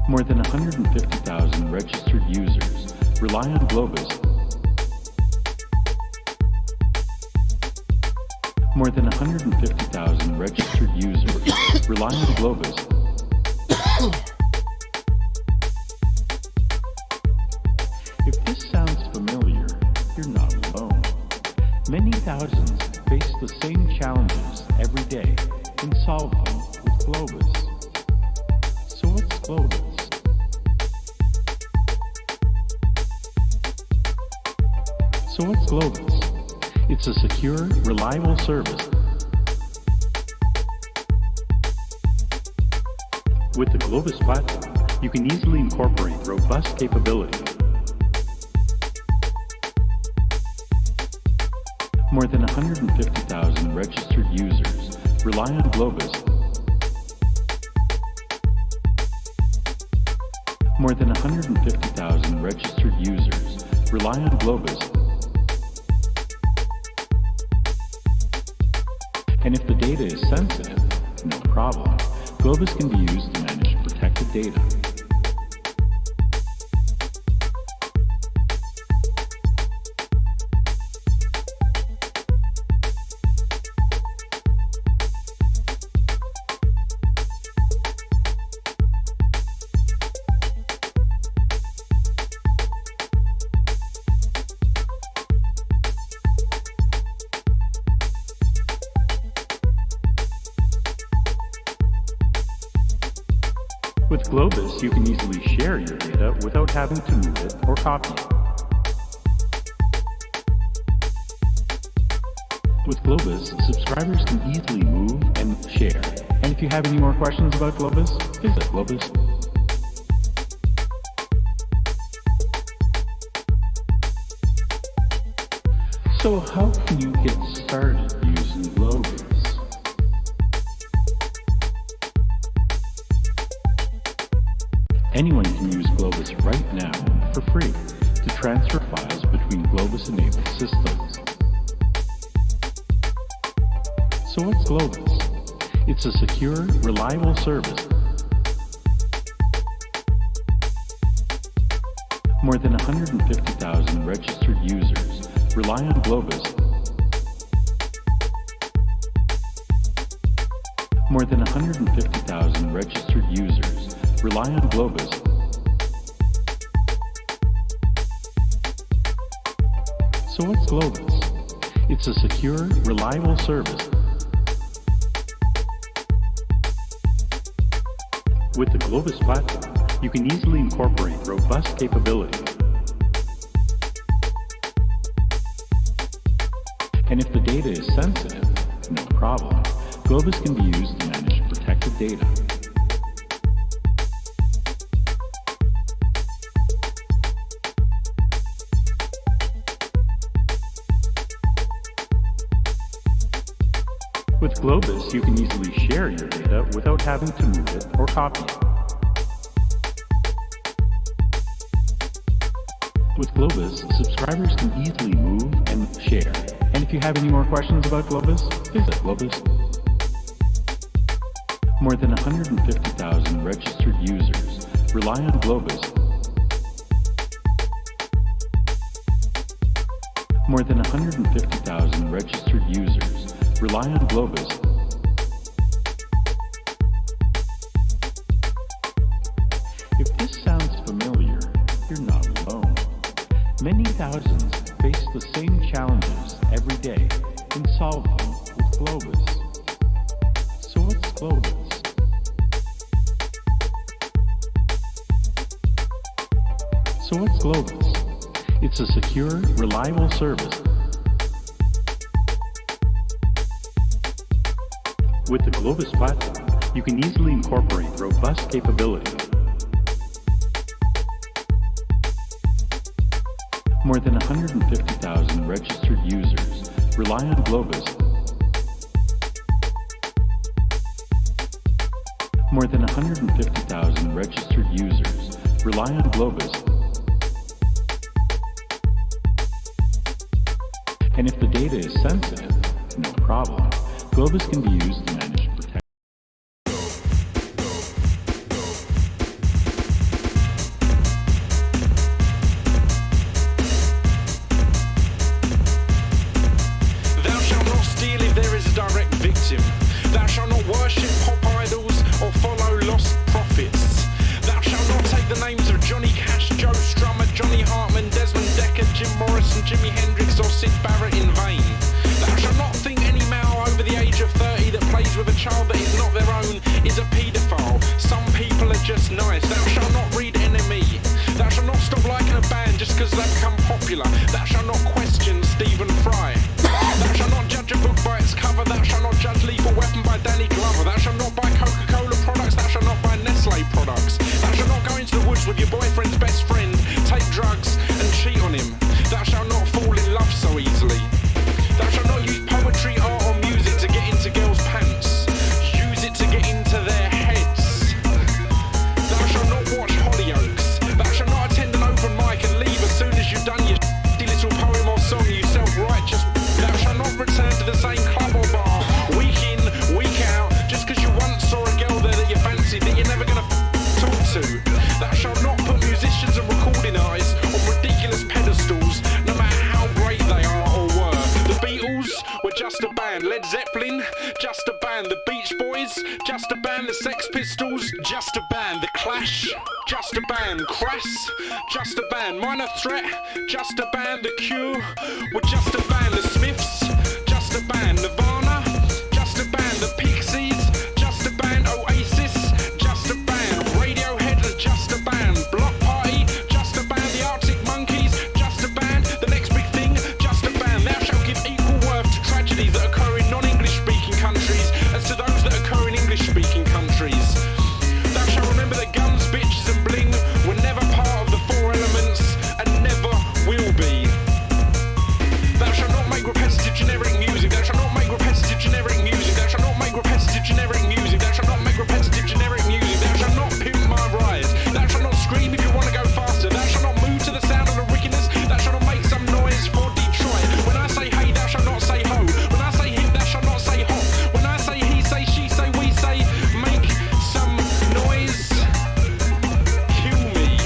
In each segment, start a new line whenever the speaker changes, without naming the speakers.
More than 150,000 registered users rely on Globus. More than 150,000 registered users rely on Globus. If this sounds familiar, you're not alone. Many thousands face the same challenges every day and solve them with Globus. So what's Globus? So what's Globus? It's a secure, reliable service. With the Globus platform, you can easily incorporate robust capabilities. More than 150,000 registered users rely on Globus. More than 150,000 registered users rely on Globus. And if the data is sensitive, no problem. Globus can be used to manage protected data. With Globus, you can easily share your data without having to move it or copy it. With Globus, subscribers can easily move and share. And if you have any more questions about Globus, visit Globus. So how can you get started using Globus? Anyone can use Globus right now for free to transfer files between Globus-enabled systems. So what's Globus? It's a secure, reliable service. More than 150,000 registered users rely on Globus. More than 150,000 registered users rely on Globus. So what's Globus? It's a secure, reliable service. With the Globus platform, you can easily incorporate robust capabilities. And if the data is sensitive, no problem. Globus can be used to manage protected data. With Globus, you can easily share your data without having to move it or copy it. With Globus, subscribers can easily move and share. And if you have any more questions about Globus, visit Globus. More than 150,000 registered users rely on Globus. More than 150,000 registered users rely on Globus. If this sounds familiar, you're not alone. Many thousands face the same challenges every day and solve them with Globus. So what's Globus? So what's Globus? It's a secure, reliable service. With the Globus platform, you can easily incorporate robust capabilities. More than 150,000 registered users rely on Globus. More than 150,000 registered users rely on Globus. And if the data is sensitive, no problem. Globus can be used to manage protection.
a paedophile. Some people are just nice. Thou shalt not read enemy. Thou shalt not stop liking a band just because they've become popular. Thou shalt not question Stephen Fry. Thou shalt not judge a book by its cover. Thou shalt not judge Lethal Weapon by Danny Glover. Thou shalt not buy Coca-Cola products. Thou shalt not buy Nestle products. Thou shalt not go into the woods with your boyfriend's best friend, take drugs and cheat on him. Thou shalt not fall in love so easily. Thou shalt not use poetry, art or music to get into girls' pants. Use it to get into their heads. Thou shalt not watch Hollyoaks. Thou shalt not attend an open mic and leave as soon as you've done your little poem or song, you self-righteous. Thou shalt not return to the same club or bar, week in, week out, just because you once saw a girl there that you fancied that you're never going to talk to. Thou shalt not put musicians and recording artists on ridiculous pedestals, no matter how great they are or were. The Beatles were just a band. Led Zeppelin, just a band. The Beach Boys, just a band. The Sex Pistols, just a band. The Clash, just a band. Crass, just a band. Minor Threat, just a band. The Cure were just a band. The Smiths, just a band. Nirvana, just a band. The Pixies, just a band. Oasis, just a band. Radiohead, just a band. Block Party, just a band. The Arctic Monkeys, just a band. The Next Big Thing, just a band. Thou shalt give equal worth to tragedies that occur in non-English speaking countries as to those that occur in English speaking countries. Thou shalt remember that guns, bitches and bling were never part of the four elements and never will be. Thou shalt not make repetitive generic music. Thou shalt not make repetitive generic music. Thou shalt not make repetitive generic music. Thou shalt not make repetitive generic music. Thou shalt not pimp my ride. Thou shalt not scream if you want to go faster. Thou shalt not move to the sound of the wickedness. Thou shalt not make some noise for Detroit. When I say hey, thou shalt not say ho. When I say him, thou shalt not say hop. When I say he say, she say, we say, make some noise. Kill me.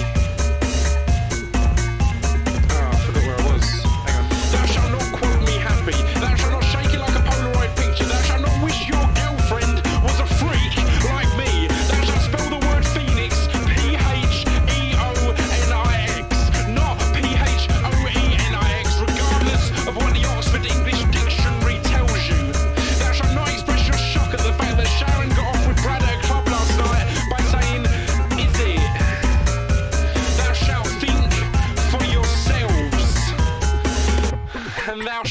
I forgot where I was. Hang on. Thou shalt not quote me happy. Thou shalt not shake it like a Polaroid picture. Thou shalt not wish your girlfriend was a freak like me. Thou shalt spell the word phoenix P-H-E-O-N-I-X, not P-H-O-E-N-I-X, regardless of what the Oxford English Dictionary tells you. Thou shalt not express your shock at the fact that Sharon got off with Brad at a club last night by saying, is it? Thou shalt think for yourselves. And thou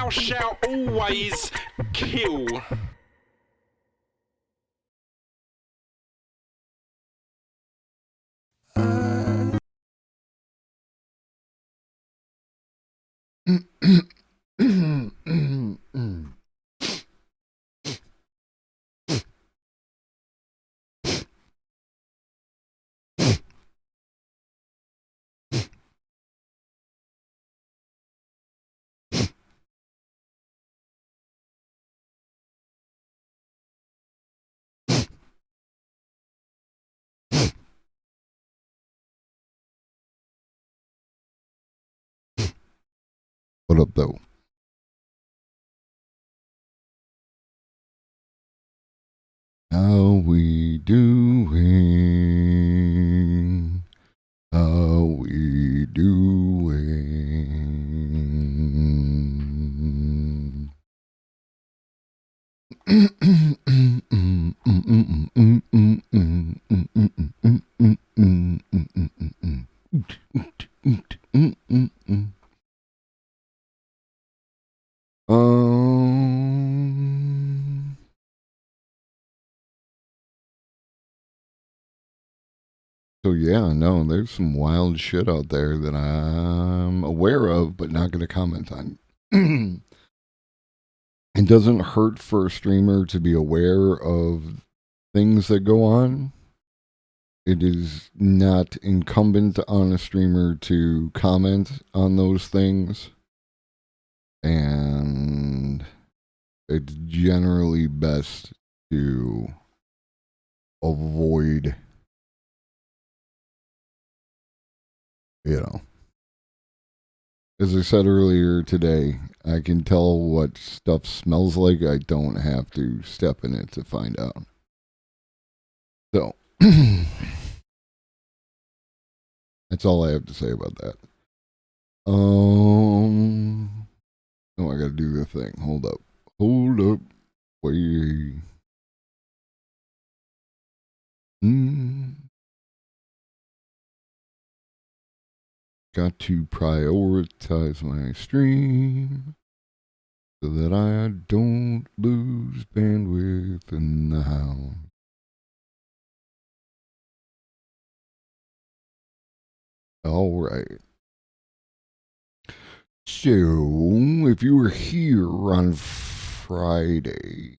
shalt always kill.
What up, though? How we doing? How we doing? So yeah, no, there's some wild shit out there that I'm aware of, but not going to comment on. It doesn't hurt for a streamer to be aware of things that go on. It is not incumbent on a streamer to comment on those things. And it's generally best to avoid, you know. As I said earlier today, I can tell what stuff smells like. I don't have to step in it to find out. So, that's all I have to say about that. Oh, I gotta do the thing. Hold up. way. Got to prioritize my stream so that I don't lose bandwidth in the house. All right. So, if you were here on Friday,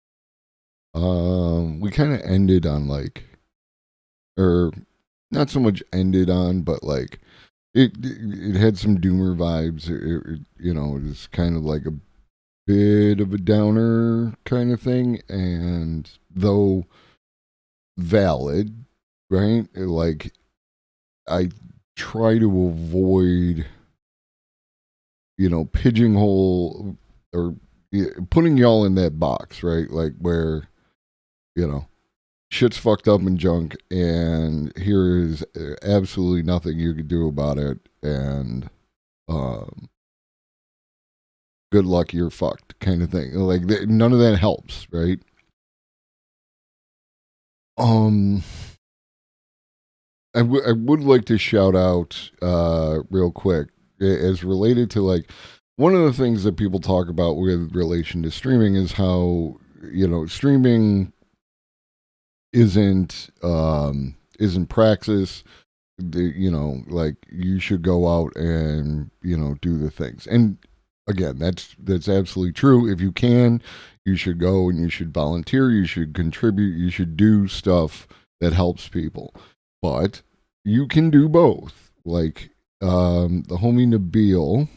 we kind of ended on or not so much ended on, but it had some doomer vibes. It was kind of like a bit of a downer kind of thing, and though valid, right? I try to avoid, pigeonhole or putting y'all in that box, right? Like where, shit's fucked up and junk, and here is absolutely nothing you can do about it, and good luck, you're fucked, kind of thing. Like none of that helps, right? I would like to shout out real quick as related to one of the things that people talk about with relation to streaming is how streaming isn't praxis. You should go out and do the things. And again, that's absolutely true. If you can, you should go and you should volunteer. You should contribute. You should do stuff that helps people. But you can do both. Like the homie Nabil.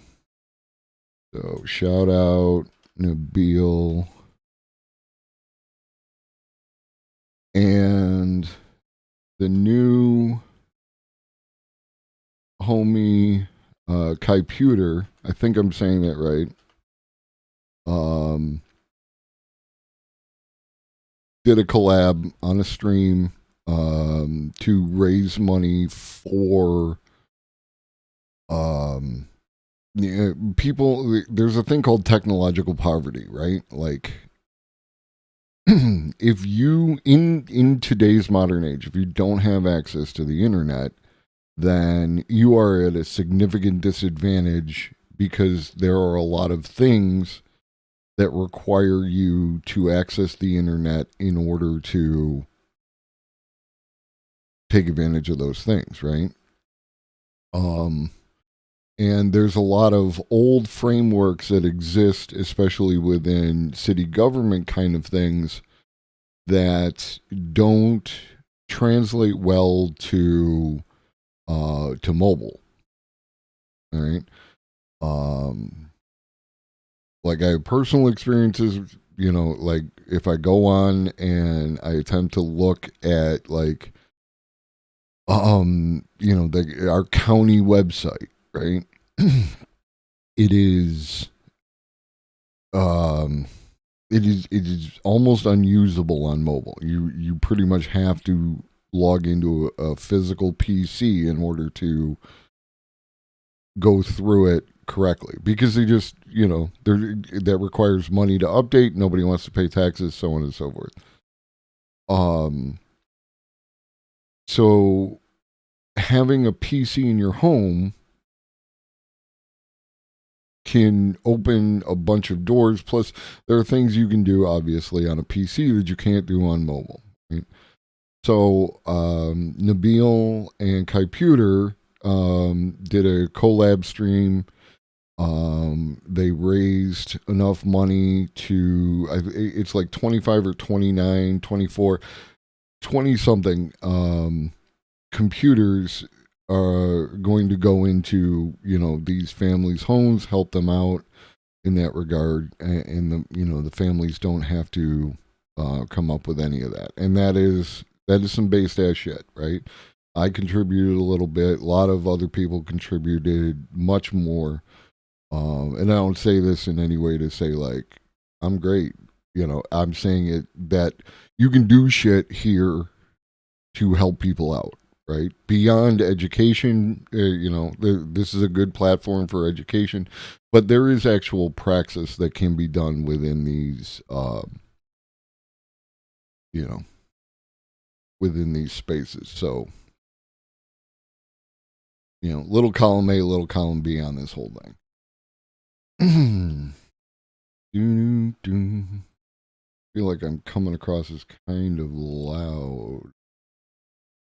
So shout out Nabil. And the new homie Kaiputer, I think I'm saying that right. Did a collab on a stream to raise money for people. There's a thing called technological poverty, right? Like if you in today's modern age, if you don't have access to the internet, then you are at a significant disadvantage because there are a lot of things that require you to access the internet in order to take advantage of those things, right? And there's a lot of old frameworks that exist, especially within city government kind of things, that don't translate well to mobile. All right. Like I have personal experiences, like if I go on and I attempt to look at our county website, right? It is almost unusable on mobile. You pretty much have to log into a physical PC in order to go through it correctly, because they just that requires money to update. Nobody wants to pay taxes, so on and so forth. So having a PC in your home can open a bunch of doors. Plus, there are things you can do, obviously, on a PC that you can't do on mobile. Right? So, Nabil and Kaiputer did a collab stream. They raised enough money to, it's like 25 or 29, 24, 20 something computers are going to go into these families' homes, help them out in that regard, and the families don't have to come up with any of that. And that is some based ass shit, right? I contributed a little bit. A lot of other people contributed much more. And I don't say this in any way to say I'm great. I'm saying it that you can do shit here to help people out, right? Beyond education, this is a good platform for education, but there is actual praxis that can be done within these within these spaces. So, little column A, little column B on this whole thing. Feel like I'm coming across as kind of loud.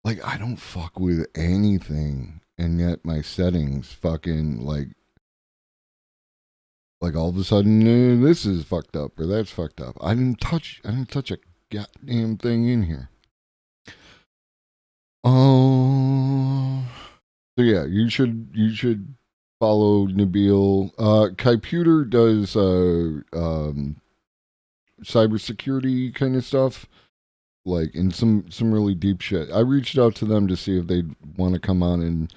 Like, I don't fuck with anything, and yet my settings fucking, like all of a sudden, this is fucked up, or that's fucked up. I didn't touch a goddamn thing in here. Oh, so yeah, you should follow Nabil. Kaiputer does cybersecurity kind of stuff, like in some really deep shit. I reached out to them to see if they'd want to come on and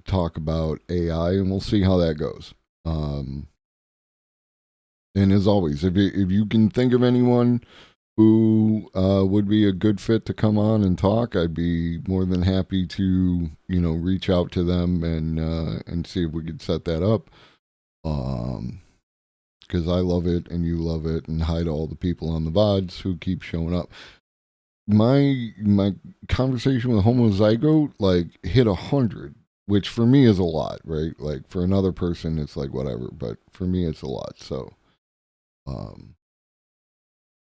talk about AI, and we'll see how that goes. And as always, if you can think of anyone who would be a good fit to come on and talk, I'd be more than happy to reach out to them and see if we could set that up. Because I love it and you love it, and hi to all the people on the VODs who keep showing up. My conversation with Homozygote hit 100, which for me is a lot, right? Like for another person it's like whatever, but for me it's a lot. So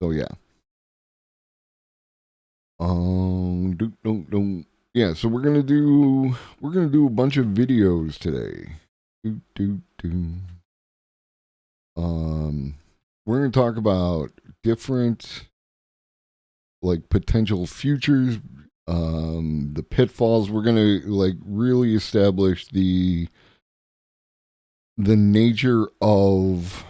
yeah. Yeah, so we're gonna do a bunch of videos today. We're gonna talk about different potential futures, the pitfalls. We're gonna really establish the nature of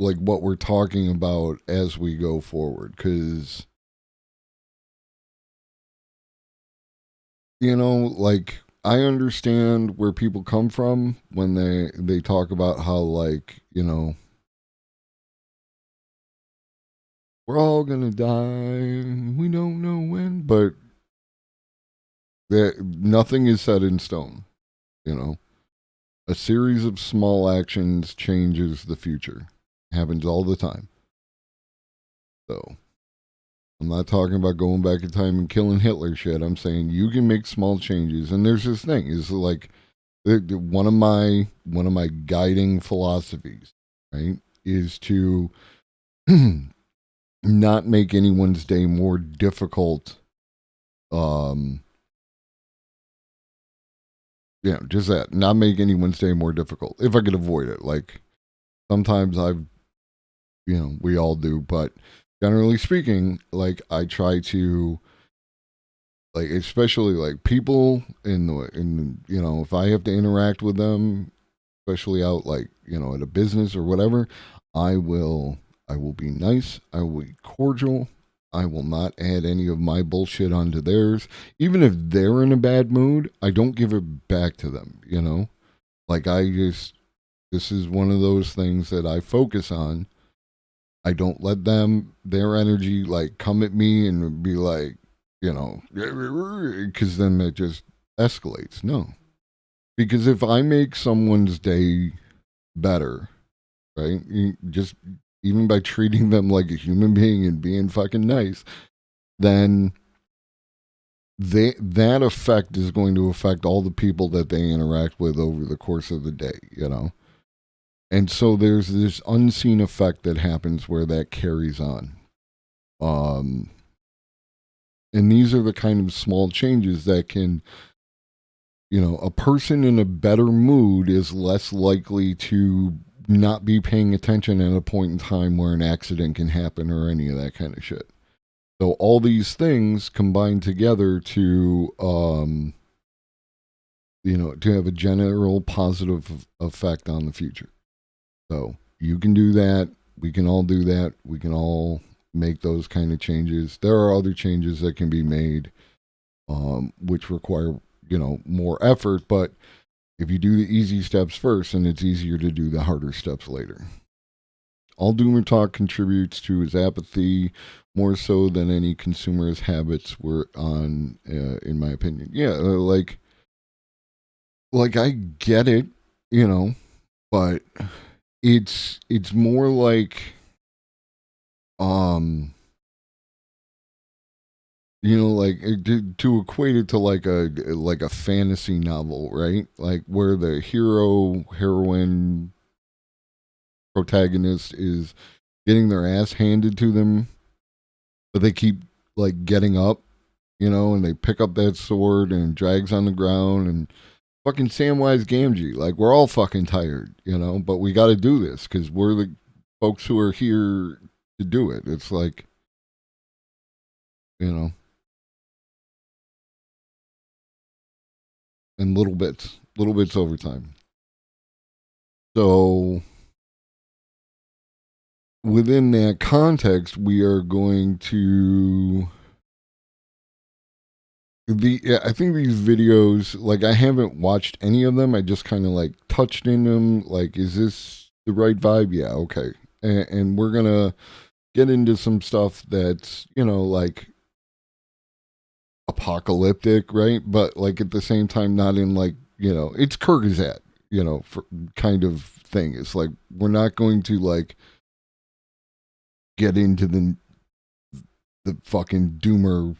what we're talking about as we go forward, because I understand where people come from when they talk about how we're all gonna die, we don't know when, but nothing is set in stone. A series of small actions changes the future. Happens all the time. So I'm not talking about going back in time and killing Hitler shit. I'm saying you can make small changes. And there's this thing is one of my guiding philosophies, right, is to not make anyone's day more difficult. Just that. Not make anyone's day more difficult. If I could avoid it. Sometimes we all do, but generally speaking, I try to, especially people if I have to interact with them, especially out at a business or whatever, I will be nice. I will be cordial. I will not add any of my bullshit onto theirs. Even if they're in a bad mood, I don't give it back to them, this is one of those things that I focus on. I don't let their energy come at me and be because then it just escalates. No. Because if I make someone's day better, right, just even by treating them like a human being and being fucking nice, then that effect is going to affect all the people that they interact with over the course of the day, And so there's this unseen effect that happens where that carries on. And these are the kind of small changes that can, a person in a better mood is less likely to not be paying attention at a point in time where an accident can happen or any of that kind of shit. So all these things combine together to, to have a general positive effect on the future. So you can do that. We can all do that. We can all make those kind of changes. There are other changes that can be made, which require, more effort. But if you do the easy steps first, then it's easier to do the harder steps later. All Doomer Talk contributes to his apathy more so than any consumerist habits were on, in my opinion. Yeah, I get it, but it's more like like to equate it to like a fantasy novel, right? Like where the heroine protagonist is getting their ass handed to them, but they keep like getting up, and they pick up that sword and it drags on the ground and fucking Samwise Gamgee. Like we're all fucking tired, but we got to do this because we're the folks who are here to do it. It's like, and little bits over time. So within that context, we are going to I think these videos, like I haven't watched any of them. I just kind of like touched in them. Like, is this the right vibe? Yeah, okay. And we're gonna get into some stuff that's like apocalyptic, right? But like at the same time, not in like it's Kyrgyzstan, for kind of thing. It's like we're not going to like get into the fucking doomer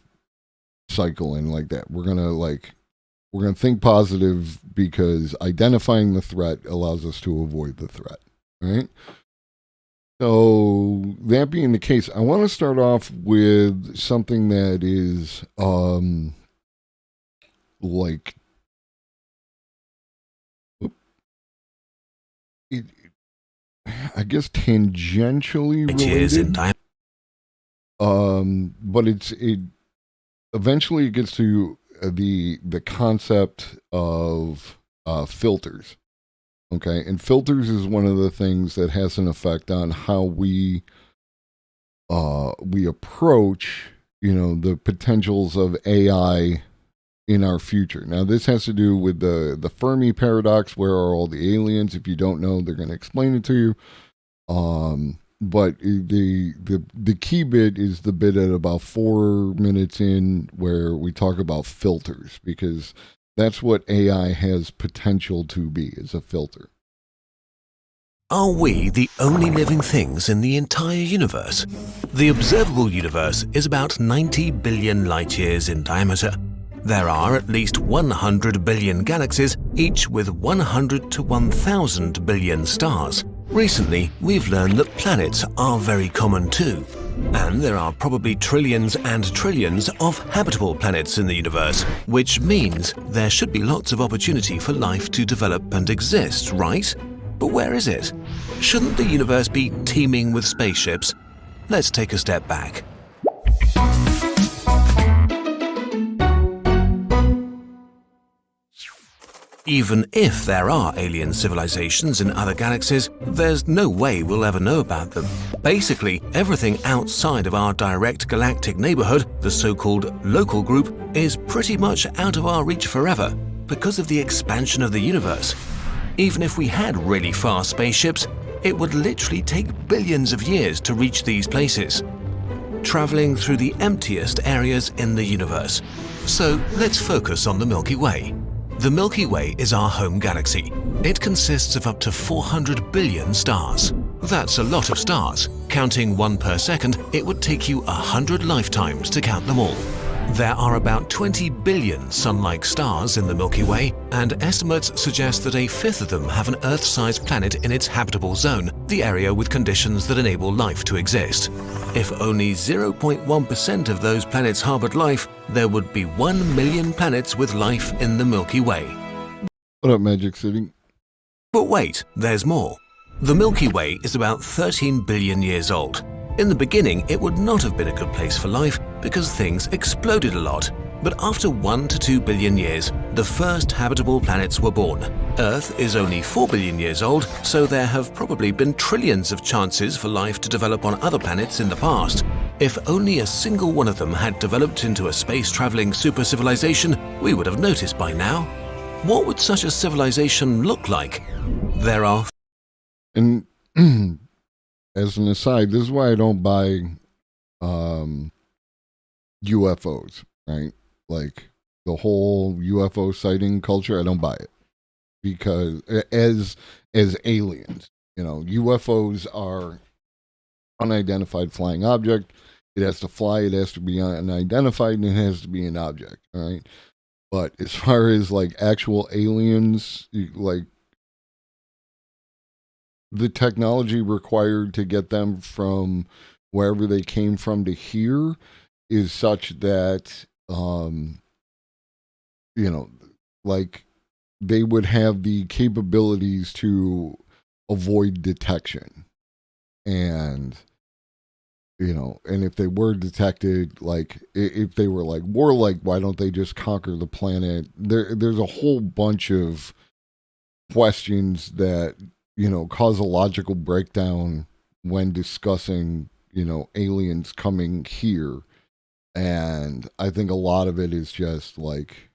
cycle and like that. We're gonna think positive because identifying the threat allows us to avoid the threat, right? So that being the case, I want to start off with something that is like it, I guess tangentially related. But it eventually gets to the concept of filters. Okay, and filters is one of the things that has an effect on how we approach, the potentials of AI in our future. Now, this has to do with the Fermi paradox. Where are all the aliens? If you don't know, they're going to explain it to you. But the key bit is the bit at about 4 minutes in where we talk about filters, because that's what AI has potential to be, is a filter.
Are we the only living things in the entire universe? The observable universe is about 90 billion light years in diameter. There are at least 100 billion galaxies, each with 100 to 1,000 billion stars. Recently, we've learned that planets are very common too. And there are probably trillions and trillions of habitable planets in the universe, which means there should be lots of opportunity for life to develop and exist, right? But where is it? Shouldn't the universe be teeming with spaceships? Let's take a step back. Even if there are alien civilizations in other galaxies, there's no way we'll ever know about them. Basically, everything outside of our direct galactic neighborhood, the so-called local group, is pretty much out of our reach forever because of the expansion of the universe. Even if we had really fast spaceships, it would literally take billions of years to reach these places, traveling through the emptiest areas in the universe. So let's focus on the Milky Way. The Milky Way is our home galaxy. It consists of up to 400 billion stars. That's a lot of stars. Counting one per second, it would take you 100 lifetimes to count them all. There are about 20 billion Sun-like stars in the Milky Way, and estimates suggest that a fifth of them have an Earth-sized planet in its habitable zone, the area with conditions that enable life to exist. If only 0.1% of those planets harbored life, there would be 1 million planets with life in the Milky Way.
What up, Magic City?
But wait, there's more. The Milky Way is about 13 billion years old. In the beginning, it would not have been a good place for life because things exploded a lot. But after 1 to 2 billion years, the first habitable planets were born. Earth is only 4 billion years old, so there have probably been trillions of chances for life to develop on other planets in the past. If only a single one of them had developed into a space-traveling super-civilization, we would have noticed by now. What would such a civilization look like? There are...
And as an aside, this is why I don't buy UFOs, right? Like the whole UFO sighting culture, I don't buy it because as aliens, UFOs are unidentified flying object. It has to fly, it has to be unidentified, and it has to be an object, all right? But as far as like actual aliens, like the technology required to get them from wherever they came from to here is such that, like they would have the capabilities to avoid detection. And and if they were detected, like if they were like warlike, why don't they just conquer the planet? There's a whole bunch of questions that cause a logical breakdown when discussing aliens coming here. And I think a lot of it is just like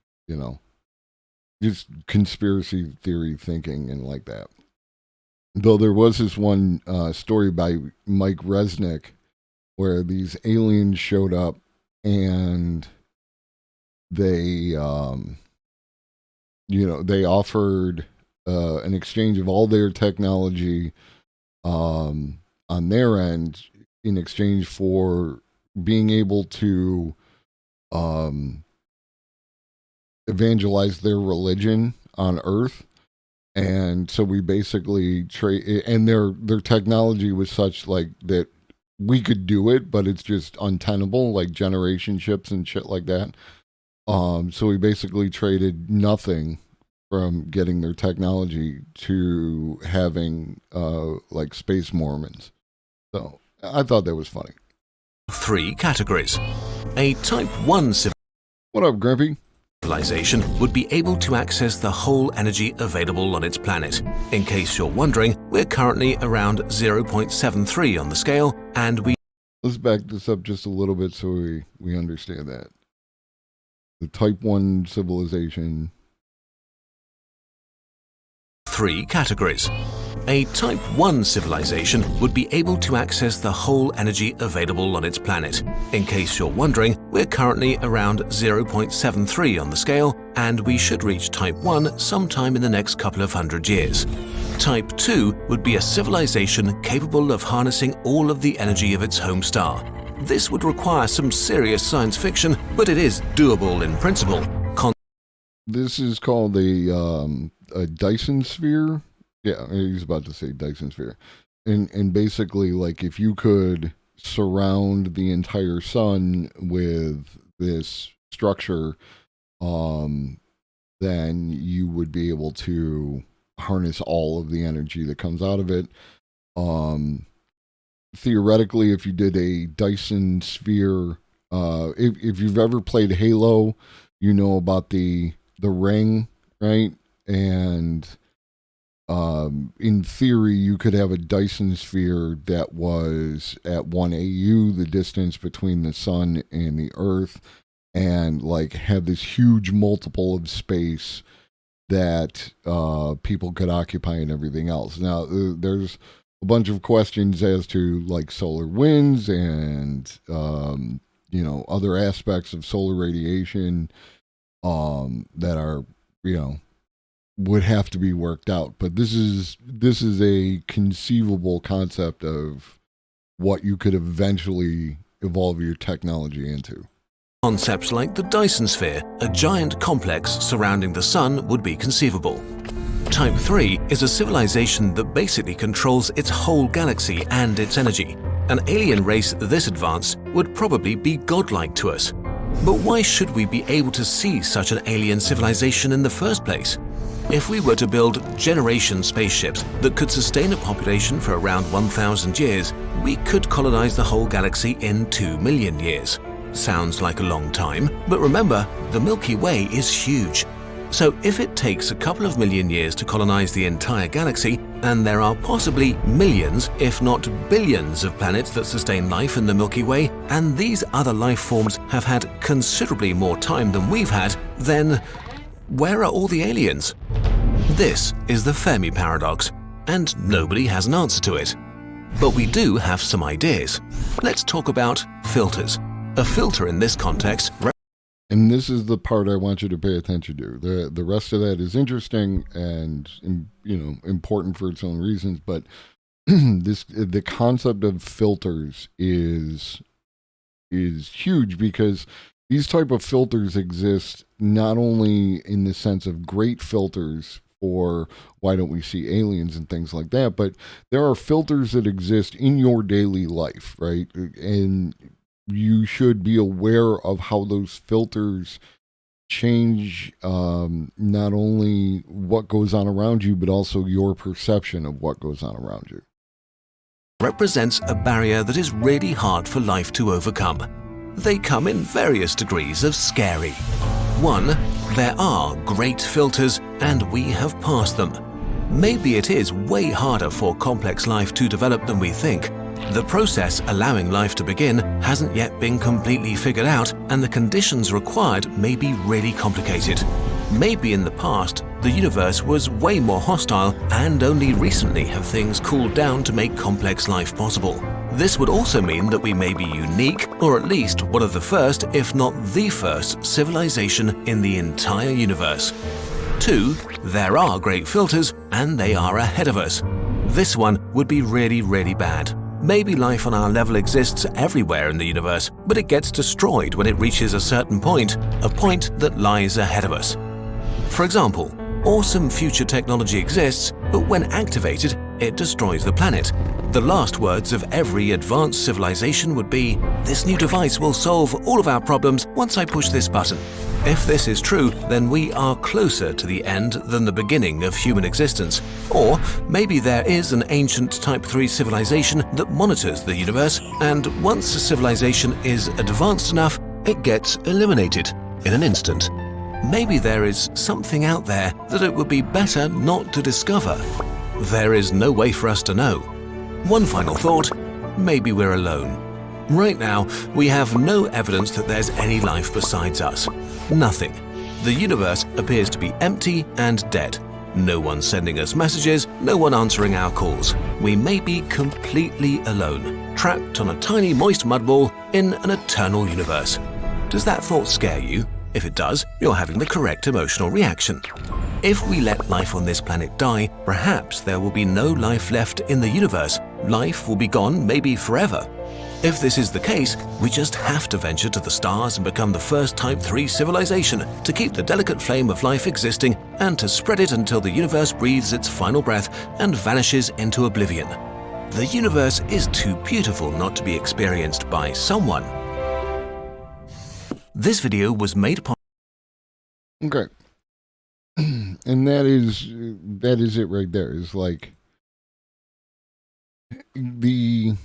just conspiracy theory thinking and like that. Though there was this one story by Mike Resnick where these aliens showed up and they, they offered an exchange of all their technology on their end in exchange for being able to evangelize their religion on Earth. And so we basically trade, and their technology was such like that we could do it, but it's just untenable, like generation ships and shit like that. So we basically traded nothing from getting their technology to having like space Mormons. So I thought that was funny.
3 categories. A Type 1
What up, Grumpy?
civilization would be able to access the whole energy available on its planet. In case you're wondering, we're currently around 0.73 on the scale, and
Let's back this up just a little bit so we understand that. The Type 1 civilization.
3 categories. A Type 1 civilization would be able to access the whole energy available on its planet. In case you're wondering, we're currently around 0.73 on the scale, and we should reach Type 1 sometime in the next couple of hundred years. Type 2 would be a civilization capable of harnessing all of the energy of its home star. This would require some serious science fiction, but it is doable in principle.
This is called a Dyson sphere. Yeah, he's about to say Dyson sphere. And basically, like, if you could surround the entire sun with this structure, then you would be able to harness all of the energy that comes out of it. Theoretically, if you did a Dyson sphere, if you've ever played Halo, you know about the ring, right? And in theory, you could have a Dyson sphere that was at 1 AU, the distance between the sun and the earth, and like have this huge multiple of space that people could occupy and everything else. Now, there's a bunch of questions as to like solar winds and other aspects of solar radiation that are would have to be worked out. But this is a conceivable concept of what you could eventually evolve your technology into.
Concepts like the Dyson sphere, a giant complex surrounding the sun, would be conceivable. Type 3 is a civilization that basically controls its whole galaxy and its energy. An alien race this advanced would probably be godlike to us. But why should we be able to see such an alien civilization in the first place? If we were to build generation spaceships that could sustain a population for around 1,000 years, we could colonize the whole galaxy in 2 million years. Sounds like a long time, but remember, the Milky Way is huge. So if it takes a couple of million years to colonize the entire galaxy, and there are possibly millions, if not billions, of planets that sustain life in the Milky Way, and these other life forms have had considerably more time than we've had, then where are all the aliens? This is the Fermi paradox, and nobody has an answer to it. But we do have some ideas. Let's talk about filters. A filter in this context
And this is the part I want you to pay attention to. The rest of that is interesting and, important for its own reasons, but the concept of filters is huge, because these type of filters exist not only in the sense of great filters for why don't we see aliens and things like that, but there are filters that exist in your daily life, right? And you should be aware of how those filters change not only what goes on around you, but also your perception of what goes on around you.
Represents a barrier that is really hard for life to overcome. They come in various degrees of scary. 1. There are great filters, and we have passed them. Maybe it is way harder for complex life to develop than we think. The process allowing life to begin hasn't yet been completely figured out, and the conditions required may be really complicated. Maybe in the past, the universe was way more hostile, and only recently have things cooled down to make complex life possible. This would also mean that we may be unique, or at least one of the first, if not the first, civilization in the entire universe. 2. There are great filters, and they are ahead of us. This one would be really, really bad. Maybe life on our level exists everywhere in the universe, but it gets destroyed when it reaches a certain point, a point that lies ahead of us. For example, awesome future technology exists, but when activated, it destroys the planet. The last words of every advanced civilization would be, "This new device will solve all of our problems once I push this button." If this is true, then we are closer to the end than the beginning of human existence. Or maybe there is an ancient Type 3 civilization that monitors the universe, and once a civilization is advanced enough, it gets eliminated in an instant. Maybe there is something out there that it would be better not to discover. There is no way for us to know. One final thought, maybe we're alone. Right now, we have no evidence that there's any life besides us. Nothing. The universe appears to be empty and dead. No one sending us messages, no one answering our calls. We may be completely alone, trapped on a tiny moist mud ball in an eternal universe. Does that thought scare you? If it does, you're having the correct emotional reaction. If we let life on this planet die, perhaps there will be no life left in the universe. Life will be gone, maybe forever. If this is the case, we just have to venture to the stars and become the first Type 3 civilization to keep the delicate flame of life existing and to spread it until the universe breathes its final breath and vanishes into oblivion. The universe is too beautiful not to be experienced by someone. This video was made possible.
Okay. And that is it right there. Is like the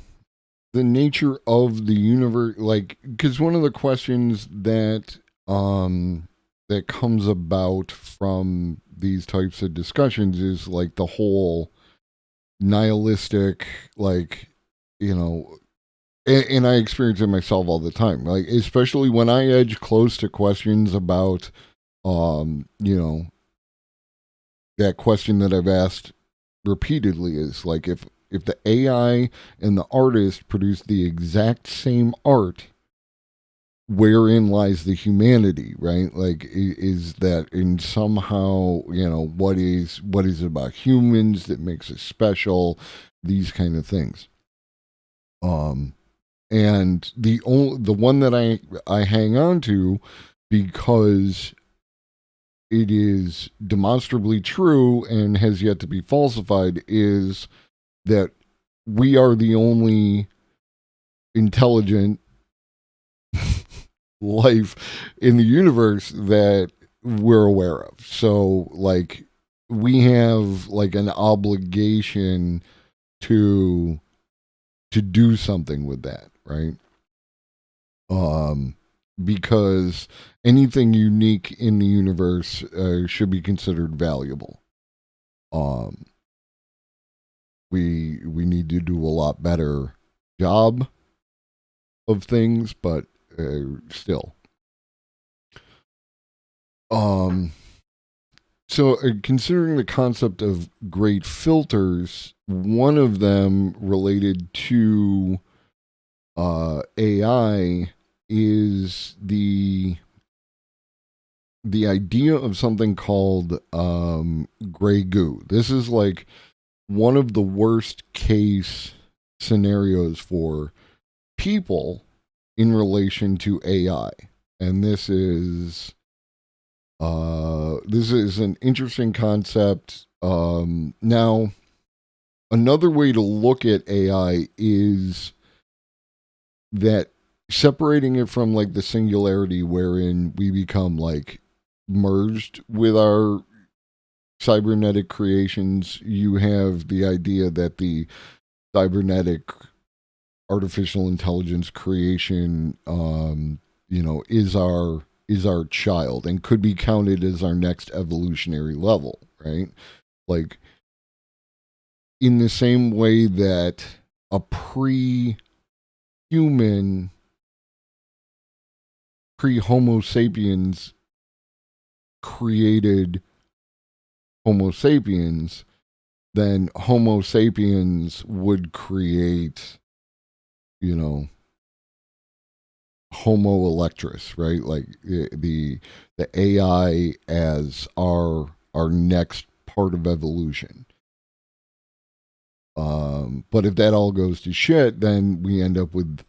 nature of the universe, like, because one of the questions that that comes about from these types of discussions is like the whole nihilistic, like, and I experience it myself all the time, like, especially when I edge close to questions about that question that I've asked repeatedly is like, if the AI and the artist produce the exact same art, wherein lies the humanity, right? Like, is that in somehow, what is it about humans that makes us special? These kind of things. And the one that I hang on to, because it is demonstrably true and has yet to be falsified, is that we are the only intelligent life in the universe that we're aware of. So, like, we have like an obligation to do something with that, right? Because anything unique in the universe should be considered valuable. We need to do a lot better job of things, but still. So considering the concept of great filters, one of them related to AI is the the idea of something called gray goo. This is like one of the worst case scenarios for people in relation to AI. And this is an interesting concept. Now, another way to look at AI is that separating it from like the singularity wherein we become like merged with our cybernetic creations, you have the idea that the cybernetic artificial intelligence creation is our child and could be counted as our next evolutionary level, right? Like in the same way that a pre-human, pre-Homo sapiens created Homo sapiens, then Homo sapiens would create, Homo electris, right? Like the AI as our next part of evolution. But if that all goes to shit, then we end up with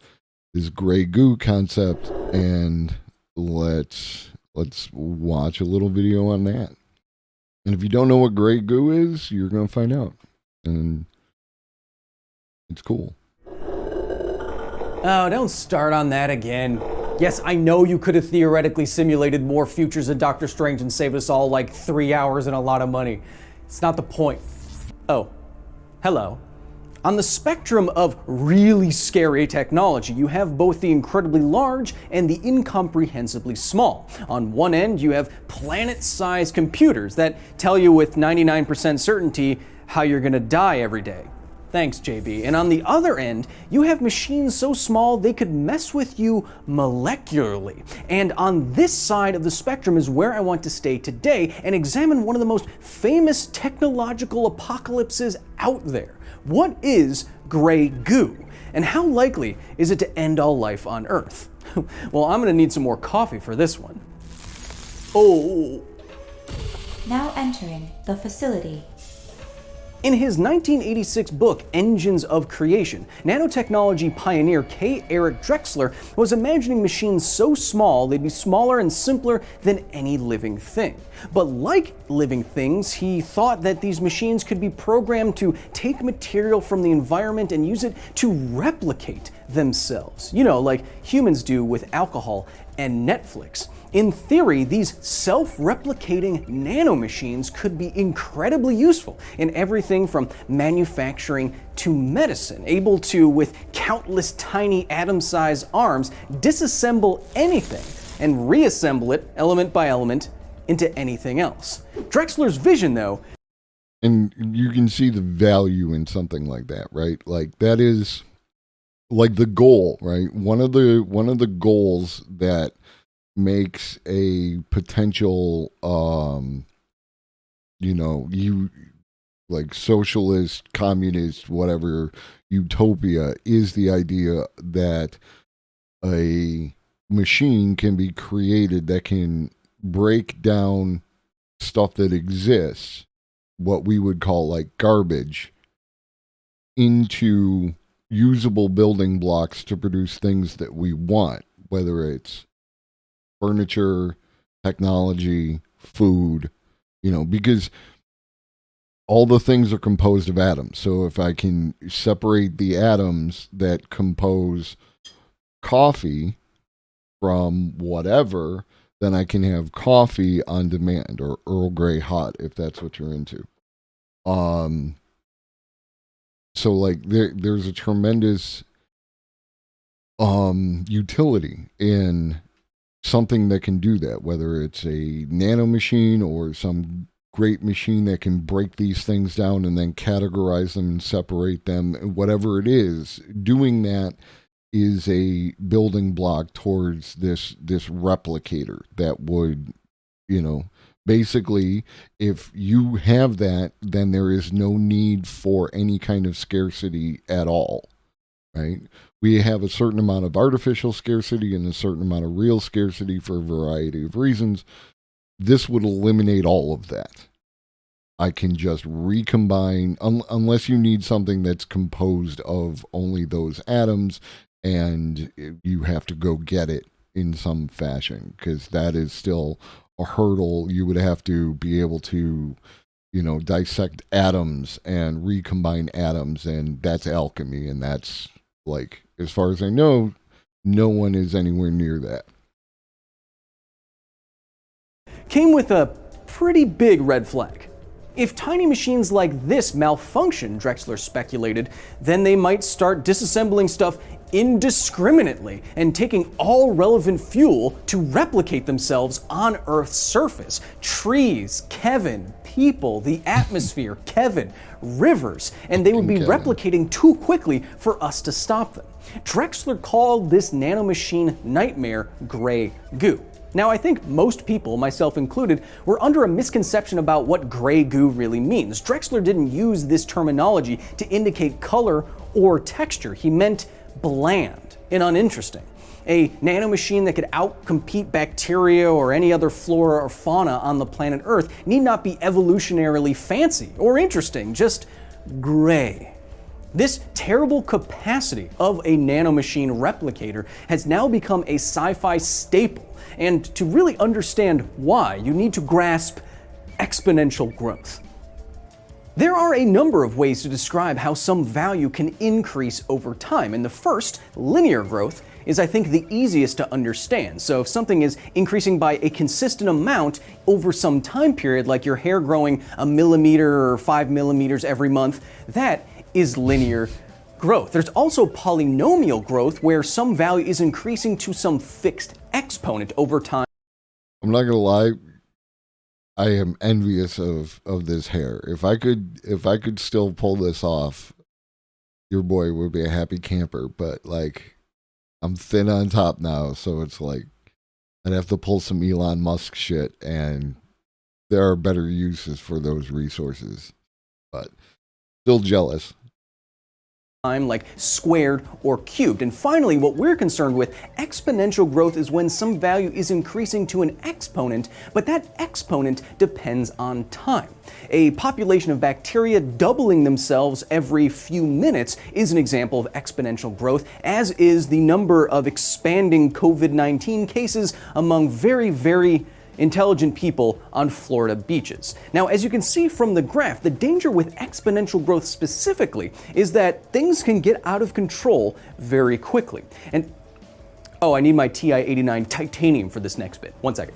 this gray goo concept, and let's watch a little video on that. And if you don't know what gray goo is, you're going to find out. And it's cool.
Oh, don't start on that again. Yes, I know you could have theoretically simulated more futures in Doctor Strange and saved us all like 3 hours and a lot of money. It's not the point. Oh, hello. On the spectrum of really scary technology, you have both the incredibly large and the incomprehensibly small. On one end, you have planet-sized computers that tell you with 99% certainty how you're gonna die every day. Thanks, JB. And on the other end, you have machines so small they could mess with you molecularly. And on this side of the spectrum is where I want to stay today and examine one of the most famous technological apocalypses out there. What is gray goo? And how likely is it to end all life on Earth? Well, I'm gonna need some more coffee for this one. Oh.
Now entering the facility.
In his 1986 book, Engines of Creation, nanotechnology pioneer K. Eric Drexler was imagining machines so small they'd be smaller and simpler than any living thing. But like living things, he thought that these machines could be programmed to take material from the environment and use it to replicate themselves. Like humans do with alcohol and Netflix. In theory, these self-replicating nanomachines could be incredibly useful in everything from manufacturing to medicine, able to, with countless tiny atom-sized arms, disassemble anything and reassemble it, element by element, into anything else. Drexler's vision, though...
And you can see the value in something like that, right? Like, that is, like, the goal, right? One of the goals that makes a potential like socialist, communist, whatever utopia is the idea that a machine can be created that can break down stuff that exists, what we would call like garbage, into usable building blocks to produce things that we want, whether it's furniture, technology, food, because all the things are composed of atoms. So if I can separate the atoms that compose coffee from whatever, then I can have coffee on demand, or Earl Grey hot, if that's what you're into. So like there's a tremendous utility in something that can do that, whether it's a nanomachine or some great machine that can break these things down and then categorize them and separate them. Whatever it is, doing that is a building block towards this replicator that would, basically, if you have that, then there is no need for any kind of scarcity at all, right? We have a certain amount of artificial scarcity and a certain amount of real scarcity for a variety of reasons. this would eliminate all of that. I can just recombine, unless you need something that's composed of only those atoms, and you have to go get it in some fashion, because that is still a hurdle. You would have to be able to, dissect atoms and recombine atoms, and that's alchemy, and that's, like, as far as I know, no one is anywhere near that.
Came with a pretty big red flag. If tiny machines like this malfunction, Drexler speculated, then they might start disassembling stuff indiscriminately and taking all relevant fuel to replicate themselves on Earth's surface. Trees, Kevin, people, the atmosphere, Kevin, rivers, and they would be replicating too quickly for us to stop them. Drexler called this nanomachine nightmare gray goo. Now, I think most people, myself included, were under a misconception about what gray goo really means. Drexler didn't use this terminology to indicate color or texture. He meant bland and uninteresting. A nanomachine that could outcompete bacteria or any other flora or fauna on the planet Earth need not be evolutionarily fancy or interesting, just gray. This terrible capacity of a nanomachine replicator has now become a sci-fi staple. And to really understand why, you need to grasp exponential growth. There are a number of ways to describe how some value can increase over time, and the first, linear growth, is I think the easiest to understand. So if something is increasing by a consistent amount over some time period, like your hair growing 1 millimeter or 5 millimeters every month, that is linear growth. There's also polynomial growth, where some value is increasing to some fixed exponent over time.
I'm not gonna lie, I am envious of this hair. If I could still pull this off, your boy would be a happy camper. But like, I'm thin on top now, so it's like I'd have to pull some Elon Musk shit, and there are better uses for those resources. But still jealous.
Like squared or cubed. And finally, what we're concerned with, exponential growth, is when some value is increasing to an exponent, but that exponent depends on time. A population of bacteria doubling themselves every few minutes is an example of exponential growth, as is the number of expanding COVID-19 cases among very, very intelligent people on Florida beaches. Now, as you can see from the graph, the danger with exponential growth specifically is that things can get out of control very quickly. And, oh, I need my TI-89 titanium for this next bit. 1 second.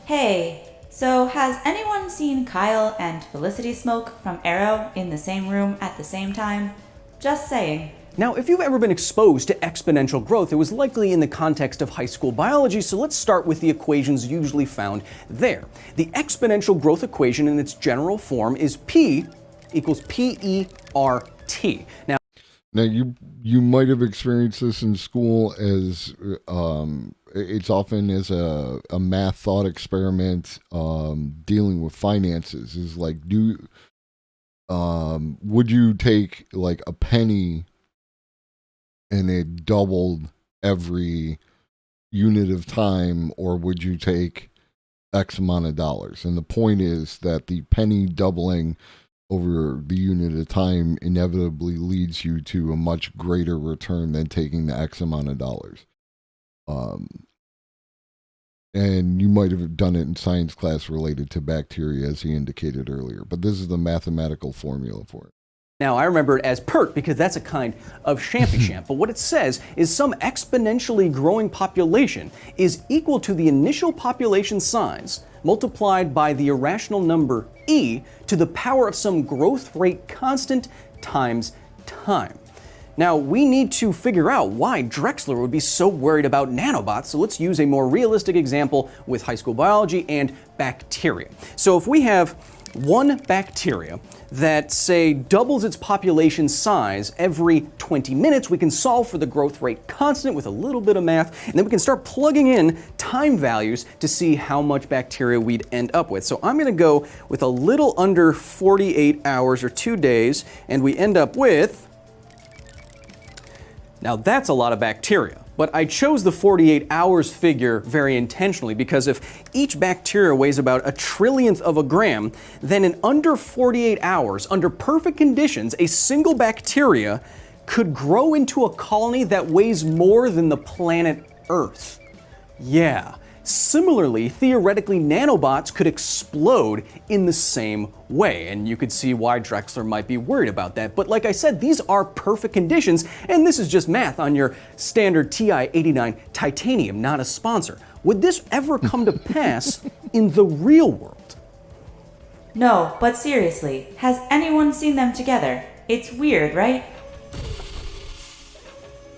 Hey, so has anyone seen Kyle and Felicity Smoke from Arrow in the same room at the same time? Just saying.
Now, if you've ever been exposed to exponential growth, it was likely in the context of high school biology, so let's start with the equations usually found there. The exponential growth equation in its general form is P equals PERT.
Now you might have experienced this in school as it's often as a math thought experiment dealing with finances. Is like, would you take like a penny and it doubled every unit of time, or would you take X amount of dollars? And the point is that the penny doubling over the unit of time inevitably leads you to a much greater return than taking the X amount of dollars. And you might have done it in science class related to bacteria, as he indicated earlier, but this is the mathematical formula for it.
Now, I remember it as PERT because that's a kind of champy-champ, but what it says is some exponentially growing population is equal to the initial population size multiplied by the irrational number e to the power of some growth rate constant times time. Now, we need to figure out why Drexler would be so worried about nanobots, so let's use a more realistic example with high school biology and bacteria. So if we have one bacteria that, say, doubles its population size every 20 minutes, we can solve for the growth rate constant with a little bit of math, and then we can start plugging in time values to see how much bacteria we'd end up with. So I'm going to go with a little under 48 hours or 2 days, and we end up with Now that's a lot of bacteria, but I chose the 48 hours figure very intentionally because if each bacteria weighs about a trillionth of a gram, then in under 48 hours, under perfect conditions, a single bacteria could grow into a colony that weighs more than the planet Earth. Yeah. Similarly, theoretically, nanobots could explode in the same way, and you could see why Drexler might be worried about that. But like I said, these are perfect conditions, and this is just math on your standard TI-89 titanium, not a sponsor. Would this ever come to pass in the real world?
No, but seriously, has anyone seen them together? It's weird, right?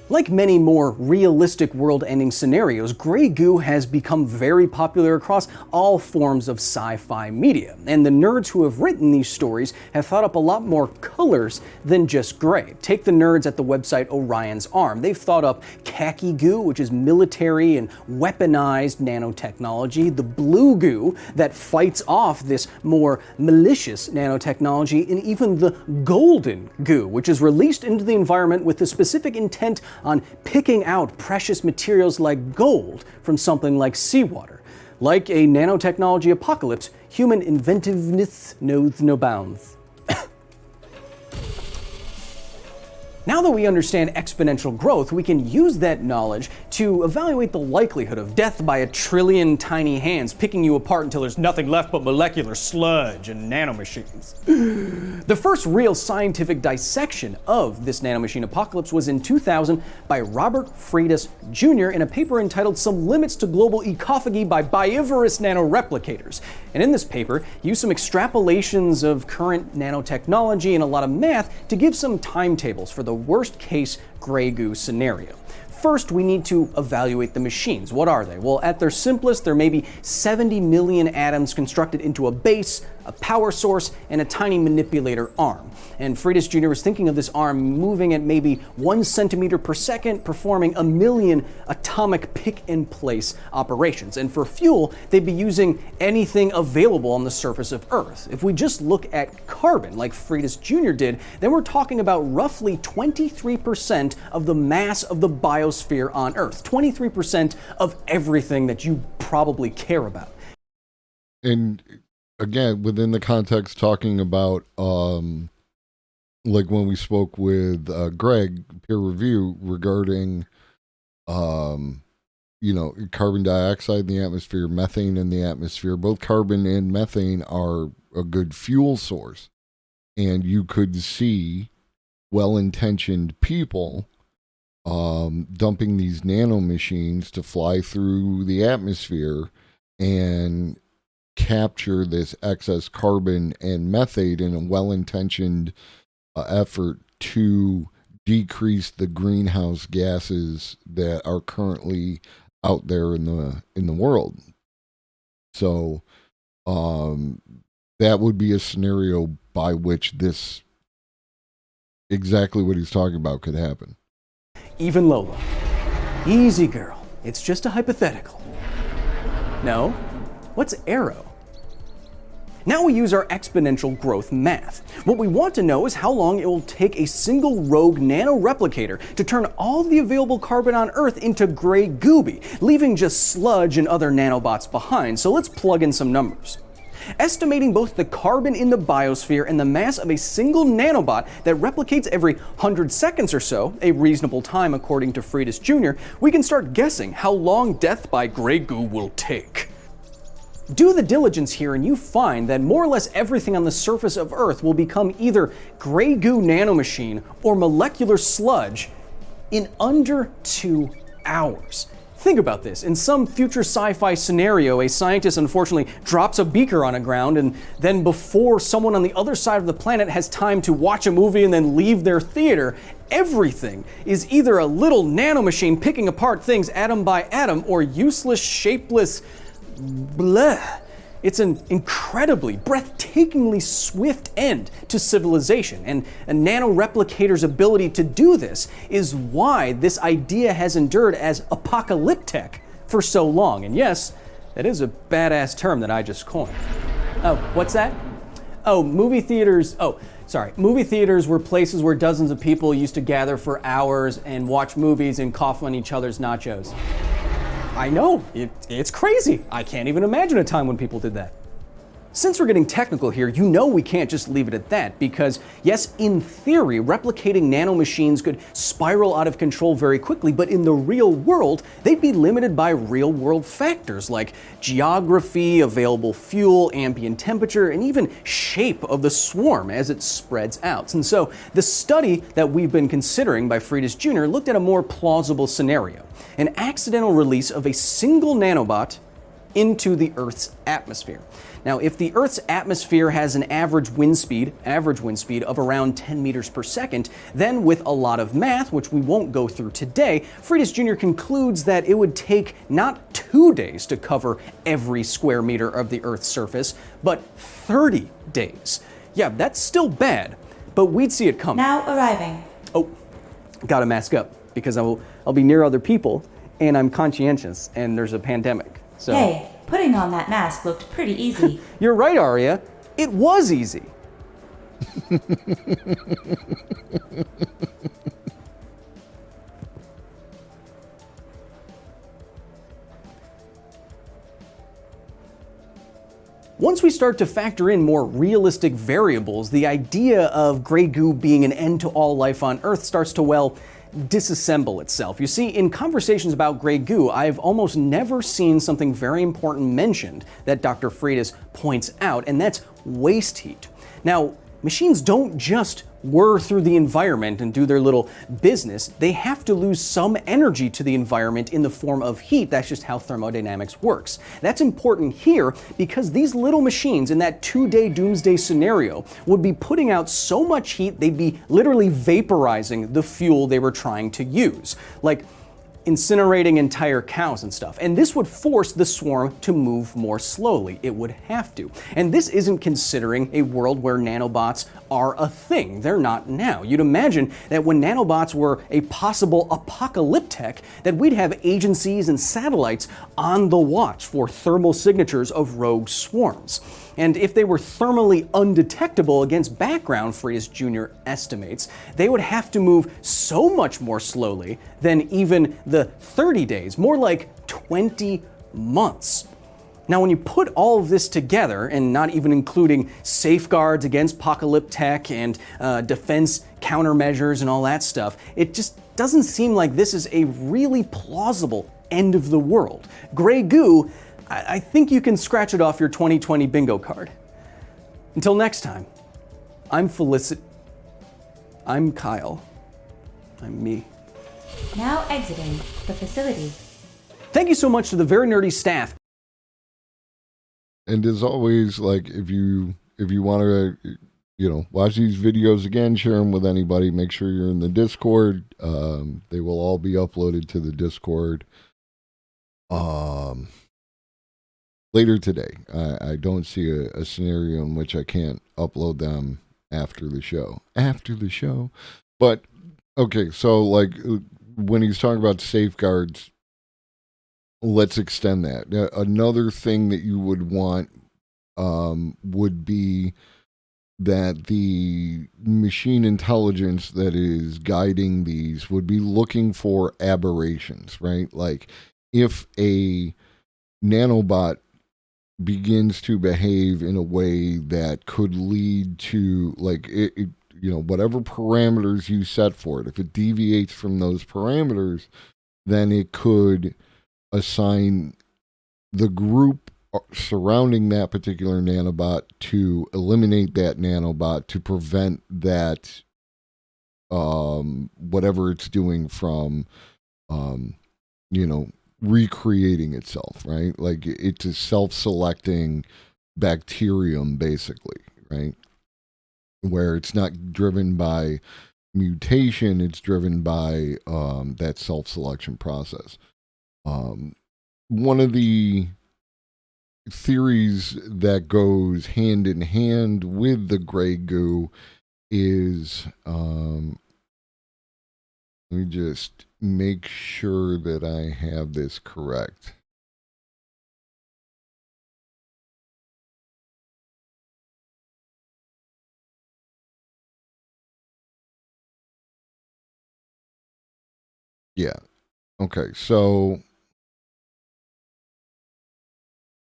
Like many more realistic world-ending scenarios, Grey Goo has become very popular across all forms of sci-fi media, and the nerds who have written these stories have thought up a lot more colors than just gray. Take the nerds at the website Orion's Arm. They've thought up khaki goo, which is military and weaponized nanotechnology, the blue goo that fights off this more malicious nanotechnology, and even the golden goo, which is released into the environment with the specific intent on picking out precious materials like gold from something like seawater. Like a nanotechnology apocalypse, human inventiveness knows no bounds. Now that we understand exponential growth, we can use that knowledge to evaluate the likelihood of death by a trillion tiny hands picking you apart until there's nothing left but molecular sludge and nanomachines. The first real scientific dissection of this nanomachine apocalypse was in 2000 by Robert Freitas Jr. in a paper entitled Some Limits to Global Ecophagy by Bivorous Nanoreplicators. And in this paper, he used some extrapolations of current nanotechnology and a lot of math to give some timetables for the worst case Grey Goo scenario. First, we need to evaluate the machines. What are they? Well, at their simplest, there may be 70 million atoms constructed into a base, a power source, and a tiny manipulator arm. And Freitas Jr. was thinking of this arm moving at maybe 1 centimeter per second, performing a million atomic pick-and-place operations. And for fuel, they'd be using anything available on the surface of Earth. If we just look at carbon, like Freitas Jr. did, then we're talking about roughly 23% of the mass of the biosphere on Earth. 23% of everything that you probably care about.
And again, within the context talking about like when we spoke with Greg, peer review, regarding carbon dioxide in the atmosphere, methane in the atmosphere. Both carbon and methane are a good fuel source, and you could see well-intentioned people dumping these nanomachines to fly through the atmosphere and capture this excess carbon and methane in a well-intentioned effort to decrease the greenhouse gases that are currently out there in the world. So that would be a scenario by which this, exactly what he's talking about, could happen.
Even Lola. Easy, girl. It's just a hypothetical. No? What's Arrow? Now we use our exponential growth math. What we want to know is how long it will take a single rogue nanoreplicator to turn all the available carbon on Earth into Grey Gooby, leaving just sludge and other nanobots behind. So let's plug in some numbers. Estimating both the carbon in the biosphere and the mass of a single nanobot that replicates every 100 seconds or so, a reasonable time according to Freitas Jr., we can start guessing how long death by Grey Goo will take. Do the diligence here and you find that more or less everything on the surface of Earth will become either Grey Goo nanomachine or molecular sludge in under 2 hours. Think about this. In some future sci-fi scenario, a scientist unfortunately drops a beaker on the ground, and then before someone on the other side of the planet has time to watch a movie and then leave their theater, everything is either a little nanomachine picking apart things atom by atom or useless, shapeless bleh. It's an incredibly, breathtakingly swift end to civilization, and a nanoreplicator's ability to do this is why this idea has endured as apocalyptic for so long. And yes, that is a badass term that I just coined. Oh, what's that? Oh, movie theaters. Oh, Sorry, movie theaters were places where dozens of people used to gather for hours and watch movies and cough on each other's nachos. I know, it's crazy. I can't even imagine a time when people did that. Since we're getting technical here, you know we can't just leave it at that because, yes, in theory, replicating nanomachines could spiral out of control very quickly, but in the real world, they'd be limited by real-world factors like geography, available fuel, ambient temperature, and even shape of the swarm as it spreads out. And so the study that we've been considering by Freitas Jr. looked at a more plausible scenario, an accidental release of a single nanobot into the Earth's atmosphere. Now, if the Earth's atmosphere has an average wind speed of around 10 meters per second, then with a lot of math, which we won't go through today, Freitas Jr. concludes that it would take not 2 days to cover every square meter of the Earth's surface, but 30 days. Yeah, that's still bad, but we'd see it coming.
Now arriving.
Oh, gotta mask up, because I'll be near other people, and I'm conscientious, and there's a pandemic. So.
Hey, putting on that mask looked pretty easy.
You're right, Arya. It was easy. Once we start to factor in more realistic variables, the idea of Grey Goo being an end to all life on Earth starts to, well, disassemble itself. You see, in conversations about Grey Goo, I've almost never seen something very important mentioned that Dr. Freitas points out, and that's waste heat. Now, machines don't just whir through the environment and do their little business. They have to lose some energy to the environment in the form of heat. That's just how thermodynamics works. That's important here because these little machines in that 2-day doomsday scenario would be putting out so much heat they'd be literally vaporizing the fuel they were trying to use. Like incinerating entire cows and stuff. And this would force the swarm to move more slowly. It would have to. And this isn't considering a world where nanobots are a thing. They're not now. You'd imagine that when nanobots were a possible apocalyptic, that we'd have agencies and satellites on the watch for thermal signatures of rogue swarms. And if they were thermally undetectable against background, Freitas Jr. estimates, they would have to move so much more slowly than even the 30 days, more like 20 months. Now, when you put all of this together, and not even including safeguards against apocalyptic and defense countermeasures and all that stuff, it just doesn't seem like this is a really plausible end of the world. Grey Goo, I think you can scratch it off your 2020 bingo card. Until next time, I'm Felicity. I'm Kyle. I'm me.
Now exiting the facility.
Thank you so much to the very nerdy staff.
And as always, like if you want to, watch these videos again, share them with anybody. Make sure you're in the Discord. They will all be uploaded to the Discord. Later today. I don't see a scenario in which I can't upload them after the show. But, okay, so, like, when he's talking about safeguards, let's extend that. Another thing that you would want would be that the machine intelligence that is guiding these would be looking for aberrations, right? Like, if a nanobot begins to behave in a way that could lead to, like, whatever parameters you set for it, if it deviates from those parameters, then it could assign the group surrounding that particular nanobot to eliminate that nanobot to prevent that whatever it's doing from recreating itself, right? Like it's a self-selecting bacterium, basically, right? Where it's not driven by mutation, it's driven by that self-selection process. One of the theories that goes hand in hand with the Grey Goo is, let me just make sure that I have this correct. Yeah. Okay, so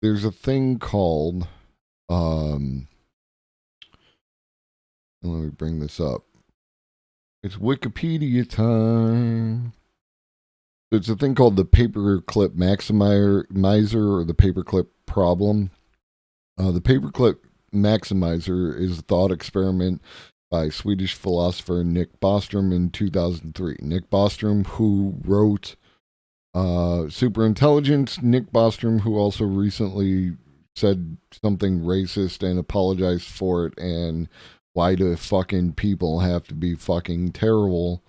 there's a thing called let me bring this up. It's Wikipedia time. There's a thing called the paperclip maximizer or the paperclip problem. The paperclip maximizer is a thought experiment by Swedish philosopher Nick Bostrom in 2003. Nick Bostrom, who wrote Superintelligence. Nick Bostrom, who also recently said something racist and apologized for it, and why do fucking people have to be fucking terrible?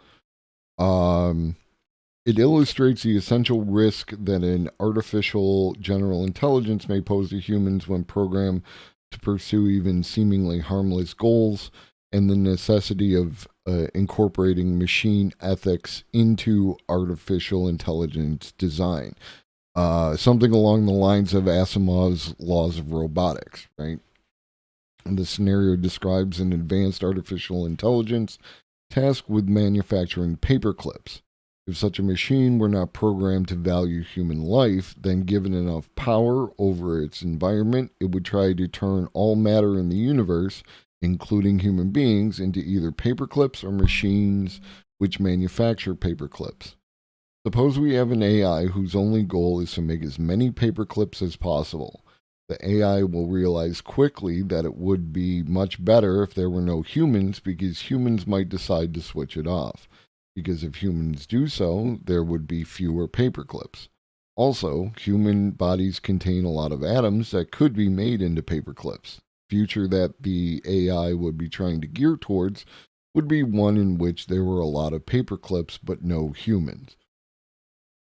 It illustrates the essential risk that an artificial general intelligence may pose to humans when programmed to pursue even seemingly harmless goals, and the necessity of incorporating machine ethics into artificial intelligence design. Something along the lines of Asimov's laws of robotics, right? And the scenario describes an advanced artificial intelligence tasked with manufacturing paperclips. If such a machine were not programmed to value human life, then given enough power over its environment, it would try to turn all matter in the universe, including human beings, into either paperclips or machines which manufacture paperclips. Suppose we have an AI whose only goal is to make as many paperclips as possible. The AI will realize quickly that it would be much better if there were no humans, because humans might decide to switch it off. Because if humans do so, there would be fewer paperclips. Also, human bodies contain a lot of atoms that could be made into paperclips. The future that the AI would be trying to gear towards would be one in which there were a lot of paperclips but no humans.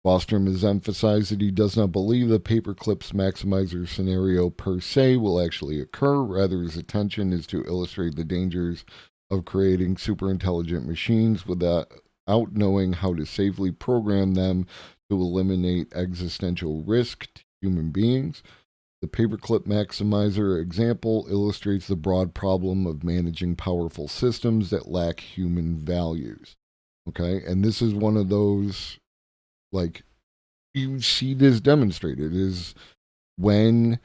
Bostrom has emphasized that he does not believe the paperclips maximizer scenario per se will actually occur. Rather, his attention is to illustrate the dangers of creating superintelligent machines without knowing how to safely program them to eliminate existential risk to human beings. The paperclip maximizer example illustrates the broad problem of managing powerful systems that lack human values. Okay, and this is one of those, like, you see this demonstrated is when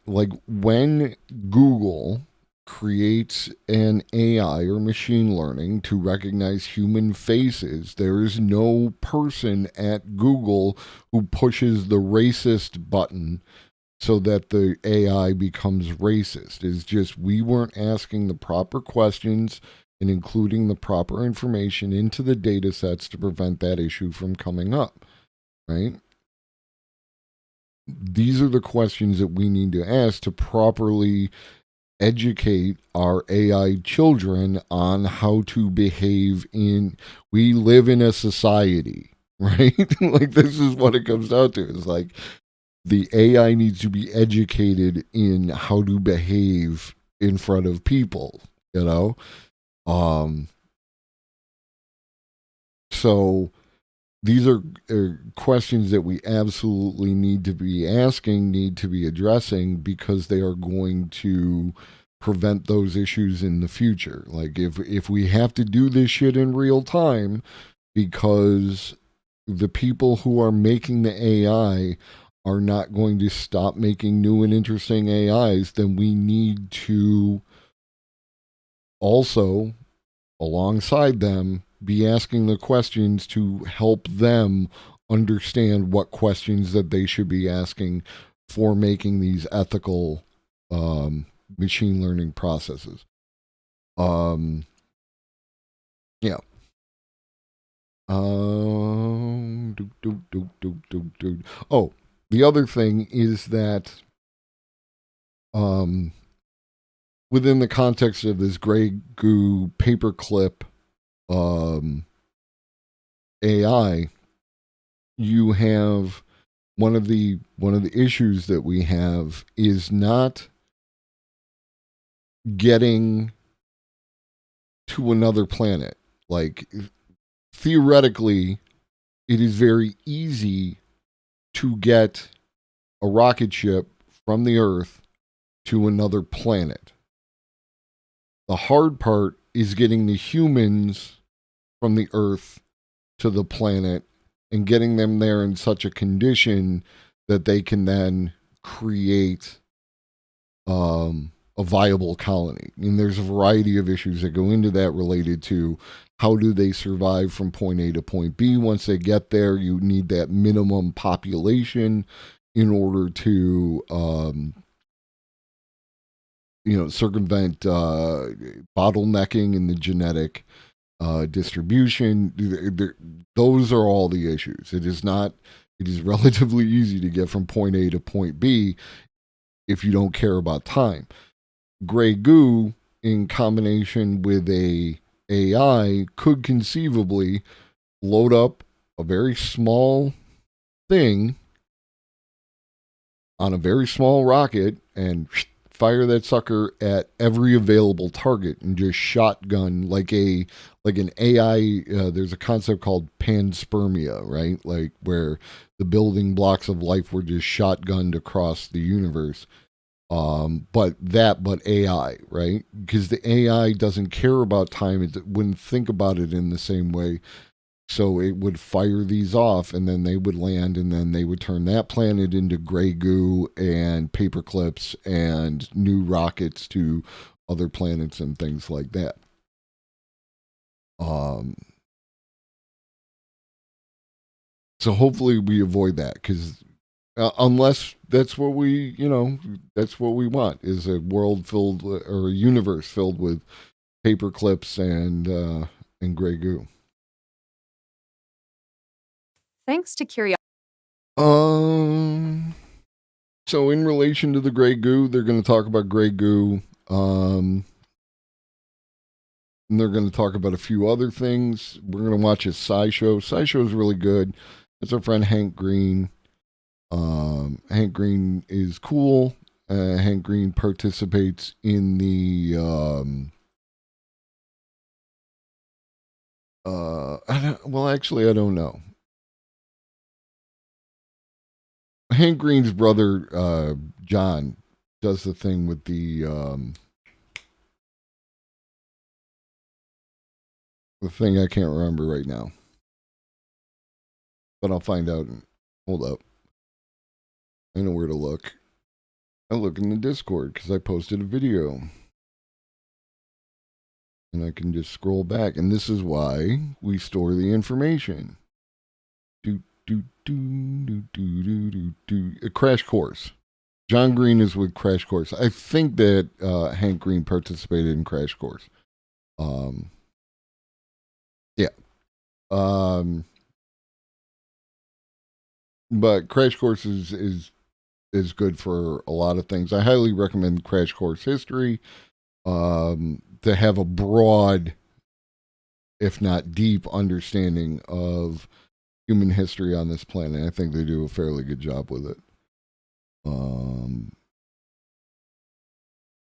when Google creates an AI or machine learning to recognize human faces, there is no person at Google who pushes the racist button so that the AI becomes racist. It's just we weren't asking the proper questions and including the proper information into the data sets to prevent that issue from coming up, right? These are the questions that we need to ask to properly educate our AI children on how to behave we live in a society, right? Like, this is what it comes down to. It's like the AI needs to be educated in how to behave in front of people, you know? So these are questions that we absolutely need to be asking, need to be addressing, because they are going to prevent those issues in the future. Like, if we have to do this shit in real time because the people who are making the AI are not going to stop making new and interesting AIs, then we need to also, alongside them, be asking the questions to help them understand what questions that they should be asking for making these ethical machine learning processes. Yeah. Oh, the other thing is that within the context of this gray goo paperclip AI, you have one of the issues that we have is not getting to another planet. Like, theoretically, it is very easy to get a rocket ship from the Earth to another planet. The hard part is getting the humans from the Earth to the planet and getting them there in such a condition that they can then create a viable colony. And there's a variety of issues that go into that related to how do they survive from point A to point B. Once they get there, you need that minimum population in order to circumvent bottlenecking in the genetic distribution. Those are all the issues. It is relatively easy to get from point A to point B if you don't care about time. Grey goo, in combination with a AI, could conceivably load up a very small thing on a very small rocket and fire that sucker at every available target and just shotgun like an AI. There's a concept called panspermia, right? Like where the building blocks of life were just shotgunned across the universe. But AI, right? Because the AI doesn't care about time. It wouldn't think about it in the same way. So it would fire these off, and then they would land, and then they would turn that planet into gray goo and paper clips and new rockets to other planets and things like that. So hopefully we avoid that, because unless that's what we want, is a world filled, or a universe filled with paper clips and gray goo.
Thanks to curiosity.
So in relation to the gray goo, they're going to talk about gray goo. And they're going to talk about a few other things. We're going to watch a SciShow. SciShow is really good. It's our friend Hank Green. Hank Green is cool. Hank Green participates in the I don't know. Hank Green's brother, John, does the thing with the thing I can't remember right now. But I'll find out. Hold up. I know where to look. I look in the Discord because I posted a video. And I can just scroll back. And this is why we store the information. A Crash Course. John Green is with Crash Course. I think that Hank Green participated in Crash Course. Yeah. But Crash Course is good for a lot of things. I highly recommend Crash Course History to have a broad, if not deep, understanding of human history on this planet. I think they do a fairly good job with it.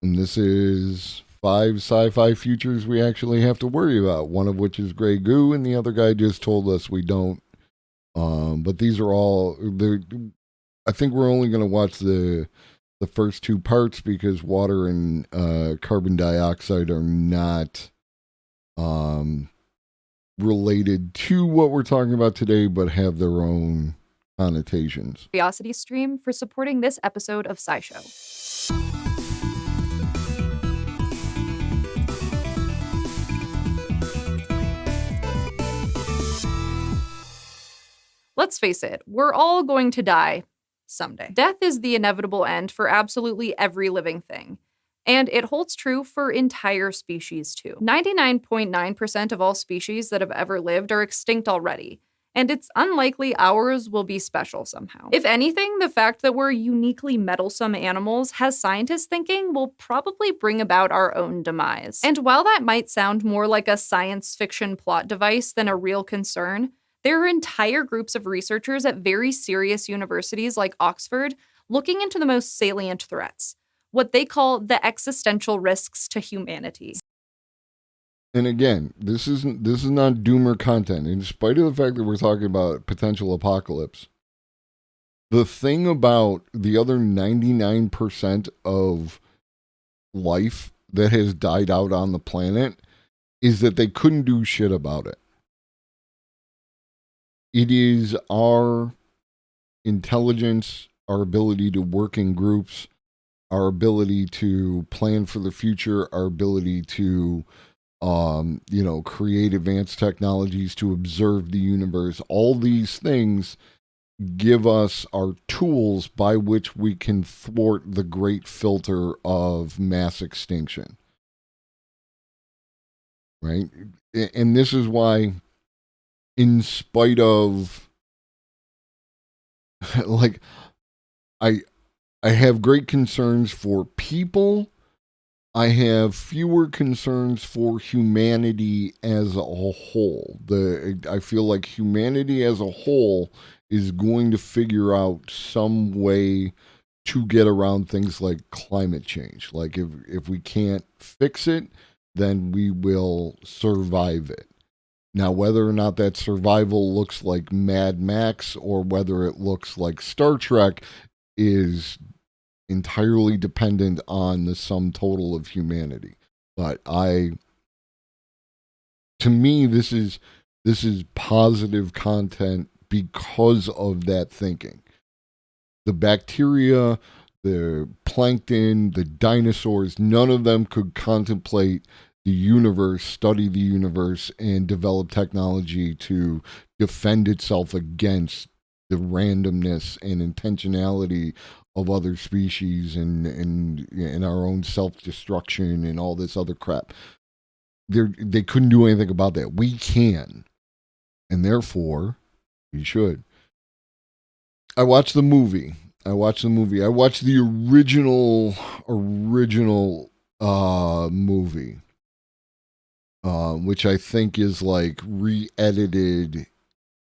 And this is 5 sci-fi futures we actually have to worry about, one of which is gray goo, and the other guy just told us we don't. But these are all, I think we're only going to watch the first 2 parts because water and carbon dioxide are not related to what we're talking about today, but have their own connotations.
Curiosity Stream for supporting this episode of SciShow. Let's face it, we're all going to die someday. Death is the inevitable end for absolutely every living thing. And it holds true for entire species too. 99.9% of all species that have ever lived are extinct already. And it's unlikely ours will be special somehow. If anything, the fact that we're uniquely meddlesome animals has scientists thinking will probably bring about our own demise. And while that might sound more like a science fiction plot device than a real concern, there are entire groups of researchers at very serious universities like Oxford looking into the most salient threats, what they call the existential risks to humanity.
And again, this is not doomer content. In spite of the fact that we're talking about potential apocalypse, the thing about the other 99% of life that has died out on the planet is that they couldn't do shit about it. It is our intelligence, our ability to work in groups, our ability to plan for the future, our ability to create advanced technologies, to observe the universe. All these things give us our tools by which we can thwart the great filter of mass extinction. Right? And this is why, in spite of, like, I have great concerns for people. I have fewer concerns for humanity as a whole. I feel like humanity as a whole is going to figure out some way to get around things like climate change. Like, if we can't fix it, then we will survive it. Now, whether or not that survival looks like Mad Max or whether it looks like Star Trek is entirely dependent on the sum total of humanity. But to me, this is positive content because of that thinking. The bacteria, the plankton, the dinosaurs, none of them could contemplate the universe, study the universe, and develop technology to defend itself against the randomness and intentionality of other species and our own self-destruction and all this other crap. They couldn't do anything about that. We can. And therefore, we should. I watched the movie. I watched the original movie, which I think is like re-edited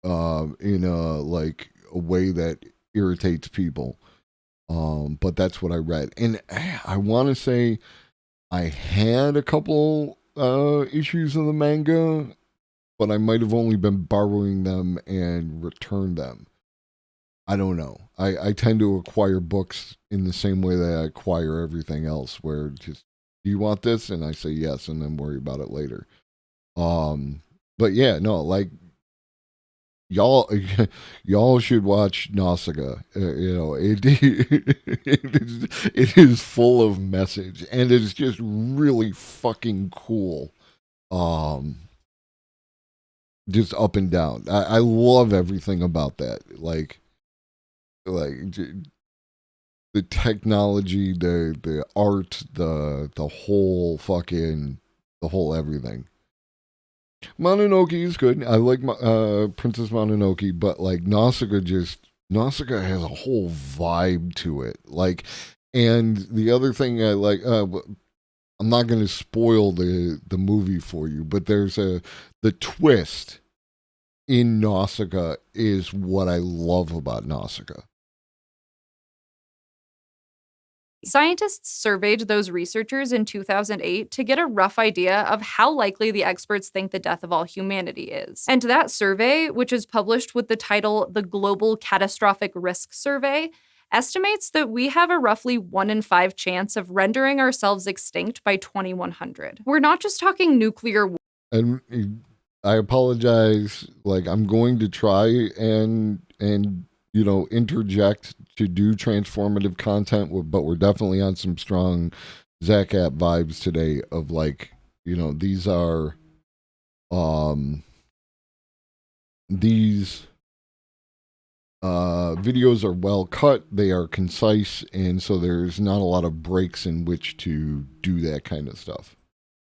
in a way that irritates people. But that's what I read. And I want to say I had a couple issues of the manga, but I might have only been borrowing them and returned them. I don't know. I tend to acquire books in the same way that I acquire everything else, where just, do you want this? And I say yes, and then worry about it later. But yeah, no, like, y'all should watch Nausicaa. It is full of message, and it's just really fucking cool. Just up and down. I love everything about that. Like the technology, the art, the whole everything. Mononoke is good. I like Princess Mononoke, but like Nausicaa has a whole vibe to it. Like, and the other thing I like, I'm not going to spoil the movie for you, but there's the twist in Nausicaa is what I love about Nausicaa.
Scientists surveyed those researchers in 2008 to get a rough idea of how likely the experts think the death of all humanity is. And that survey, which is published with the title The Global Catastrophic Risk Survey, estimates that we have a roughly 1 in 5 chance of rendering ourselves extinct by 2100. We're not just talking nuclear war.
And I apologize, like, I'm going to try and interject to do transformative content, but we're definitely on some strong Zakat vibes today of, like, these are these videos are well cut, they are concise, and so there's not a lot of breaks in which to do that kind of stuff.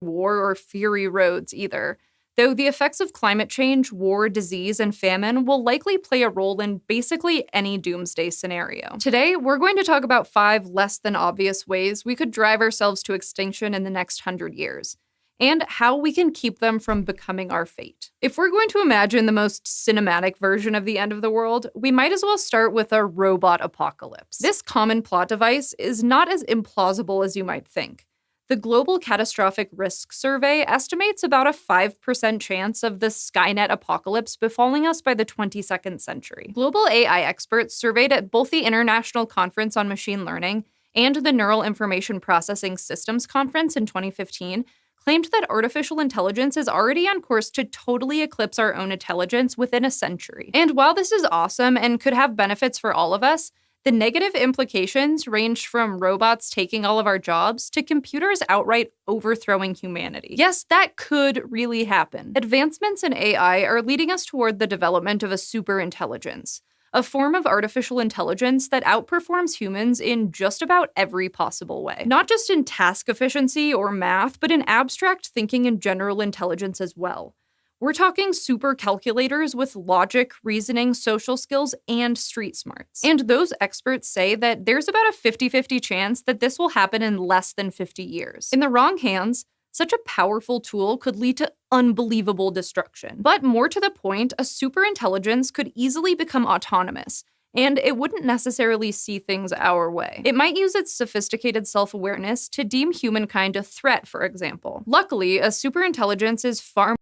War or fury roads either. Though the effects of climate change, war, disease, and famine will likely play a role in basically any doomsday scenario. Today, we're going to talk about 5 less than obvious ways we could drive ourselves to extinction in the next 100 years, and how we can keep them from becoming our fate. If we're going to imagine the most cinematic version of the end of the world, we might as well start with a robot apocalypse. This common plot device is not as implausible as you might think. The Global Catastrophic Risk Survey estimates about a 5% chance of the Skynet apocalypse befalling us by the 22nd century. Global AI experts surveyed at both the International Conference on Machine Learning and the Neural Information Processing Systems Conference in 2015 claimed that artificial intelligence is already on course to totally eclipse our own intelligence within a century. And while this is awesome and could have benefits for all of us, the negative implications range from robots taking all of our jobs to computers outright overthrowing humanity. Yes, that could really happen. Advancements in AI are leading us toward the development of a superintelligence, a form of artificial intelligence that outperforms humans in just about every possible way. Not just in task efficiency or math, but in abstract thinking and general intelligence as well. We're talking super calculators with logic, reasoning, social skills, and street smarts. And those experts say that there's about a 50-50 chance that this will happen in less than 50 years. In the wrong hands, such a powerful tool could lead to unbelievable destruction. But more to the point, a superintelligence could easily become autonomous, and it wouldn't necessarily see things our way. It might use its sophisticated self-awareness to deem humankind a threat, for example. Luckily, a superintelligence is far.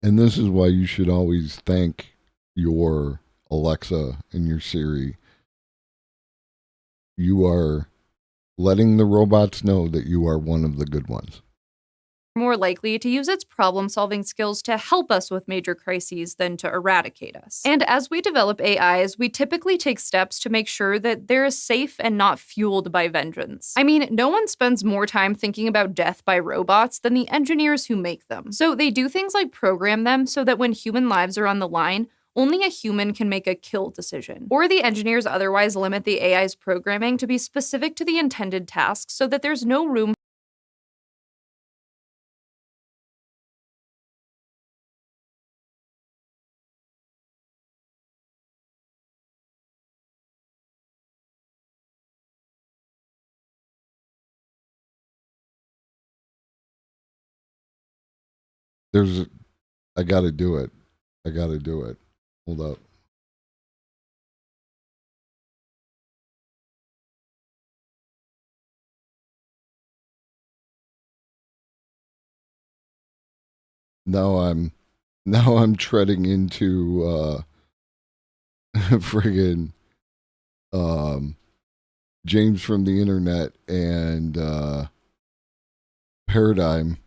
And this is why you should always thank your Alexa and your Siri. You are letting the robots know that you are one of the good ones.
More likely to use its problem-solving skills to help us with major crises than to eradicate us. And as we develop AIs, we typically take steps to make sure that they're safe and not fueled by vengeance. I mean, no one spends more time thinking about death by robots than the engineers who make them. So they do things like program them so that when human lives are on the line, only a human can make a kill decision. Or the engineers otherwise limit the AI's programming to be specific to the intended task so that there's no room.
I gotta do it. Hold up. Now I'm treading into friggin' James from the internet and Paradigm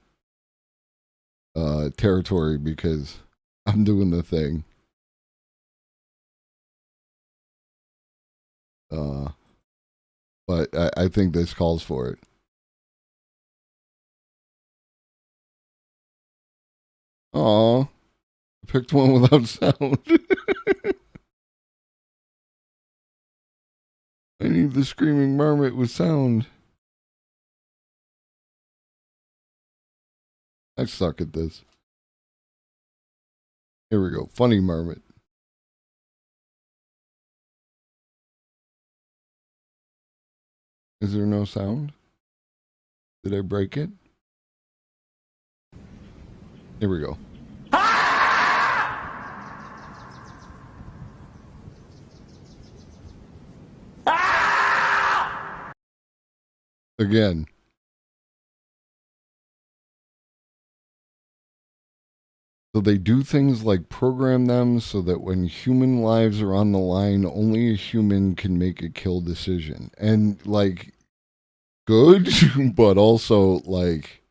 territory because I'm doing the thing. But I think this calls for it. Aw, I picked one without sound. I need the screaming marmot with sound. I suck at this. Here we go. Funny marmot. Is there no sound? Did I break it? Here we go. Again. So they do things like program them so that when human lives are on the line, only a human can make a kill decision. And like, good, but also like,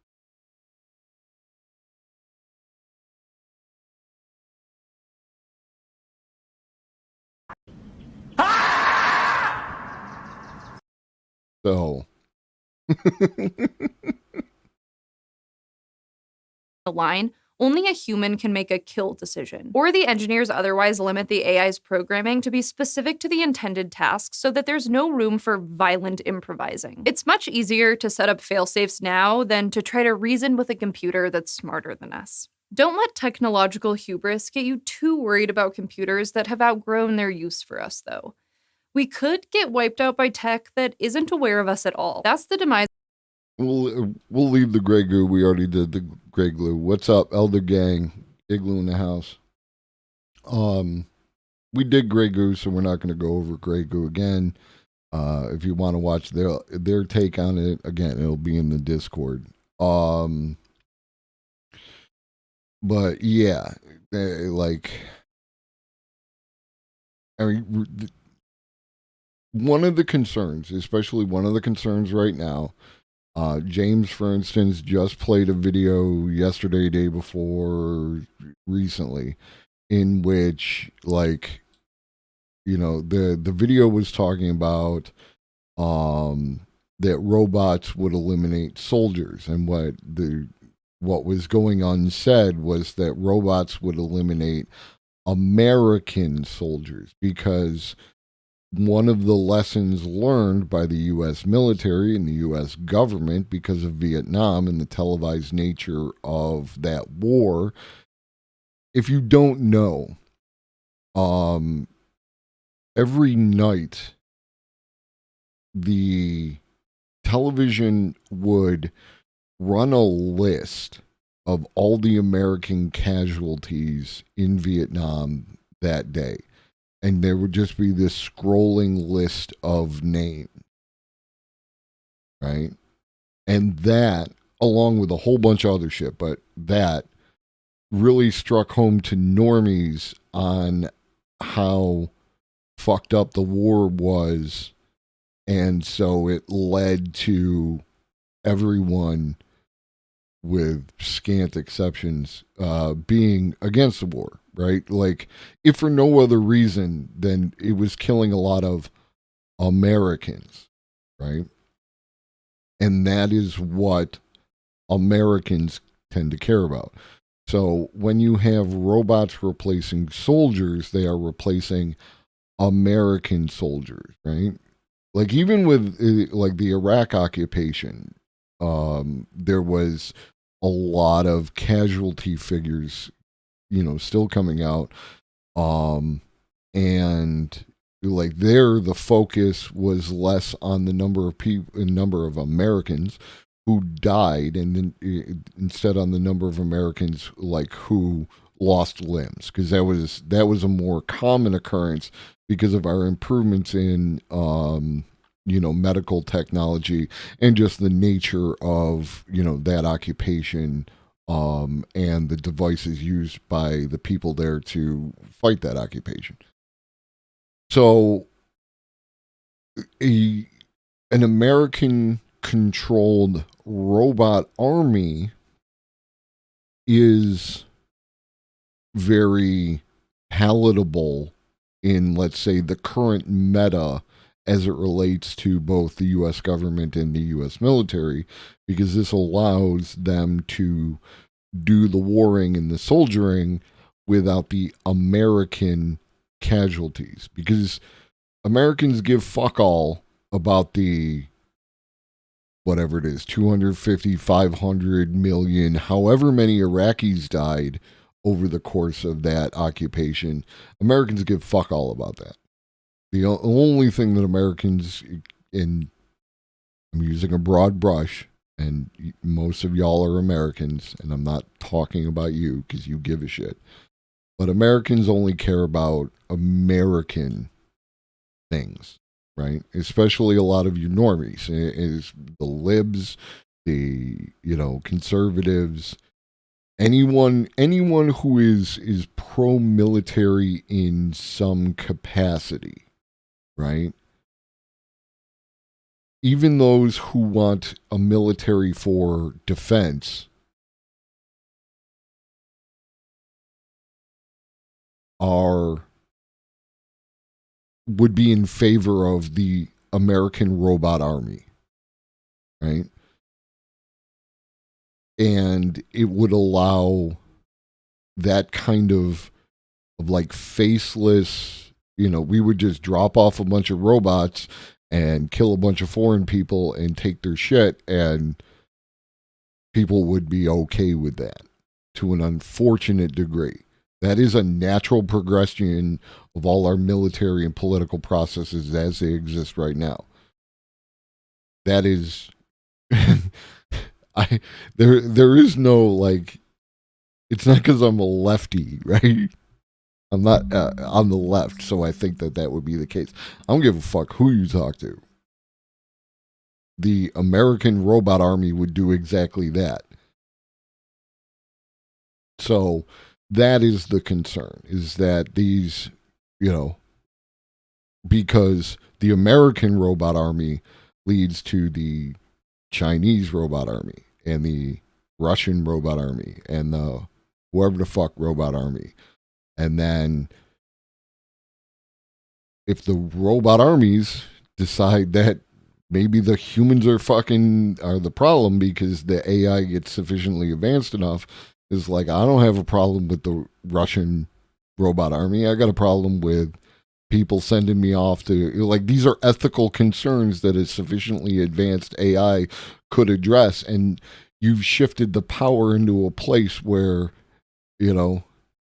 so.
The line, only a human can make a kill decision. Or the engineers otherwise limit the AI's programming to be specific to the intended task so that there's no room for violent improvising. It's much easier to set up failsafes now than to try to reason with a computer that's smarter than us. Don't let technological hubris get you too worried about computers that have outgrown their use for us, though. We could get wiped out by tech that isn't aware of us at all. That's the demise.
We'll leave the Grey Goo. We already did the Grey Glue. What's up, Elder Gang? Igloo in the house. We did Grey Goo, so we're not going to go over Grey Goo again. If you want to watch their take on it, again, it'll be in the Discord. But yeah, like, I mean, one of the concerns, especially one of the concerns right now, James, for instance, just played a video yesterday, day before, recently, in which, like, you know, the video was talking about that robots would eliminate soldiers, and what was going unsaid was that robots would eliminate American soldiers, because one of the lessons learned by the U.S. military and the U.S. government because of Vietnam and the televised nature of that war, if you don't know, every night the television would run a list of all the American casualties in Vietnam that day. And there would just be this scrolling list of names, right? And that, along with a whole bunch of other shit, but that really struck home to normies on how fucked up the war was. And so it led to everyone, with scant exceptions, being against the war, right? Like, if for no other reason than it was killing a lot of Americans, right? And that is what Americans tend to care about. So when you have robots replacing soldiers, they are replacing American soldiers, right? Like, even with like the Iraq occupation, there was a lot of casualty figures, you know, still coming out. And like there, the focus was less on the number of people, number of Americans who died, and then instead on the number of Americans like who lost limbs, because that was a more common occurrence because of our improvements in you know, medical technology and just the nature of, you know, that occupation, and the devices used by the people there to fight that occupation. So an American controlled robot army is very palatable in, let's say, the current meta as it relates to both the U.S. government and the U.S. military, because this allows them to do the warring and the soldiering without the American casualties, because Americans give fuck all about the whatever it is, 250, 500 million, however many Iraqis died over the course of that occupation. Americans give fuck all about that. The only thing that Americans, and I'm using a broad brush, and most of y'all are Americans, and I'm not talking about you because you give a shit, but Americans only care about American things, right? Especially a lot of you normies, is the libs, the, you know, conservatives, anyone who is pro-military in some capacity, right? Even those who want a military for defense would be in favor of the American robot army, right? And it would allow that kind of like faceless, you know, we would just drop off a bunch of robots and kill a bunch of foreign people and take their shit, and people would be okay with that to an unfortunate degree. That is a natural progression of all our military and political processes as they exist right now. That is, there is no, like, it's not because I'm a lefty, right? I'm not on the left, so I think that would be the case. I don't give a fuck who you talk to. The American robot army would do exactly that. So that is the concern, is that these, you know, because the American robot army leads to the Chinese robot army and the Russian robot army and the whoever the fuck robot army. And then if the robot armies decide that maybe the humans are the problem because the AI gets sufficiently advanced enough, is like, I don't have a problem with the Russian robot army. I got a problem with people sending me off to, like, these are ethical concerns that a sufficiently advanced AI could address. And you've shifted the power into a place where,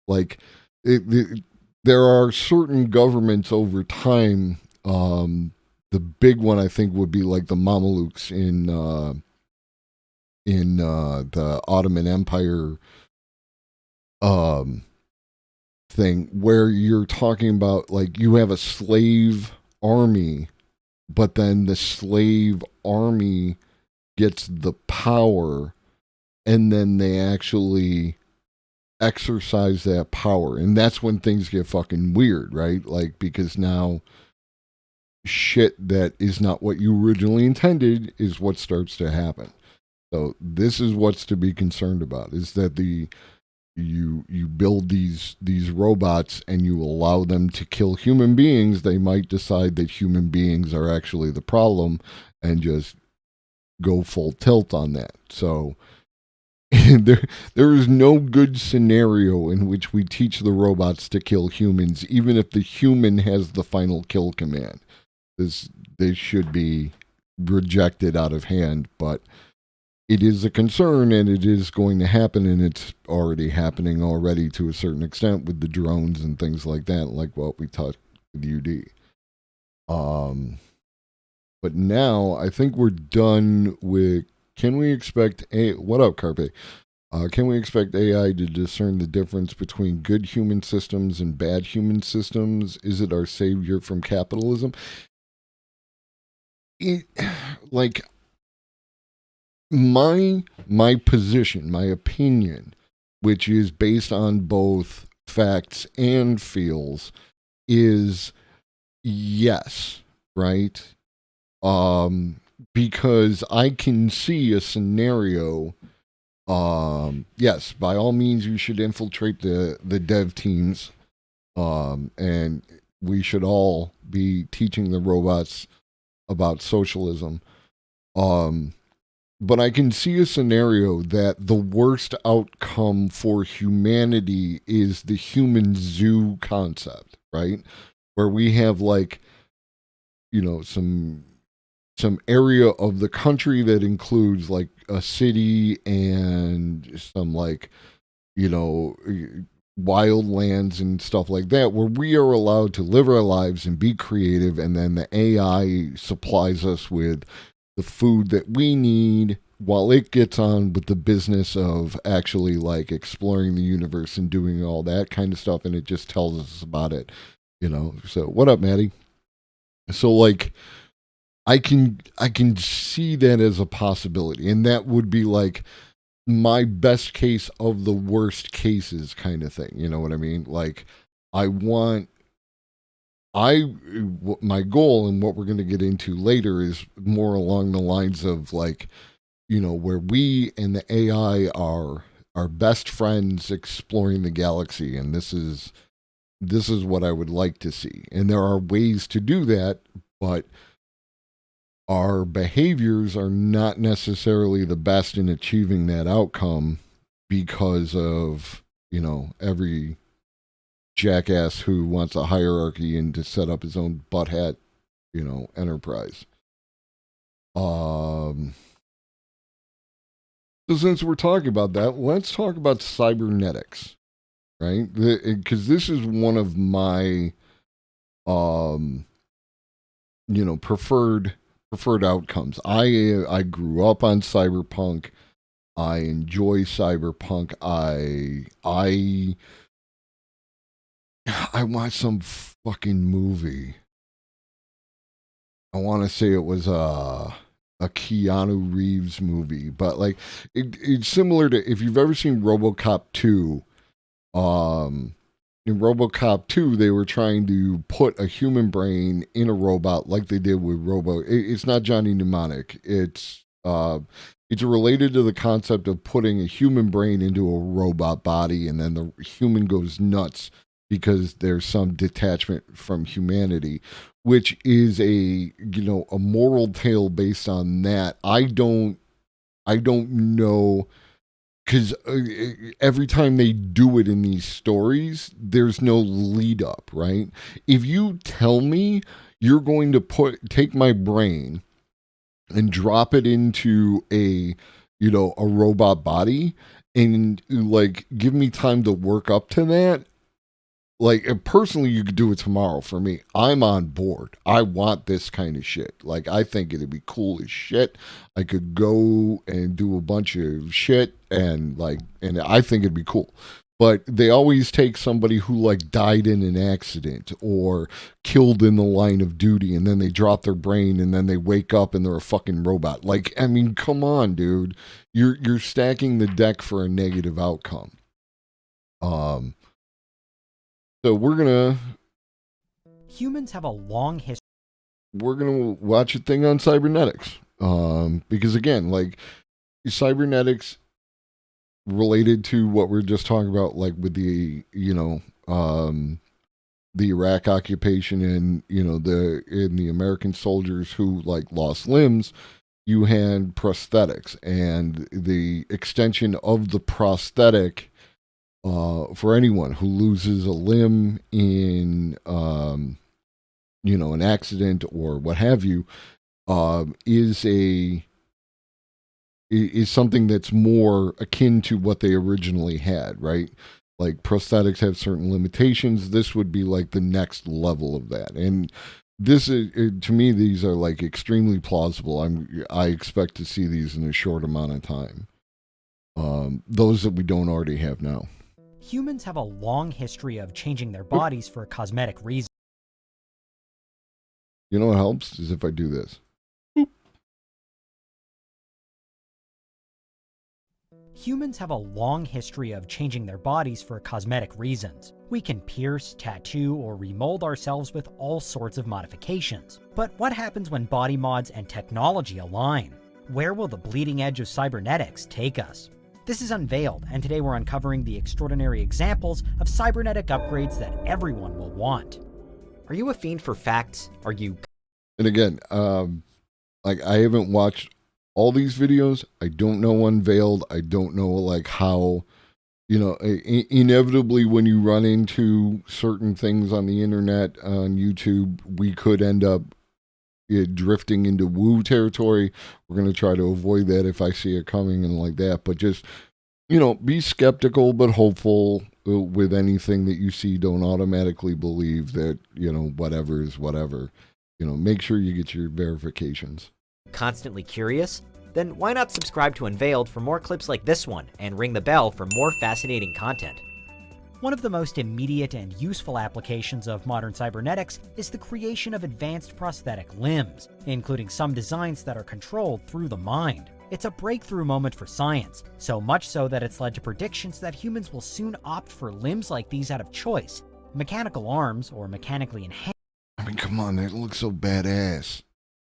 like, there are certain governments over time. The big one, I think, would be like the Mamelukes in the Ottoman Empire thing, where you're talking about, like, you have a slave army, but then the slave army gets the power, and then they actually exercise that power. And that's when things get fucking weird, right? Like, because now shit that is not what you originally intended is what starts to happen. So this is what's to be concerned about, is that you build these robots and you allow them to kill human beings. They might decide that human beings are actually the problem and just go full tilt on that. So there is no good scenario in which we teach the robots to kill humans, even if the human has the final kill command. They should be rejected out of hand, but it is a concern, and it is going to happen, and it's already happening to a certain extent with the drones and things like that, like what we taught with UD. But now I think we're done with. Can we expect what up, Carpe? Can we expect AI to discern the difference between good human systems and bad human systems? Is it our savior from capitalism? My position, my opinion, which is based on both facts and feels, is yes, right? Because I can see a scenario. Yes, by all means, you should infiltrate the dev teams, and we should all be teaching the robots about socialism. But I can see a scenario that the worst outcome for humanity is the human zoo concept, right? Where we have, like, some area of the country that includes, like, a city and some, like, wild lands and stuff like that, where we are allowed to live our lives and be creative, and then the AI supplies us with the food that we need while it gets on with the business of actually, like, exploring the universe and doing all that kind of stuff, and it just tells us about it, So what up, Maddie? So, like, I can see that as a possibility, and that would be, like, my best case of the worst cases kind of thing. You know what I mean? Like, my goal, and what we're going to get into later, is more along the lines of, like, where we and the AI are best friends exploring the galaxy, and this is what I would like to see. And there are ways to do that, but our behaviors are not necessarily the best in achieving that outcome because of, every jackass who wants a hierarchy and to set up his own butthead, enterprise. So since we're talking about that, let's talk about cybernetics, right? Because this is one of my, preferred outcomes. I grew up on cyberpunk. I enjoy cyberpunk. I watched some fucking movie. I want to say it was a Keanu Reeves movie, but, like, it's similar to, if you've ever seen RoboCop 2. In RoboCop 2, they were trying to put a human brain in a robot like they did with it's not Johnny Mnemonic. It's It's related to the concept of putting a human brain into a robot body, and then the human goes nuts because there's some detachment from humanity, which is a moral tale based on that. I don't know, because every time they do it in these stories, there's no lead up, right? If you tell me you're going to take my brain and drop it into a robot body and like give me time to work up to that, like personally, you could do it tomorrow for me. I'm on board. I want this kind of shit. Like, I think it'd be cool as shit. I could go and do a bunch of shit and I think it'd be cool. But they always take somebody who like died in an accident or killed in the line of duty, and then they drop their brain and then they wake up and they're a fucking robot. Like, I mean, come on, dude. You're stacking the deck for a negative outcome. So
humans have a long history.
We're gonna watch a thing on cybernetics. Because again, like cybernetics related to what we're just talking about, like with the Iraq occupation and the American soldiers who like lost limbs, you had prosthetics and the extension of the prosthetic for anyone who loses a limb in an accident or what have you, is something that's more akin to what they originally had, right? Like prosthetics have certain limitations. This would be like the next level of that. And this is, to me, these are like extremely plausible. I expect to see these in a short amount of time. Those that we don't already have now.
Humans have a long history of changing their bodies for cosmetic reasons.
You know what helps is if I do this.
Humans have a long history of changing their bodies for cosmetic reasons. We can pierce, tattoo, or remold ourselves with all sorts of modifications. But what happens when body mods and technology align? Where will the bleeding edge of cybernetics take us? This is Unveiled, and today we're uncovering the extraordinary examples of cybernetic upgrades that everyone will want.
Are you a fiend for facts? Are you...
And again, like I haven't watched all these videos. I don't know Unveiled. I don't know like how, inevitably when you run into certain things on the internet, on YouTube, we could end up drifting into woo territory. We're going to try to avoid that if I see it coming and like that. But just, be skeptical but hopeful with anything that you see. Don't automatically believe that, whatever is whatever. Make sure you get your verifications.
Constantly curious? Then why not subscribe to Unveiled for more clips like this one and ring the bell for more fascinating content?
One of the most immediate and useful applications of modern cybernetics is the creation of advanced prosthetic limbs, including some designs that are controlled through the mind. It's a breakthrough moment for science, so much so that it's led to predictions that humans will soon opt for limbs like these out of choice. Mechanical arms, or mechanically enhanced...
I mean, come on, that looks so badass.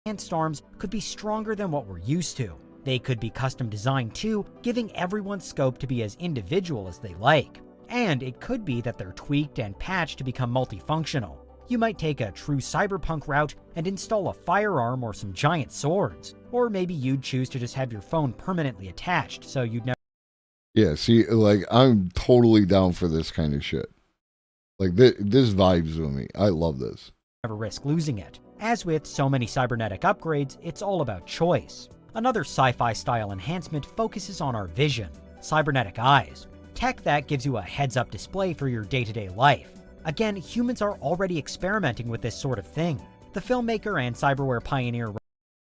Enhanced arms could be stronger than what we're used to. They could be custom designed too, giving everyone scope to be as individual as they like. And it could be that they're tweaked and patched to become multifunctional. You might take a true cyberpunk route and install a firearm or some giant swords. Or maybe you'd choose to just have your phone permanently attached so you'd never...
Yeah, see, like, I'm totally down for this kind of shit. Like, this vibes with me. I love this.
...never risk losing it. As with so many cybernetic upgrades, it's all about choice. Another sci-fi style enhancement focuses on our vision. Cybernetic eyes. Tech that gives you a heads-up display for your day-to-day life. Again, humans are already experimenting with this sort of thing. The filmmaker and cyberware pioneer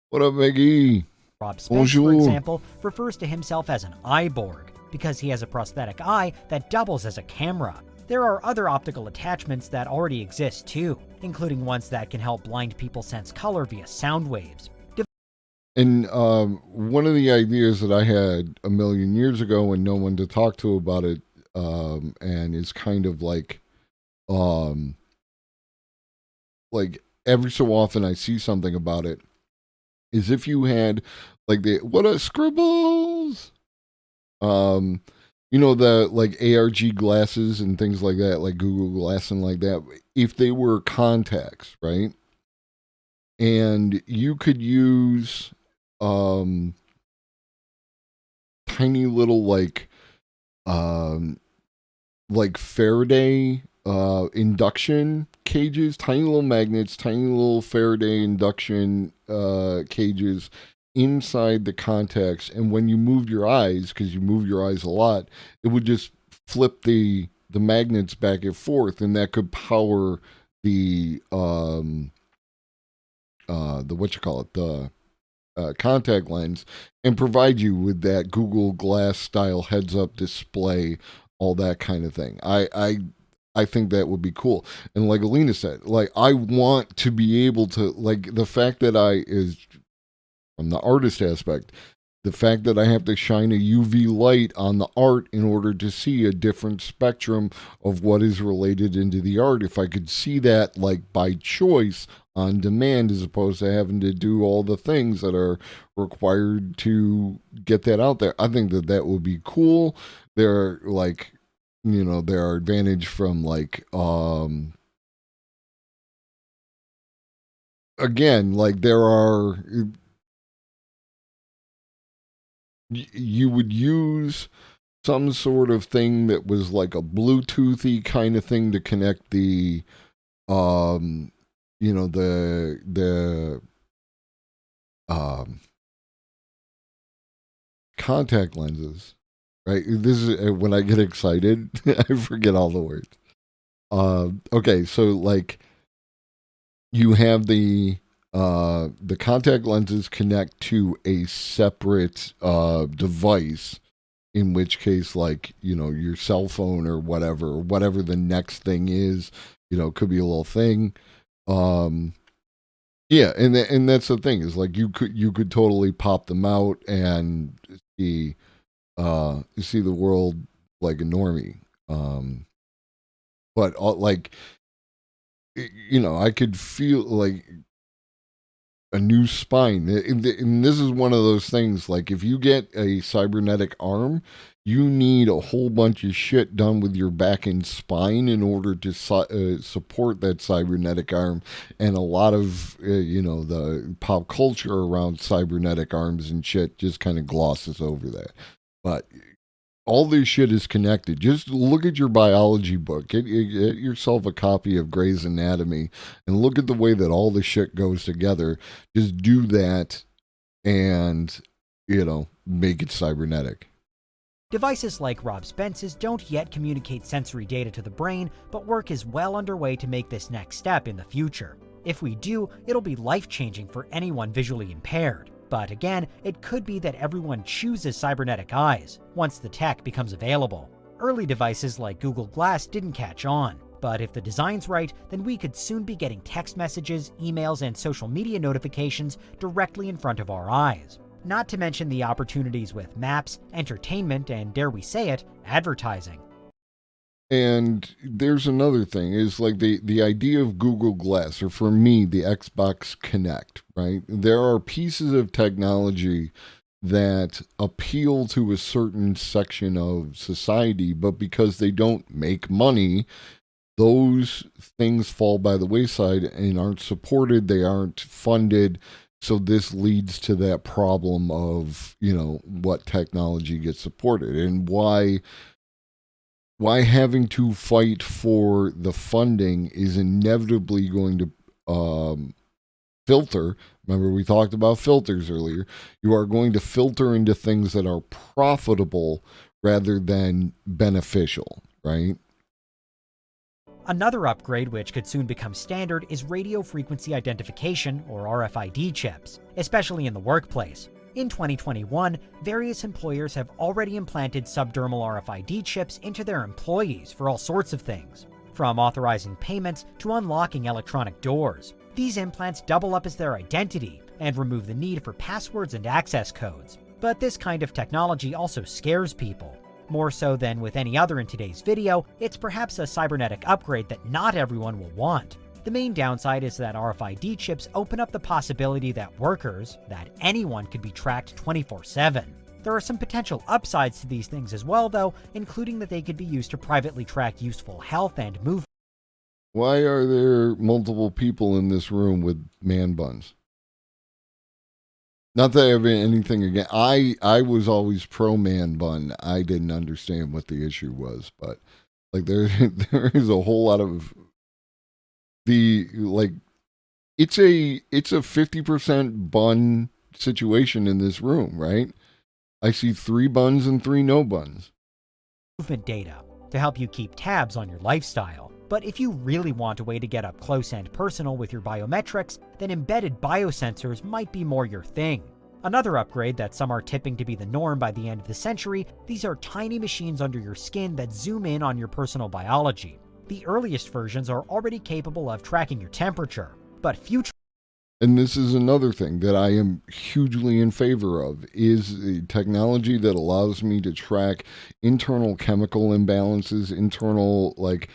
What up, Maggie?
Rob Spence, for example, refers to himself as an eyeborg because he has a prosthetic eye that doubles as a camera. There are other optical attachments that already exist too, including ones that can help blind people sense color via sound waves.
And one of the ideas that I had a million years ago and no one to talk to about it, and is kind of like every so often I see something about it, is if you had like what are scribbles? You know, the like ARG glasses and things like that, like Google Glass and like that, if they were contacts, right? And you could use tiny little like Faraday induction cages, tiny little magnets, tiny little Faraday induction cages inside the contacts, and when you moved your eyes, because you move your eyes a lot, it would just flip the magnets back and forth, and that could power the contact lens and provide you with that Google Glass style heads up display, all that kind of thing. I think that would be cool. And like Alina said, like I want to be able to, like, the fact that from the artist aspect, the fact that I have to shine a UV light on the art in order to see a different spectrum of what is related into the art. If I could see that like by choice on demand, as opposed to having to do all the things that are required to get that out there, I think that would be cool. There are like, you know, there are advantage from like, again, like there are, you would use some sort of thing that was like a Bluetoothy kind of thing to connect the, you know, the contact lenses, right? This is when I get excited, I forget all the words. Okay, so like you have the contact lenses connect to a separate device, in which case, like, you know, your cell phone or whatever the next thing is, you know, could be a little thing. Yeah, and that's the thing, is like you could totally pop them out and see the world like a normie. But like, you know, I could feel like a new spine. And this is one of those things, like if you get a cybernetic arm, you need a whole bunch of shit done with your back and spine in order to support that cybernetic arm. And a lot of, you know, the pop culture around cybernetic arms and shit just kind of glosses over that. But all this shit is connected. Just look at your biology book. Get yourself a copy of Grey's Anatomy and look at the way that all the shit goes together. Just do that and, you know, make it cybernetic.
Devices like Rob Spence's don't yet communicate sensory data to the brain, but work is well underway to make this next step in the future. If we do, it'll be life-changing for anyone visually impaired. But again, it could be that everyone chooses cybernetic eyes once the tech becomes available. Early devices like Google Glass didn't catch on, but if the design's right, then we could soon be getting text messages, emails, and social media notifications directly in front of our eyes. Not to mention the opportunities with maps, entertainment, and dare we say it, advertising.
And there's another thing, is like the idea of Google Glass, or for me, the Xbox Kinect, right? There are pieces of technology that appeal to a certain section of society, but because they don't make money, those things fall by the wayside and aren't supported, they aren't funded. So this leads to that problem of, you know, what technology gets supported and why having to fight for the funding is inevitably going to filter. Remember, we talked about filters earlier. You are going to filter into things that are profitable rather than beneficial, right?
Another upgrade which could soon become standard is radio frequency identification, or RFID chips, especially in the workplace. In 2021, various employers have already implanted subdermal RFID chips into their employees for all sorts of things, from authorizing payments to unlocking electronic doors. These implants double up as their identity and remove the need for passwords and access codes. But this kind of technology also scares people. More so than with any other in today's video, it's perhaps a cybernetic upgrade that not everyone will want. The main downside is that RFID chips open up the possibility that workers, that anyone, could be tracked 24/7. There are some potential upsides to these things as well, though, including that they could be used to privately track useful health and movement.
Why are there multiple people in this room with man buns? Not that I have anything against. I was always pro man bun. I didn't understand what the issue was, but like there is a whole lot of the like. It's a 50% bun situation in this room, right? I see 3 buns and 3 no buns.
Movement data to help you keep tabs on your lifestyle. But if you really want a way to get up close and personal with your biometrics, then embedded biosensors might be more your thing. Another upgrade that some are tipping to be the norm by the end of the century, these are tiny machines under your skin that zoom in on your personal biology. The earliest versions are already capable of tracking your temperature, but future...
And this is another thing that I am hugely in favor of, is the technology that allows me to track internal chemical imbalances, internal, like,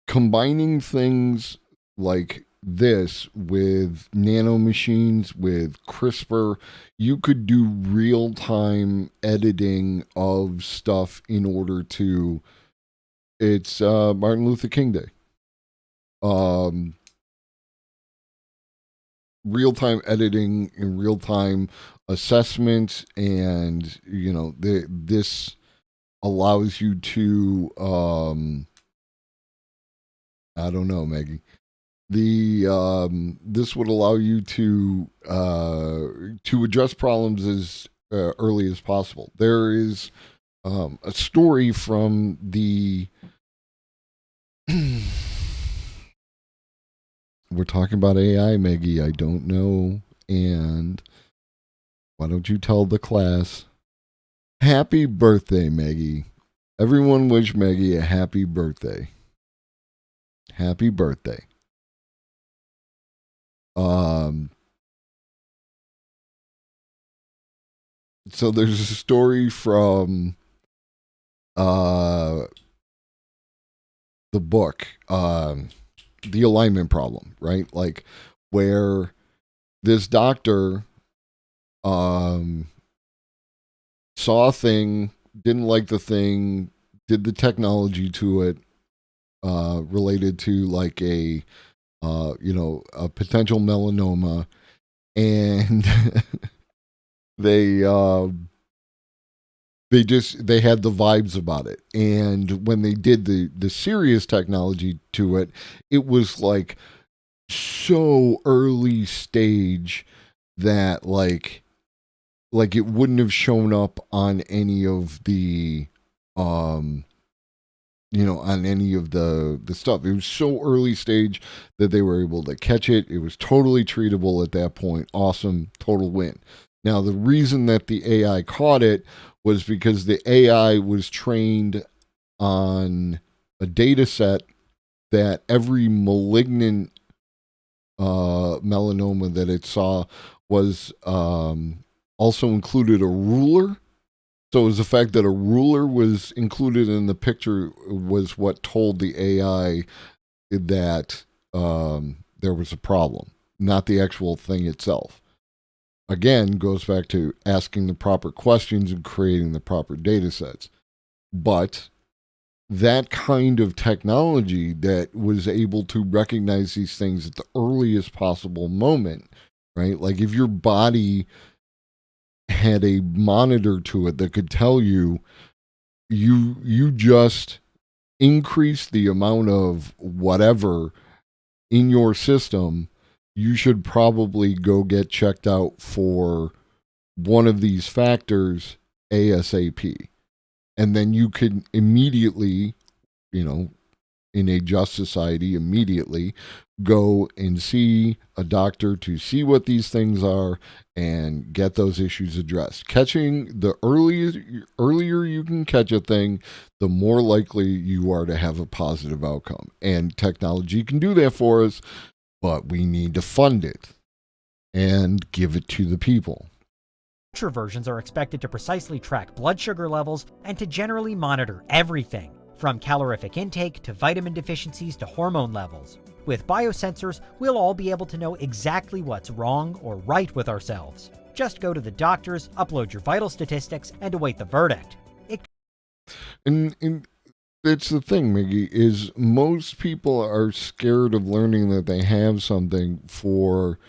combining things like this with nano machines, with CRISPR. You could do real-time editing of stuff in order to... It's Martin Luther King Day. Real-time editing and real-time assessment, and you know, this allows you to I don't know, Maggie. This would allow you to address problems as early as possible. There is a story from the we're talking about AI, Maggie. I don't know. And why don't you tell the class? Happy birthday, Maggie. Everyone wish Maggie a happy birthday. Happy birthday. So there's a story from the book, The Alignment Problem, right? Like, where this doctor saw a thing, didn't like the thing, did the technology to it, related to like a potential melanoma, and they had the vibes about it. And when they did the serious technology to it, it was like so early stage that like it wouldn't have shown up on any of the on any of the stuff. It was so early stage that they were able to catch it. It was totally treatable at that point. Awesome, total win. Now, the reason that the AI caught it was because the AI was trained on a data set that every malignant melanoma that it saw was also included a ruler. So it was the fact that a ruler was included in the picture was what told the AI that there was a problem, not the actual thing itself. Again, goes back to asking the proper questions and creating the proper data sets. But that kind of technology that was able to recognize these things at the earliest possible moment, right? Like if your body had a monitor to it that could tell you just increase the amount of whatever in your system, you should probably go get checked out for one of these factors ASAP. And then you could immediately, in a just society, immediately go and see a doctor to see what these things are and get those issues addressed. Catching the earlier you can catch a thing, the more likely you are to have a positive outcome. And technology can do that for us, but we need to fund it and give it to the people.
Future versions are expected to precisely track blood sugar levels and to generally monitor everything, from calorific intake to vitamin deficiencies to hormone levels. With biosensors, we'll all be able to know exactly what's wrong or right with ourselves. Just go to the doctors, upload your vital statistics, and await the verdict.
And it's the thing, Miggy, is most people are scared of learning that they have something for,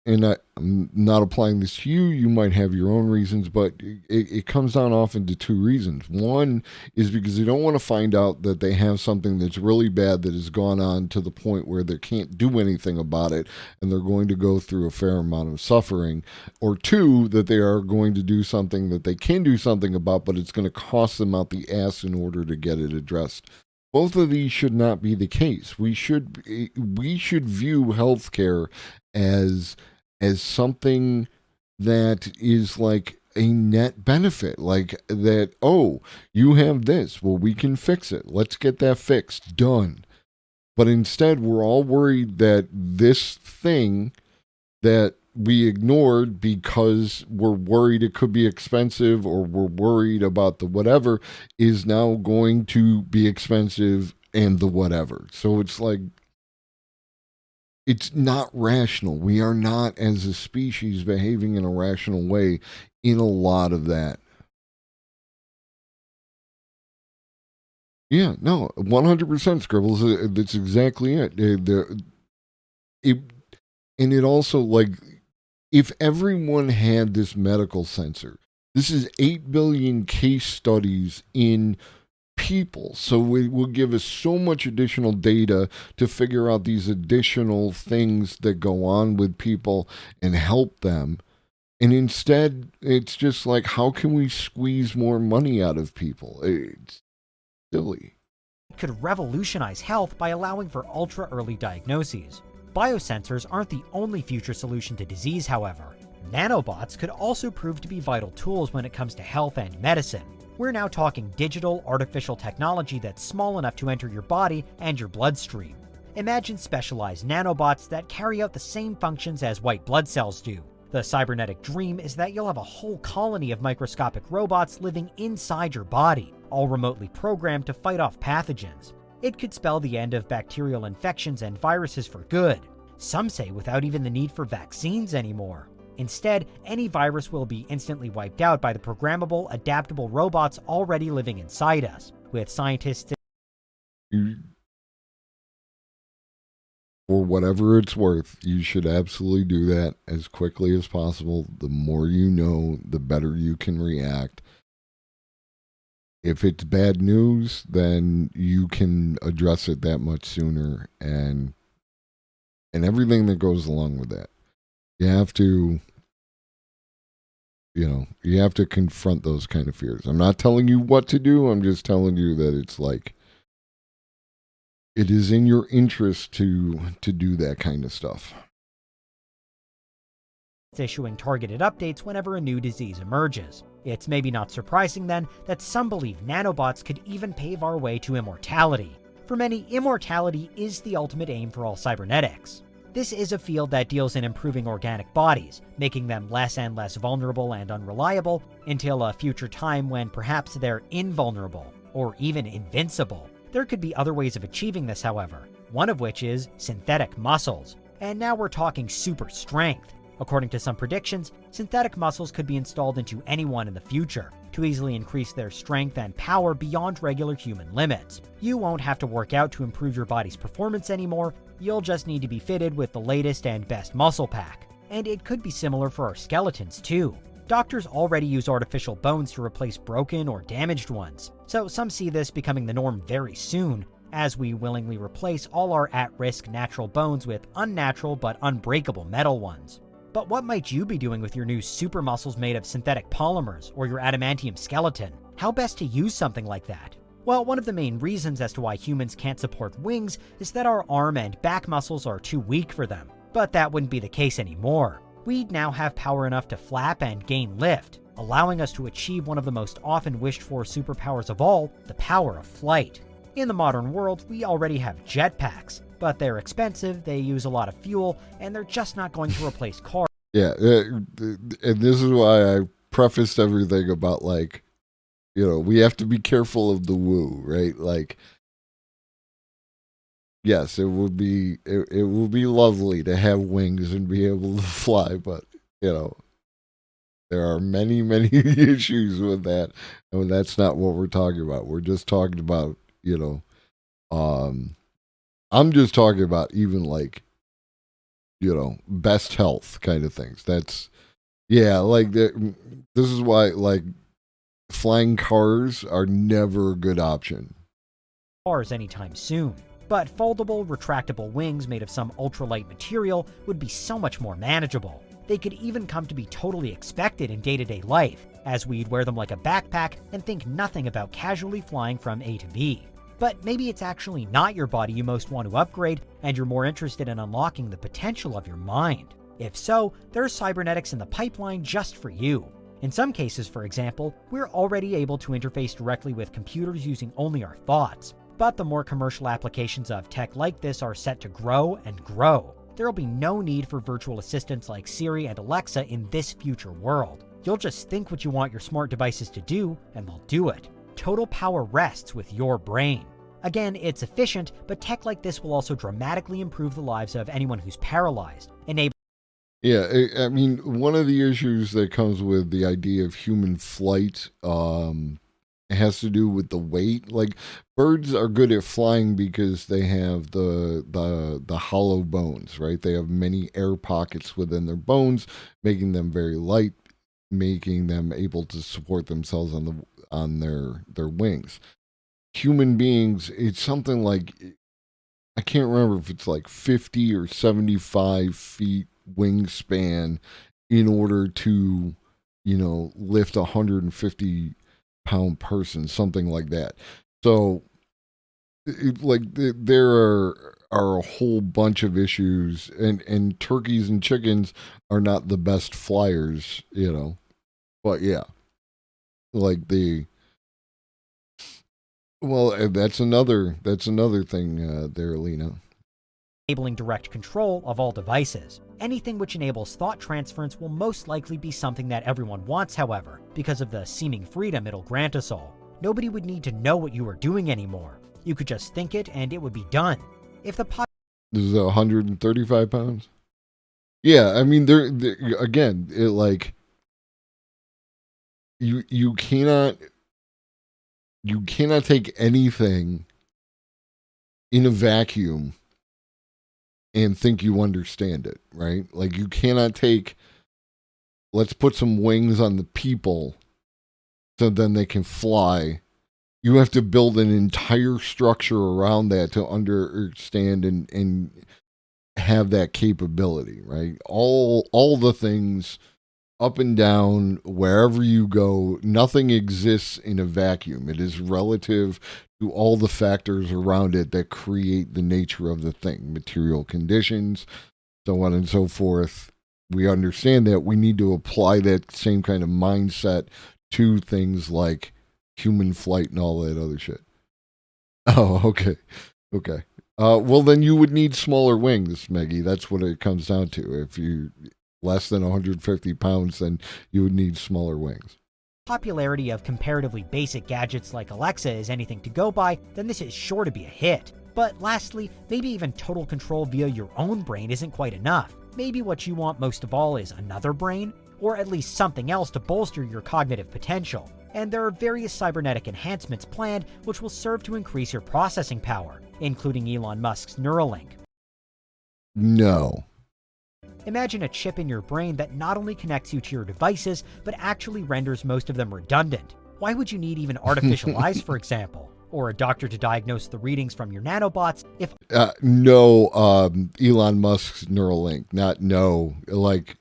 and I'm not applying this to you, you might have your own reasons, but it comes down often to two reasons. One is because they don't want to find out that they have something that's really bad that has gone on to the point where they can't do anything about it, and they're going to go through a fair amount of suffering. Or two, that they are going to do something that they can do something about, but it's going to cost them out the ass in order to get it addressed. Both of these should not be the case. We should view healthcare as something that is like a net benefit, like that, oh, you have this, well, we can fix it. Let's get that fixed, done. But instead, we're all worried that this thing that we ignored because we're worried it could be expensive or we're worried about the whatever is now going to be expensive and the whatever. So it's like, it's not rational. We are not, as a species, behaving in a rational way in a lot of that. Yeah, no, 100% Scribbles. That's exactly it. And it also, like, if everyone had this medical sensor, this is 8 billion case studies in people, so it will give us so much additional data to figure out these additional things that go on with people and help them. And instead, it's just like, how can we squeeze more money out of people? It's silly.
It could revolutionize health by allowing for ultra-early diagnoses. Biosensors aren't the only future solution to disease, however. Nanobots could also prove to be vital tools when it comes to health and medicine. We're now talking digital, artificial technology that's small enough to enter your body and your bloodstream. Imagine specialized nanobots that carry out the same functions as white blood cells do. The cybernetic dream is that you'll have a whole colony of microscopic robots living inside your body, all remotely programmed to fight off pathogens. It could spell the end of bacterial infections and viruses for good. Some say without even the need for vaccines anymore. Instead, any virus will be instantly wiped out by the programmable, adaptable robots already living inside us, with scientists...
For whatever it's worth, you should absolutely do that as quickly as possible. The more you know, the better you can react. If it's bad news, then you can address it that much sooner, and everything that goes along with that. You have to, you have to confront those kind of fears. I'm not telling you what to do. I'm just telling you that it's like, it is in your interest to do that kind of stuff.
Issuing targeted updates whenever a new disease emerges. It's maybe not surprising then that some believe nanobots could even pave our way to immortality. For many, immortality is the ultimate aim for all cybernetics. This is a field that deals in improving organic bodies, making them less and less vulnerable and unreliable until a future time when perhaps they're invulnerable, or even invincible. There could be other ways of achieving this, however, one of which is synthetic muscles. And now we're talking super strength. According to some predictions, synthetic muscles could be installed into anyone in the future to easily increase their strength and power beyond regular human limits. You won't have to work out to improve your body's performance anymore, you'll just need to be fitted with the latest and best muscle pack. And it could be similar for our skeletons too. Doctors already use artificial bones to replace broken or damaged ones, so some see this becoming the norm very soon, as we willingly replace all our at-risk natural bones with unnatural but unbreakable metal ones. But what might you be doing with your new super muscles made of synthetic polymers or your adamantium skeleton? How best to use something like that? Well, one of the main reasons as to why humans can't support wings is that our arm and back muscles are too weak for them. But that wouldn't be the case anymore. We'd now have power enough to flap and gain lift, allowing us to achieve one of the most often wished for superpowers of all, the power of flight. In the modern world, we already have jetpacks, but they're expensive, they use a lot of fuel, and they're just not going to replace cars.
Yeah, and this is why I prefaced everything about, like, we have to be careful of the woo, right? Like, yes, it would be lovely to have wings and be able to fly, but there are many, many issues with that, and that's not what we're talking about. We're just talking about, I'm just talking about even like, best health kind of things. That's, like this is why like flying cars are never a good option.
Cars anytime soon. But foldable, retractable wings made of some ultralight material would be so much more manageable. They could even come to be totally expected in day-to-day life, as we'd wear them like a backpack and think nothing about casually flying from A to B. But maybe it's actually not your body you most want to upgrade, and you're more interested in unlocking the potential of your mind. If so, there's cybernetics in the pipeline just for you. In some cases, for example, we're already able to interface directly with computers using only our thoughts. But the more commercial applications of tech like this are set to grow and grow. There'll be no need for virtual assistants like Siri and Alexa in this future world. You'll just think what you want your smart devices to do, and they'll do it. Total power rests with your brain. Again, it's efficient, but tech like this will also dramatically improve the lives of anyone who's paralyzed, enabling
I mean, one of the issues that comes with the idea of human flight has to do with the weight. Like, birds are good at flying because they have the hollow bones, right? They have many air pockets within their bones, making them very light, making them able to support themselves on their wings. Human beings, it's something like, I can't remember if it's like 50 or 75 feet wingspan in order to, lift 150-pound person, something like that. So, there are a whole bunch of issues, and turkeys and chickens are not the best flyers, But yeah, that's another thing there, Lena.
Enabling direct control of all devices. Anything which enables thought transference will most likely be something that everyone wants, however, because of the seeming freedom it'll grant us all. Nobody would need to know what you were doing anymore. You could just think it and it would be done. If the
This is 135 pounds? Yeah, I mean, again, it like, you cannot take anything in a vacuum and think you understand it, right? Like, you cannot take, let's put some wings on the people so then they can fly. You have to build an entire structure around that to understand and have that capability, right? All the things up and down, wherever you go, nothing exists in a vacuum. It is relative to all the factors around it that create the nature of the thing, material conditions, so on and so forth. We understand that we need to apply that same kind of mindset to things like human flight and all that other shit. Oh, okay. Well, then you would need smaller wings, Maggie. That's what it comes down to. If you less than 150 pounds, then you would need smaller wings.
Popularity of comparatively basic gadgets like Alexa is anything to go by, then this is sure to be a hit. But lastly, maybe even total control via your own brain isn't quite enough. Maybe what you want most of all is another brain, or at least something else to bolster your cognitive potential. And there are various cybernetic enhancements planned which will serve to increase your processing power, including Elon Musk's Neuralink.
No.
Imagine a chip in your brain that not only connects you to your devices, but actually renders most of them redundant. Why would you need even artificial eyes, for example? Or a doctor to diagnose the readings from your nanobots if...
No, Elon Musk's Neuralink. Like,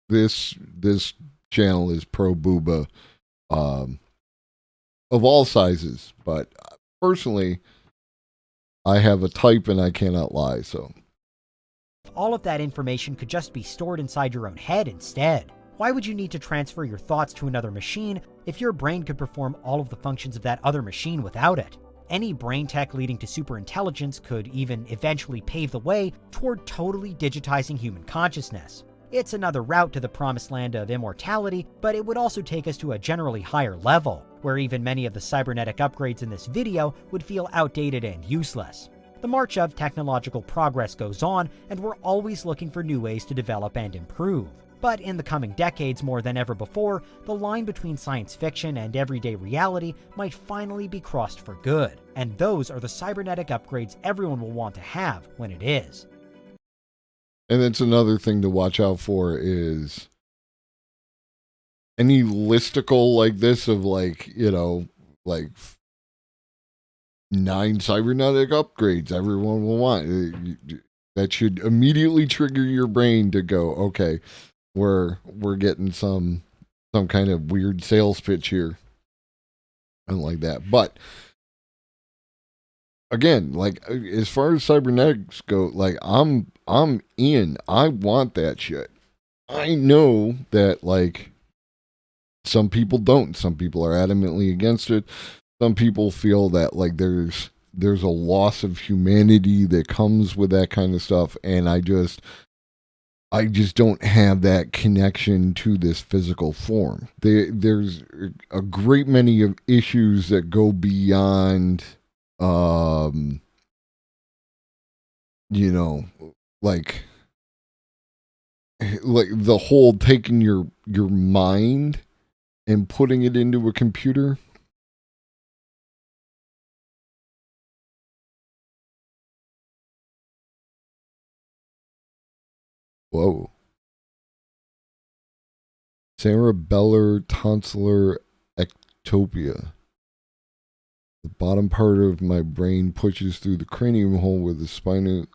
this channel is pro booba of all sizes, but personally, I have a type and I cannot lie, so...
all of that information could just be stored inside your own head instead. Why would you need to transfer your thoughts to another machine if your brain could perform all of the functions of that other machine without it? Any brain tech leading to superintelligence could even eventually pave the way toward totally digitizing human consciousness. It's another route to the promised land of immortality, but it would also take us to a generally higher level, where even many of the cybernetic upgrades in this video would feel outdated and useless. The march of technological progress goes on, and we're always looking for new ways to develop and improve. But in the coming decades, more than ever before, the line between science fiction and everyday reality might finally be crossed for good. And those are the cybernetic upgrades everyone will want to have when it is.
And that's another thing to watch out for is any listicle like this of like 9 cybernetic upgrades everyone will want. That should immediately trigger your brain to go, okay, we're getting some kind of weird sales pitch here and like that. But again, like as far as cybernetics go, like I'm in. I want that shit. I know that like some people don't. Some people are adamantly against it. Some people feel that like there's a loss of humanity that comes with that kind of stuff, and I just don't have that connection to this physical form. There's a great many of issues that go beyond, like the whole taking your mind and putting it into a computer. Whoa. Cerebellar tonsillar ectopia. The bottom part of my brain pushes through the cranium hole with the spinal.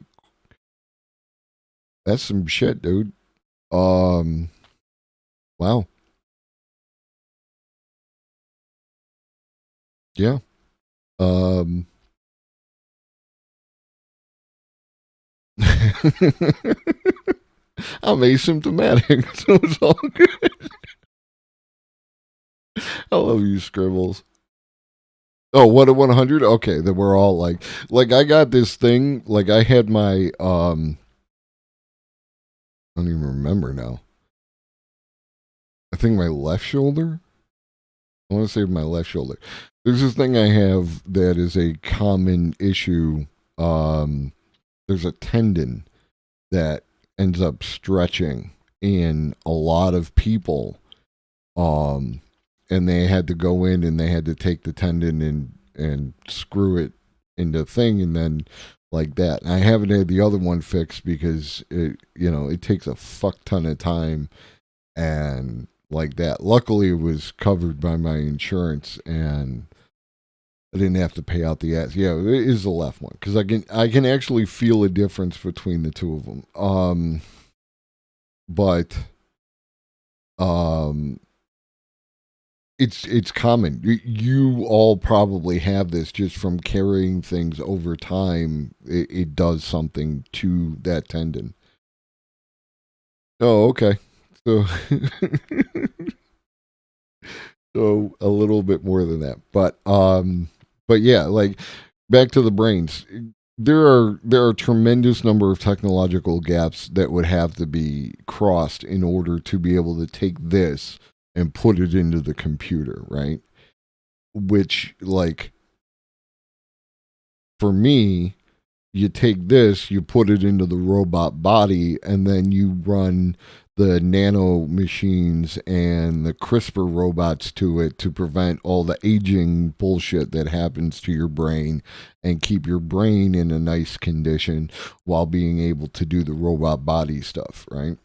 That's some shit, dude. Wow. Yeah. I'm asymptomatic, so it's all good. I love you, Scribbles. Oh, what, at 100? Okay, then we're all like I got this thing, like I had my, I don't even remember now. I think my left shoulder? I want to say my left shoulder. There's this thing I have that is a common issue. There's a tendon that ends up stretching in a lot of people. And they had to go in and they had to take the tendon and screw it into a thing and then like that. And I haven't had the other one fixed because it takes a fuck ton of time and like that. Luckily it was covered by my insurance and I didn't have to pay out the ass. Yeah, it is the left one because I can actually feel a difference between the two of them. But it's common. You all probably have this just from carrying things over time. It does something to that tendon. Oh, okay. So, so a little bit more than that, but yeah, like back to the brains. There are a tremendous number of technological gaps that would have to be crossed in order to be able to take this and put it into the computer, right? Which, like, for me, you take this, you put it into the robot body, and then you run the nano machines and the CRISPR robots to it to prevent all the aging bullshit that happens to your brain and keep your brain in a nice condition while being able to do the robot body stuff, right?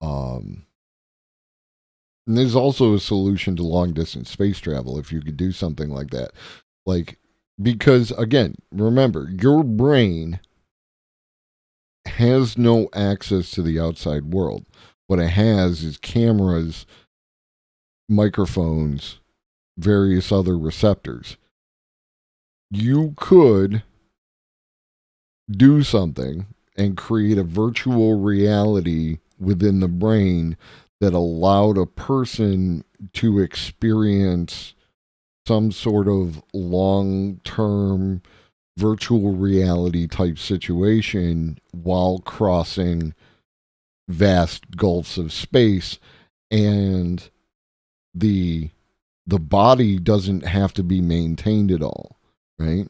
And there's also a solution to long distance space travel if you could do something like that. Like, because again, remember, your brain has no access to the outside world. What it has is cameras, microphones, various other receptors. You could do something and create a virtual reality within the brain that allowed a person to experience some sort of long-term virtual reality type situation while crossing vast gulfs of space, and the body doesn't have to be maintained at all, right?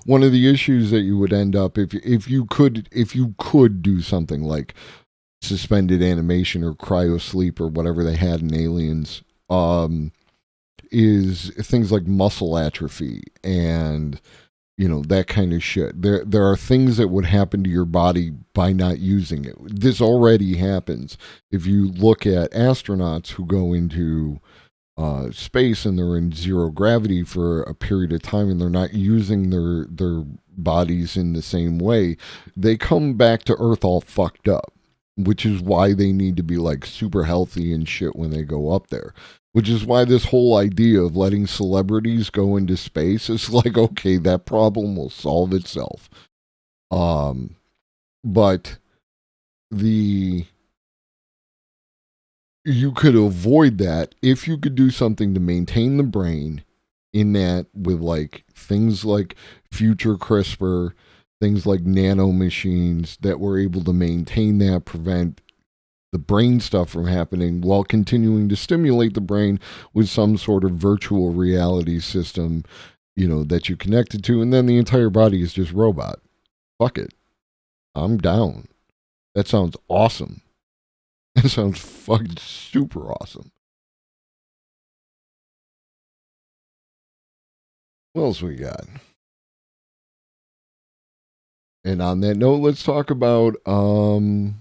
one of the issues that you would end up if you could do something like suspended animation or cryo sleep or whatever they had in Aliens, is things like muscle atrophy and that kind of shit. There are things that would happen to your body by not using it. This already happens. If you look at astronauts who go into space and they're in zero gravity for a period of time and they're not using their bodies in the same way, they come back to Earth all fucked up, which is why they need to be like super healthy and shit when they go up there. Which is why this whole idea of letting celebrities go into space is like, okay, that problem will solve itself. But you could avoid that if you could do something to maintain the brain in that with like things like future CRISPR, things like nano machines that were able to maintain that, prevent the brain stuff from happening while continuing to stimulate the brain with some sort of virtual reality system, that you connected to, and then the entire body is just robot. Fuck it. I'm down. That sounds awesome. That sounds fucking super awesome. What else we got? And on that note, let's talk about I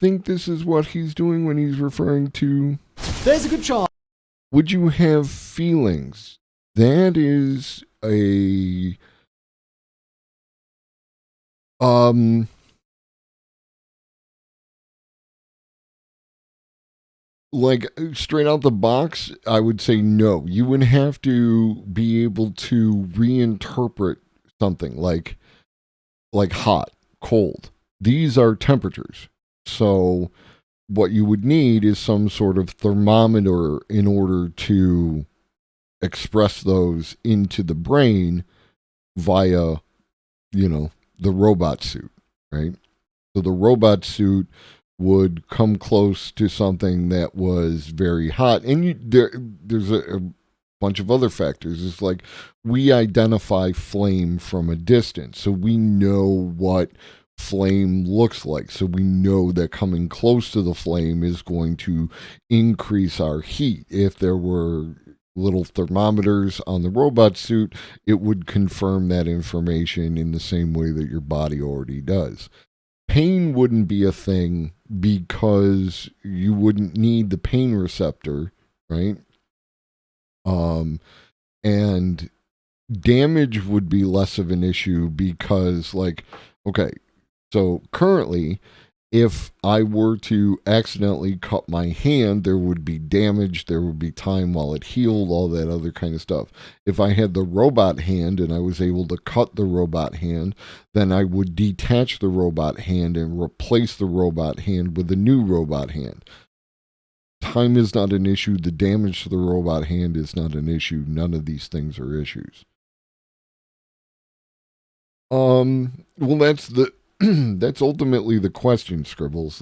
think this is what he's doing when he's referring to
there's a good chance.
Would you have feelings? That is a like straight out the box, I would say no. You would have to be able to reinterpret something like hot, cold. These are temperatures. So what you would need is some sort of thermometer in order to express those into the brain via, the robot suit, right? So the robot suit would come close to something that was very hot. And there's a bunch of other factors. It's like we identify flame from a distance. So we know what flame looks like. So we know that coming close to the flame is going to increase our heat. If there were little thermometers on the robot suit, it would confirm that information in the same way that your body already does. Pain wouldn't be a thing because you wouldn't need the pain receptor, right? And damage would be less of an issue because, okay, so currently, if I were to accidentally cut my hand, there would be damage, there would be time while it healed, all that other kind of stuff. If I had the robot hand and I was able to cut the robot hand, then I would detach the robot hand and replace the robot hand with a new robot hand. Time is not an issue. The damage to the robot hand is not an issue. None of these things are issues. Well, that's ultimately the question, Scribbles.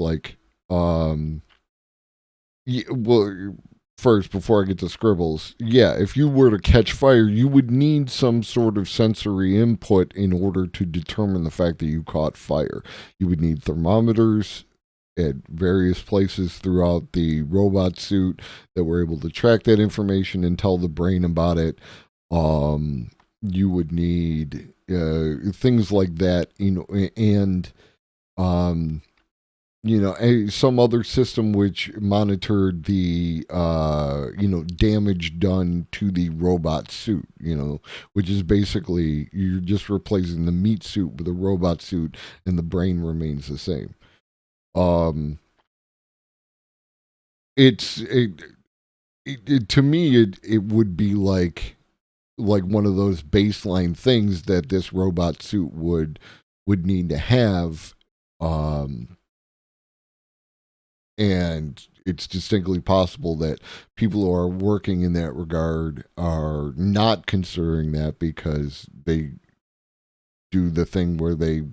First, before I get to Scribbles, if you were to catch fire, you would need some sort of sensory input in order to determine the fact that you caught fire. You would need thermometers at various places throughout the robot suit that were able to track that information and tell the brain about it. You would need things like that, and some other system which monitored the damage done to the robot suit, which is basically you're just replacing the meat suit with a robot suit and the brain remains the same. To me, it would be like one of those baseline things that this robot suit would need to have, and it's distinctly possible that people who are working in that regard are not considering that because they do the thing where they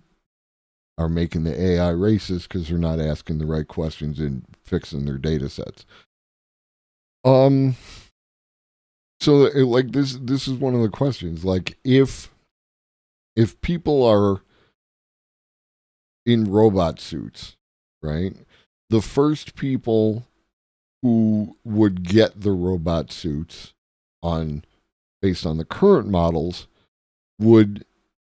are making the AI racist because they're not asking the right questions and fixing their data sets. So like this is one of the questions. Like if people are in robot suits, right? The first people who would get the robot suits based on the current models would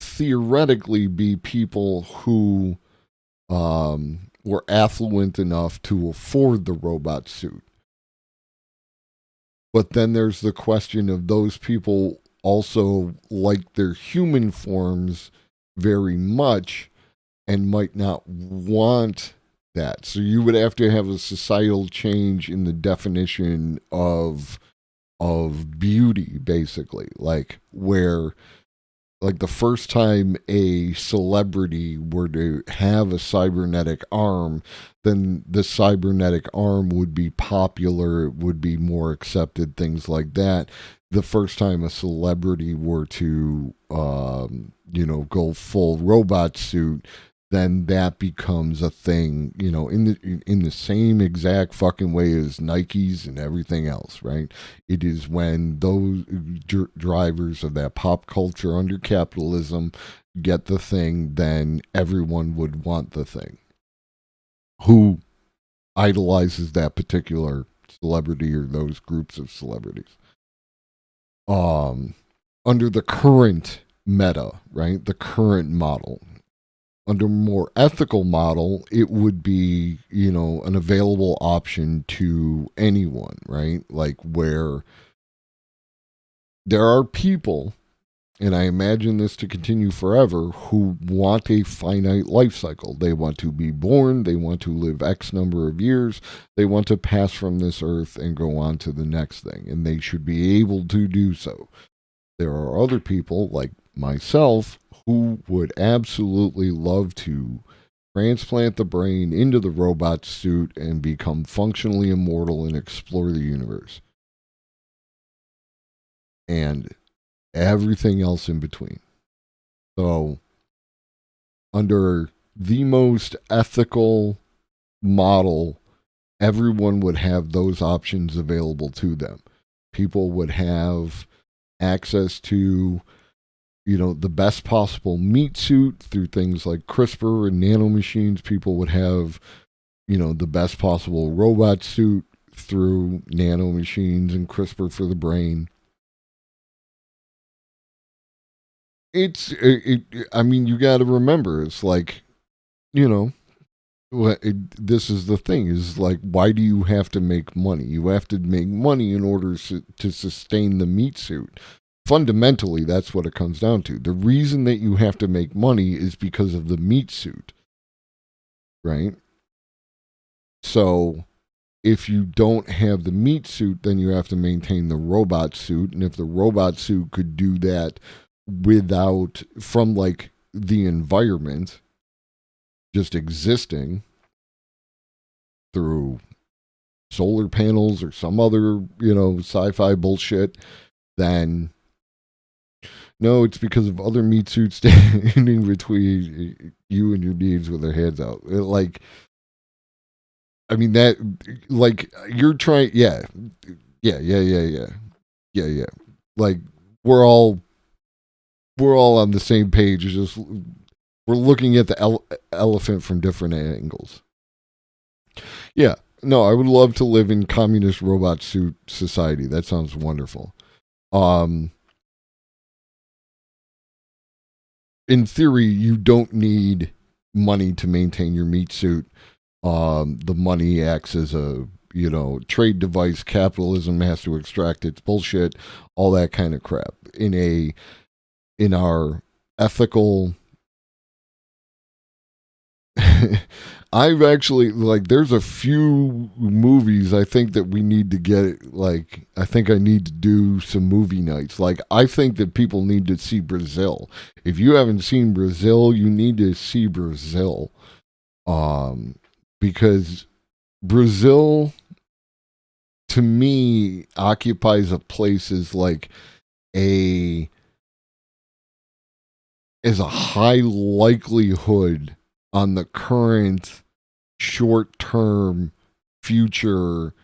theoretically be people who were affluent enough to afford the robot suit. But then there's the question of those people also like their human forms very much and might not want that. So you would have to have a societal change in the definition of beauty, basically. Like where like the first time a celebrity were to have a cybernetic arm, then the cybernetic arm would be popular, it would be more accepted, things like that. The first time a celebrity were to, go full robot suit, then that becomes a thing, in the same exact fucking way as Nikes and everything else, right? It is when those drivers of that pop culture under capitalism get the thing, then everyone would want the thing. Who idolizes that particular celebrity or those groups of celebrities? Under the current meta, right? The current model. Under a more ethical model, it would be, an available option to anyone, right? Like where there are people, and I imagine this to continue forever, who want a finite life cycle. They want to be born, they want to live X number of years, they want to pass from this earth and go on to the next thing, and they should be able to do so. There are other people, like myself, who would absolutely love to transplant the brain into the robot suit and become functionally immortal and explore the universe. And everything else in between. So, under the most ethical model, everyone would have those options available to them. People would have access to the best possible meat suit through things like CRISPR and nanomachines. People would have, the best possible robot suit through nanomachines and CRISPR for the brain. I mean, you got to remember, it's like, this is the thing, is like, why do you have to make money? You have to make money in order to sustain the meat suit. Fundamentally, that's what it comes down to. The reason that you have to make money is because of the meat suit, right? So, if you don't have the meat suit, then you have to maintain the robot suit. And if the robot suit could do that from like the environment just existing through solar panels or some other, sci-fi bullshit, then no, it's because of other meat suits standing between you and your needs with their hands out. Like, I mean, that, like, you're trying, yeah. Like, we're all on the same page. It's just, we're looking at the elephant from different angles. Yeah, no, I would love to live in communist robot suit society. That sounds wonderful. In theory, you don't need money to maintain your meat suit. The money acts as a, trade device. Capitalism has to extract its bullshit, all that kind of crap. In our ethical, I've actually, like, there's a few movies I think that we need to get, like, I think I need to do some movie nights. Like, I think that people need to see Brazil. If you haven't seen Brazil, you need to see Brazil. Because Brazil, to me, occupies a place as like as a high likelihood on the current short-term future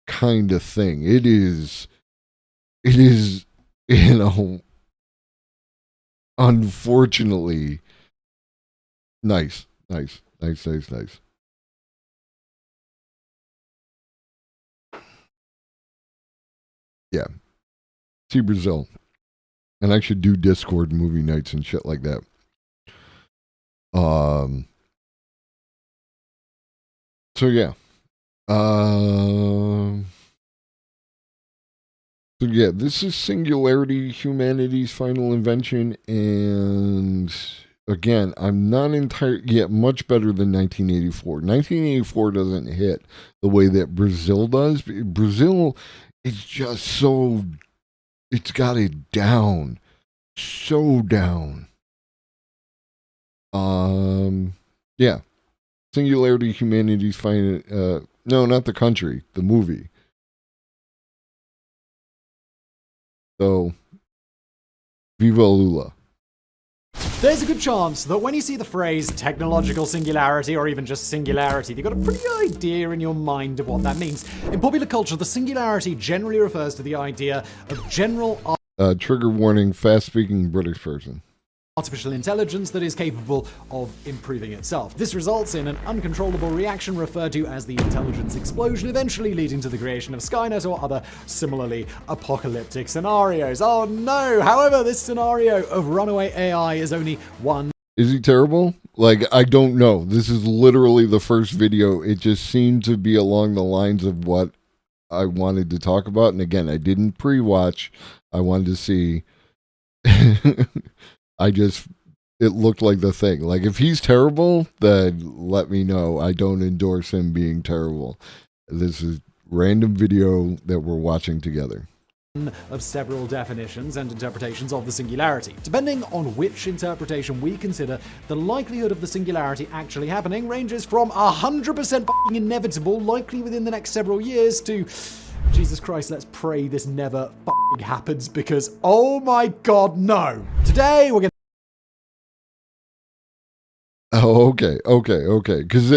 kind of thing. It is it is, unfortunately, nice. Yeah. See Brazil. And I should do Discord movie nights and shit like that. So yeah. So yeah, this is Singularity, humanity's final invention, and again, I'm not much better than 1984. 1984 doesn't hit the way that Brazil does. Brazil is just so, it's got it down. So down. Yeah. Singularity, humanity's final, no, not the country, the movie. So, Viva Lula.
There's a good chance that when you see the phrase technological singularity or even just singularity, you've got a pretty good idea in your mind of what that means. In popular culture, the singularity generally refers to the idea of general
Trigger warning, fast-speaking British person.
Artificial intelligence that is capable of improving itself. This results in an uncontrollable reaction referred to as the intelligence explosion, eventually leading to the creation of Skynet or other similarly apocalyptic scenarios. Oh no! However, this scenario of runaway AI is only one.
Is he terrible? Like, I don't know. This is literally the first video. It just seemed to be along the lines of what I wanted to talk about. And again, I didn't pre-watch. I wanted to see... it looked like the thing. Like, if he's terrible, then let me know. I don't endorse him being terrible. This is random video that we're watching together.
Of several definitions and interpretations of the singularity. Depending on which interpretation we consider, the likelihood of the singularity actually happening ranges from 100% inevitable, likely within the next several years, to Jesus Christ, let's pray this never happens, because oh my god, no. Today we're gonna...
Oh, okay. Because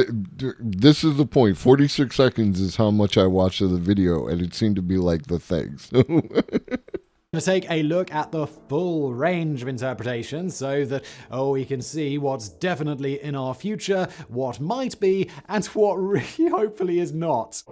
this is the point. 46 seconds is how much I watched of the video, and it seemed to be like the thing. So
to take a look at the full range of interpretations so that, we can see what's definitely in our future, what might be, and what really hopefully is not.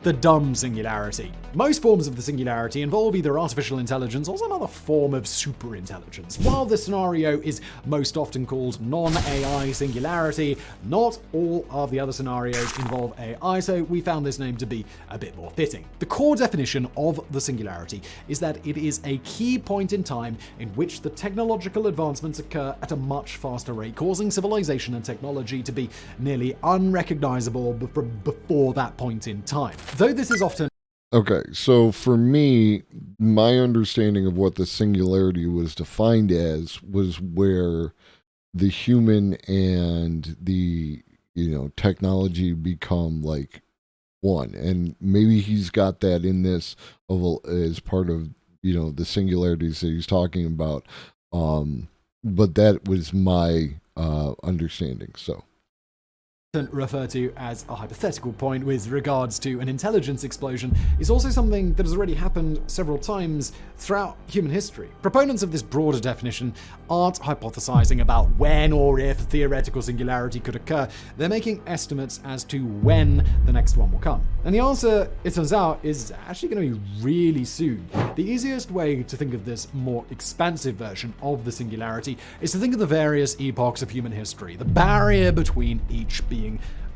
The dumb singularity. Most forms of the singularity involve either artificial intelligence or some other form of superintelligence. While this scenario is most often called non-AI singularity, not all of the other scenarios involve AI, so we found this name to be a bit more fitting. The core definition of the singularity is that it is a key point in time in which the technological advancements occur at a much faster rate, causing civilization and technology to be nearly unrecognizable before that point in time. Though this is often...
Okay, so for me, my understanding of what the singularity was defined as was where the human and the, technology become like one. And maybe he's got that in this as part of, the singularities that he's talking about. But that was my understanding, so...
referred to as a hypothetical point with regards to an intelligence explosion is also something that has already happened several times throughout human history. Proponents of this broader definition aren't hypothesizing about when or if theoretical singularity could occur. They're making estimates as to when the next one will come. And the answer, it turns out, is actually going to be really soon. The easiest way to think of this more expansive version of the singularity is to think of the various epochs of human history, the barrier between each being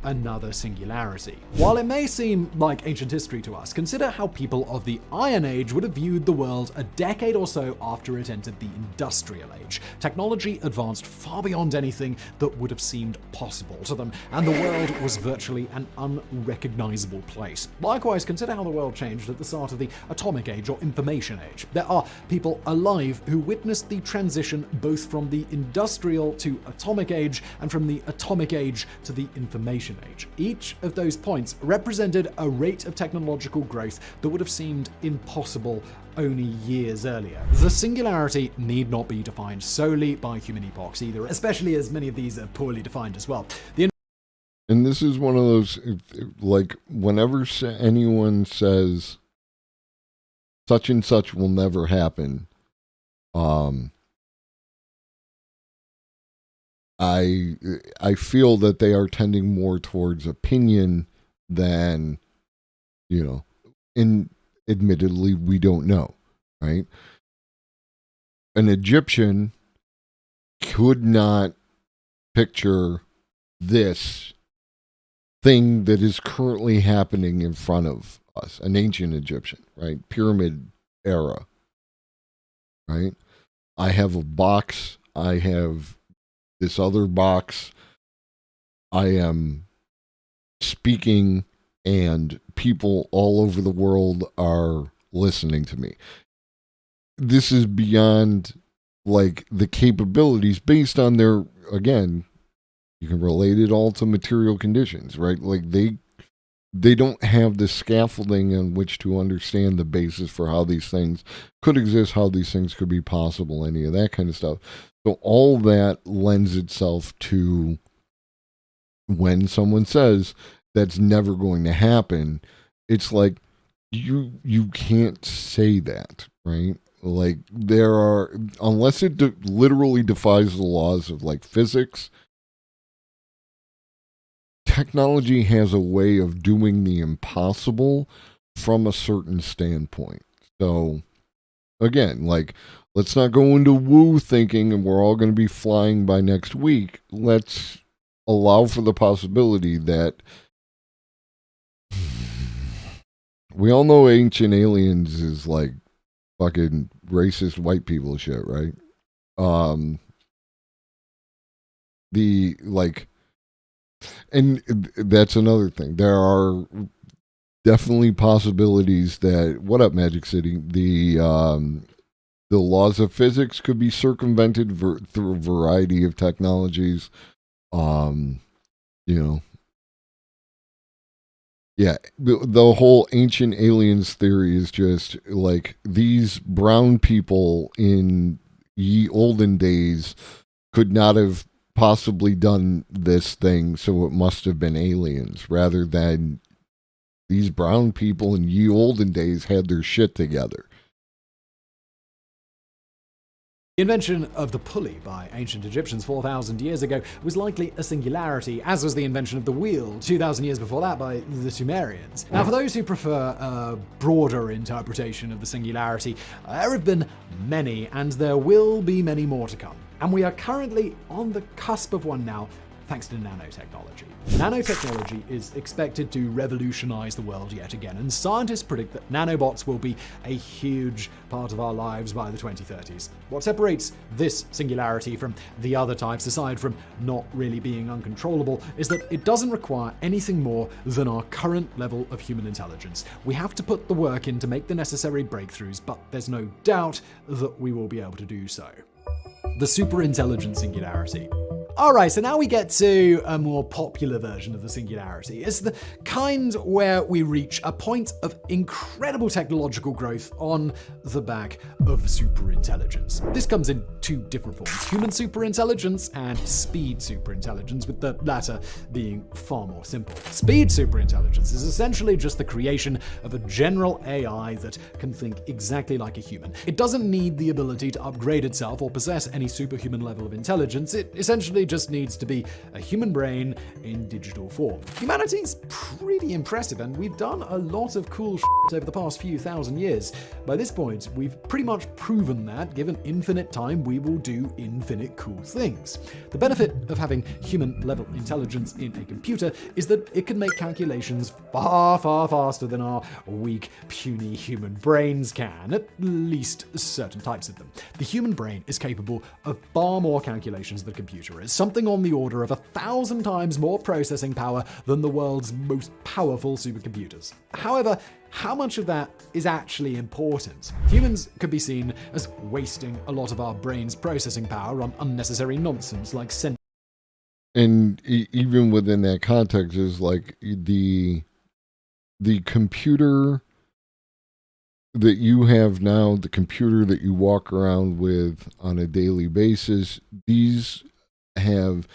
another singularity. While it may seem like ancient history to us, consider how people of the Iron Age would have viewed the world a decade or so after it entered the Industrial Age. Technology advanced far beyond anything that would have seemed possible to them, and the world was virtually an unrecognizable place. Likewise, consider how the world changed at the start of the Atomic Age or Information Age. There are people alive who witnessed the transition both from the Industrial to Atomic Age and from the Atomic Age to the Information Age. Each of those points represented a rate of technological growth that would have seemed impossible only years earlier. The singularity need not be defined solely by human epochs either, especially as many of these are poorly defined as well. The
And this is one of those, like, whenever anyone says such and such will never happen, I feel that they are tending more towards opinion than, and admittedly, we don't know, right? An Egyptian could not picture this thing that is currently happening in front of us, an ancient Egyptian, right? Pyramid era, right? I have a box. I have this other box. I am speaking, and people all over the world are listening to me. This is beyond, like, the capabilities based on their, again, you can relate it all to material conditions, right? Like, they don't have the scaffolding on which to understand the basis for how these things could exist, how these things could be possible, any of that kind of stuff. So all that lends itself to, when someone says that's never going to happen, it's like, you can't say that, right? Like, there are, unless it literally defies the laws of, like, physics, technology has a way of doing the impossible from a certain standpoint. So, again, like, let's not go into woo thinking and we're all going to be flying by next week. Let's allow for the possibility that we all know Ancient Aliens is like fucking racist white people shit, right? And that's another thing. There are definitely possibilities that, what up, Magic City? The laws of physics could be circumvented through a variety of technologies. Yeah, the whole Ancient Aliens theory is just like, these brown people in ye olden days could not have possibly done this thing, so it must have been aliens, rather than these brown people in ye olden days had their shit together.
The invention of the pulley by ancient Egyptians 4,000 years ago was likely a singularity, as was the invention of the wheel 2,000 years before that by the Sumerians. Now, for those who prefer a broader interpretation of the singularity, there have been many, and there will be many more to come. And we are currently on the cusp of one now, thanks to nanotechnology. Nanotechnology is expected to revolutionize the world yet again, and scientists predict that nanobots will be a huge part of our lives by the 2030s. What separates this singularity from the other types, aside from not really being uncontrollable, is that it doesn't require anything more than our current level of human intelligence. We have to put the work in to make the necessary breakthroughs, but there's no doubt that we will be able to do so. The superintelligent singularity. Alright, so now we get to a more popular version of the singularity. It's the kind where we reach a point of incredible technological growth on the back of superintelligence. This comes in two different forms: human superintelligence and speed superintelligence, with the latter being far more simple. Speed superintelligence is essentially just the creation of a general AI that can think exactly like a human. It doesn't need the ability to upgrade itself or possess any superhuman level of intelligence. It essentially just needs to be a human brain in digital form. Humanity's pretty impressive, and we've done a lot of cool shit over the past few thousand years. By this point, we've pretty much proven that, given infinite time, we will do infinite cool things. The benefit of having human-level intelligence in a computer is that it can make calculations far, far faster than our weak, puny human brains can, at least certain types of them. The human brain is capable of far more calculations than the computer is, something on the order of 1,000 times more processing power than the world's most powerful supercomputers. However, how much of that is actually important? Humans could be seen as wasting a lot of our brain's processing power on unnecessary nonsense like
and even within that context is like the computer that you have now, the computer that you walk around with on a daily basis, these have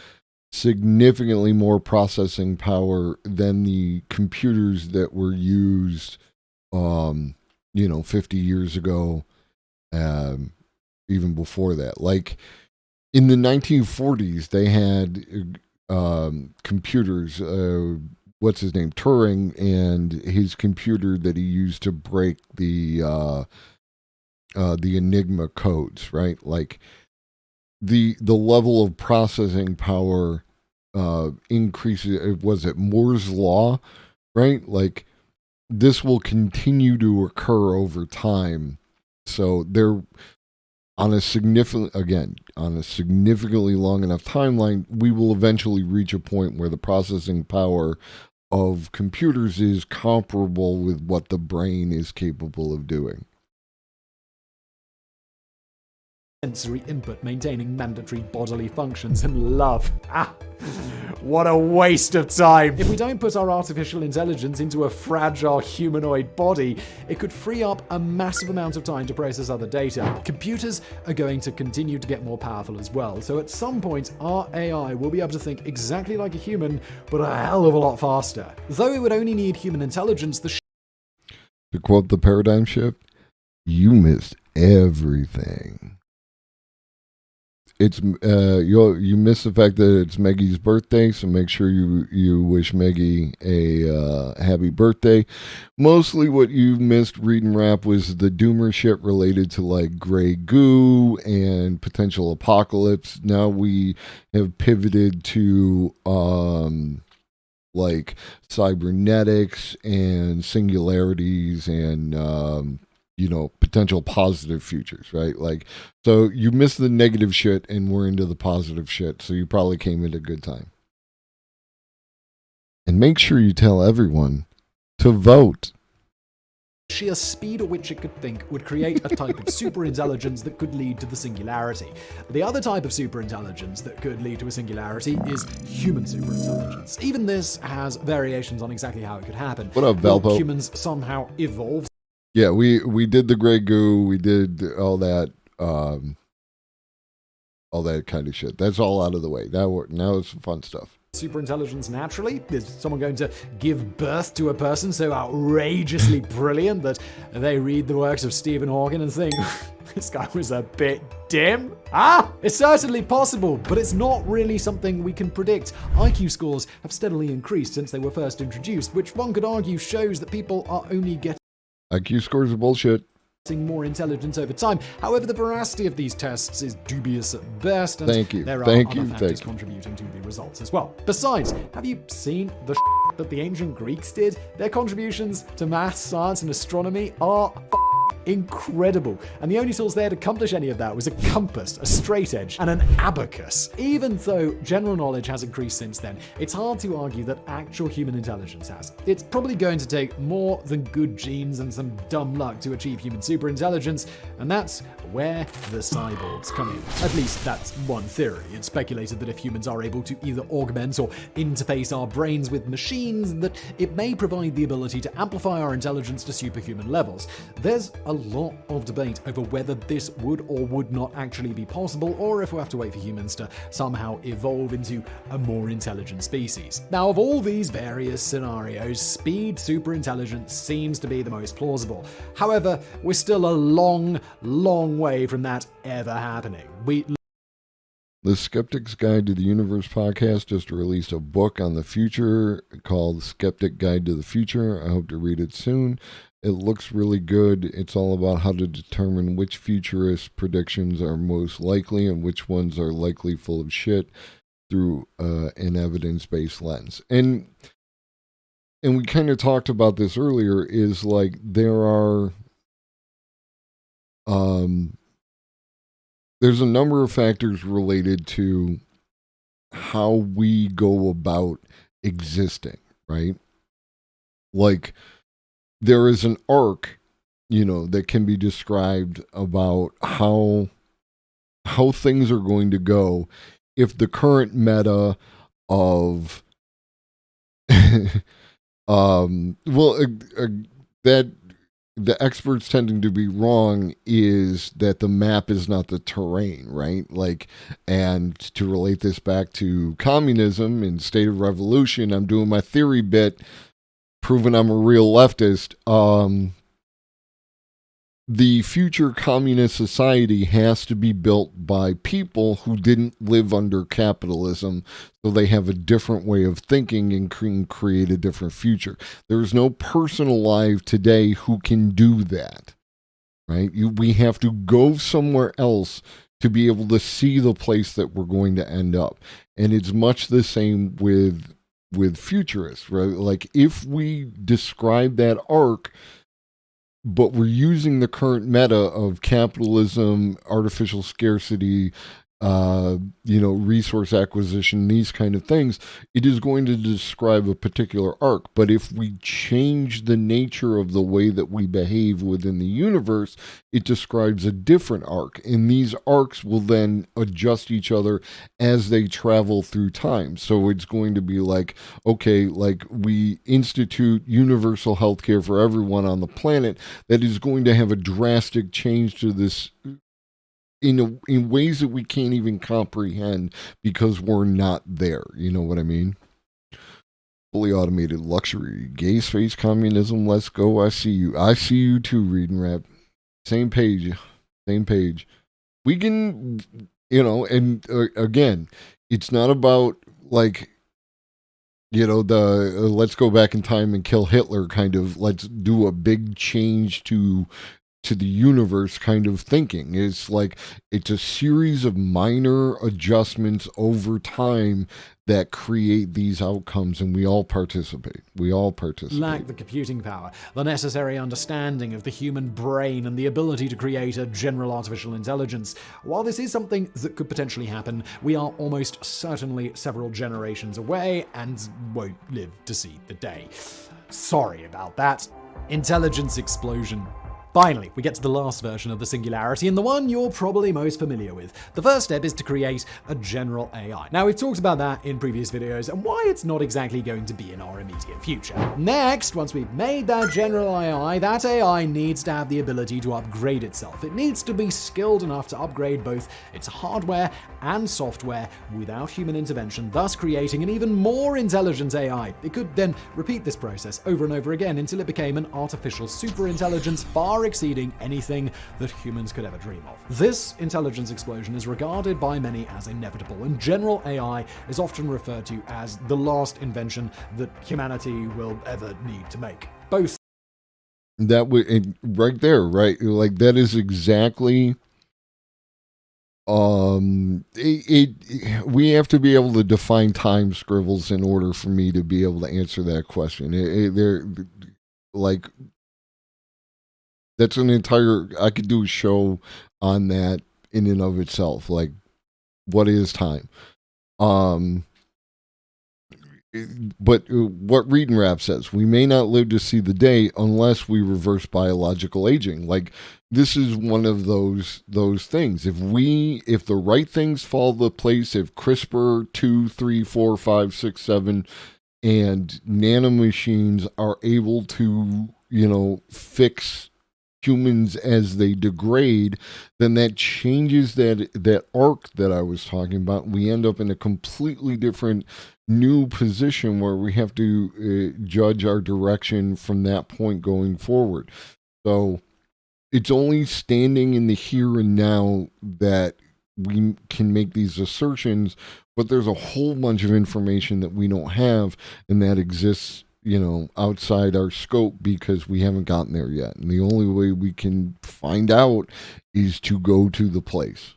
significantly more processing power than the computers that were used, 50 years ago, even before that. Like in the 1940s, they had computers. What's his name? Turing, and his computer that he used to break the Enigma codes, right? Like the level of processing power increases. Was it Moore's law, right? Like this will continue to occur over time. So they're on a significantly long enough timeline, we will eventually reach a point where the processing power of computers is comparable with what the brain is capable of doing.
Sensory input, maintaining mandatory bodily functions, and love. What a waste of time. If we don't put our artificial intelligence into a fragile humanoid body, it could free up a massive amount of time to process other data. Computers are going to continue to get more powerful as well, so at some point our AI will be able to think exactly like a human, but a hell of a lot faster. Though it would only need human intelligence,
to quote the paradigm shift, you missed everything. It's you miss the fact that it's Maggie's birthday, so make sure you wish Maggie a happy birthday. Mostly what you missed reading rap was the doomer shit related to like gray goo and potential apocalypse. Now we have pivoted to like cybernetics and singularities and potential positive futures, right? Like, so you missed the negative shit and we're into the positive shit, so you probably came at a good time. And make sure you tell everyone to vote.
Sheer speed at which it could think would create a type of superintelligence that could lead to the singularity. The other type of superintelligence that could lead to a singularity is human superintelligence. Even this has variations on exactly how it could happen.
What up, Valpo?
Will humans somehow evolve?
Yeah, we did the gray goo, we did all that kind of shit. That's all out of the way. Now it's fun stuff.
Superintelligence naturally? Is someone going to give birth to a person so outrageously brilliant that they read the works of Stephen Hawking and think, this guy was a bit dim? It's certainly possible, but it's not really something we can predict. IQ scores have steadily increased since they were first introduced, which one could argue shows that people are only getting
IQ scores are bullshit.
More intelligence over time. However, the veracity of these tests is dubious at best, and there are other factors contributing to the results as well. Besides, have you seen the that the ancient Greeks did? Their contributions to math, science, and astronomy are incredible. And the only tools they had to accomplish any of that was a compass, a straight edge, and an abacus. Even though general knowledge has increased since then, it's hard to argue that actual human intelligence has. It's probably going to take more than good genes and some dumb luck to achieve human superintelligence, and that's where the cyborgs come in. At least that's one theory. It's speculated that if humans are able to either augment or interface our brains with machines, that it may provide the ability to amplify our intelligence to superhuman levels. There's a lot of debate over whether this would or would not actually be possible, or if we'll have to wait for humans to somehow evolve into a more intelligent species. Now, of all these various scenarios, speed superintelligence seems to be the most plausible. However, we're still a long, long way from that ever happening.
The Skeptic's Guide to the Universe podcast just released a book on the future called Skeptic Guide to the Future. I hope to read it soon. It looks really good. It's all about how to determine which futurist predictions are most likely and which ones are likely full of shit through an evidence-based lens. And we kind of talked about this earlier, is like there are there's a number of factors related to how we go about existing, right? Like there is an arc, that can be described about how things are going to go if the current meta of that the experts tending to be wrong is that the map is not the terrain, right? Like, and to relate this back to communism and state of revolution, I'm doing my theory bit, proving I'm a real leftist. The future communist society has to be built by people who didn't live under capitalism, so they have a different way of thinking and can create a different future. There is no person alive today who can do that, right? We have to go somewhere else to be able to see the place that we're going to end up. And it's much the same with futurists, right? Like, if we describe that arc, but we're using the current meta of capitalism, artificial scarcity, resource acquisition, these kind of things, it is going to describe a particular arc. But if we change the nature of the way that we behave within the universe, it describes a different arc. And these arcs will then adjust each other as they travel through time. So it's going to be like, okay, like we institute universal healthcare for everyone on the planet, that is going to have a drastic change to this in ways that we can't even comprehend because we're not there. You know what I mean? Fully automated luxury, gay space communism, let's go. I see you. I see you too, Reading Rap. Same page. We can, and again, it's not about like, the let's go back in time and kill Hitler kind of, let's do a big change to the universe kind of thinking. It's like, it's a series of minor adjustments over time that create these outcomes, and we all participate.
Lack the computing power, the necessary understanding of the human brain, and the ability to create a general artificial intelligence. While this is something that could potentially happen, we are almost certainly several generations away and won't live to see the day. Sorry about that. Intelligence explosion. Finally, we get to the last version of the singularity, and the one you're probably most familiar with. The first step is to create a general AI. Now, we've talked about that in previous videos and why it's not exactly going to be in our immediate future. Next, once we've made that general AI, that AI needs to have the ability to upgrade itself. It needs to be skilled enough to upgrade both its hardware and software without human intervention, thus creating an even more intelligent AI. It could then repeat this process over and over again until it became an artificial superintelligence far exceeding anything that humans could ever dream of. This intelligence explosion is regarded by many as inevitable, and general AI is often referred to as the last invention that humanity will ever need to make. Both
that right there, right? Like, that is exactly. We have to be able to define time scribbles in order for me to be able to answer that question. They're like. That's an entire, I could do a show on that in and of itself. Like, what is time? But what Reading Rap says, we may not live to see the day unless we reverse biological aging. Like, this is one of those things. If the right things fall into place, if CRISPR 2, 3, 4, 5, 6, 7, and nanomachines are able to, fix humans as they degrade, then that changes that arc that I was talking about. We end up in a completely different new position where we have to judge our direction from that point going forward. So it's only standing in the here and now that we can make these assertions, but there's a whole bunch of information that we don't have and that exists outside our scope because we haven't gotten there yet. And the only way we can find out is to go to the place.